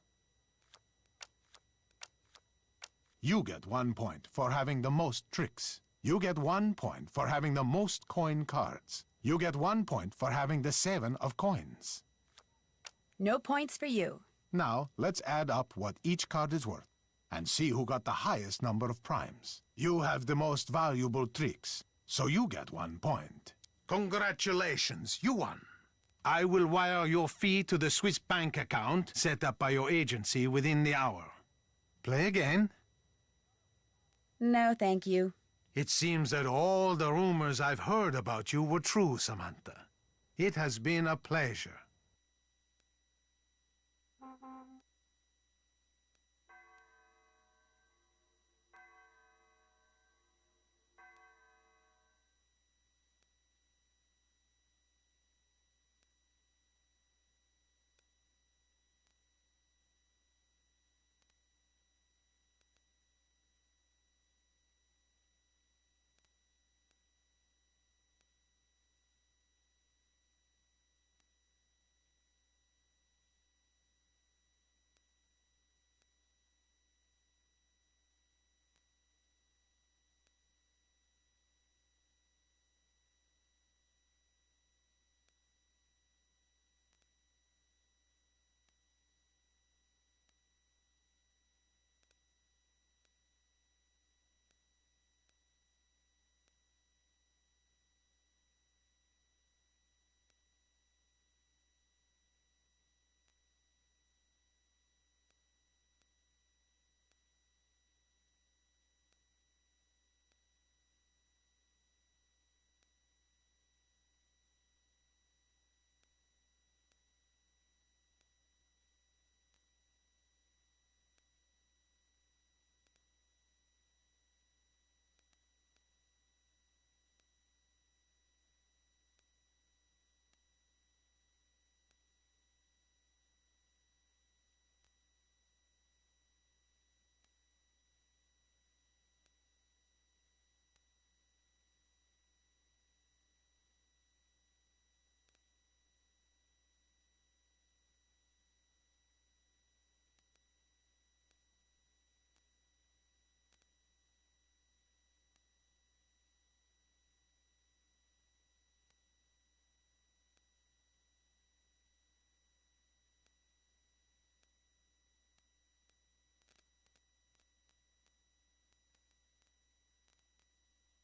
You get 1 point for having the most tricks. You get 1 point for having the most coin cards. You get 1 point for having the 7 of coins. No points for you. Now, let's add up what each card is worth and see who got the highest number of primes. You have the most valuable tricks, so you get 1 point. Congratulations, you won. I will wire your fee to the Swiss bank account set up by your agency within the hour. Play again? No, thank you. It seems that all the rumors I've heard about you were true, Samantha. It has been a pleasure.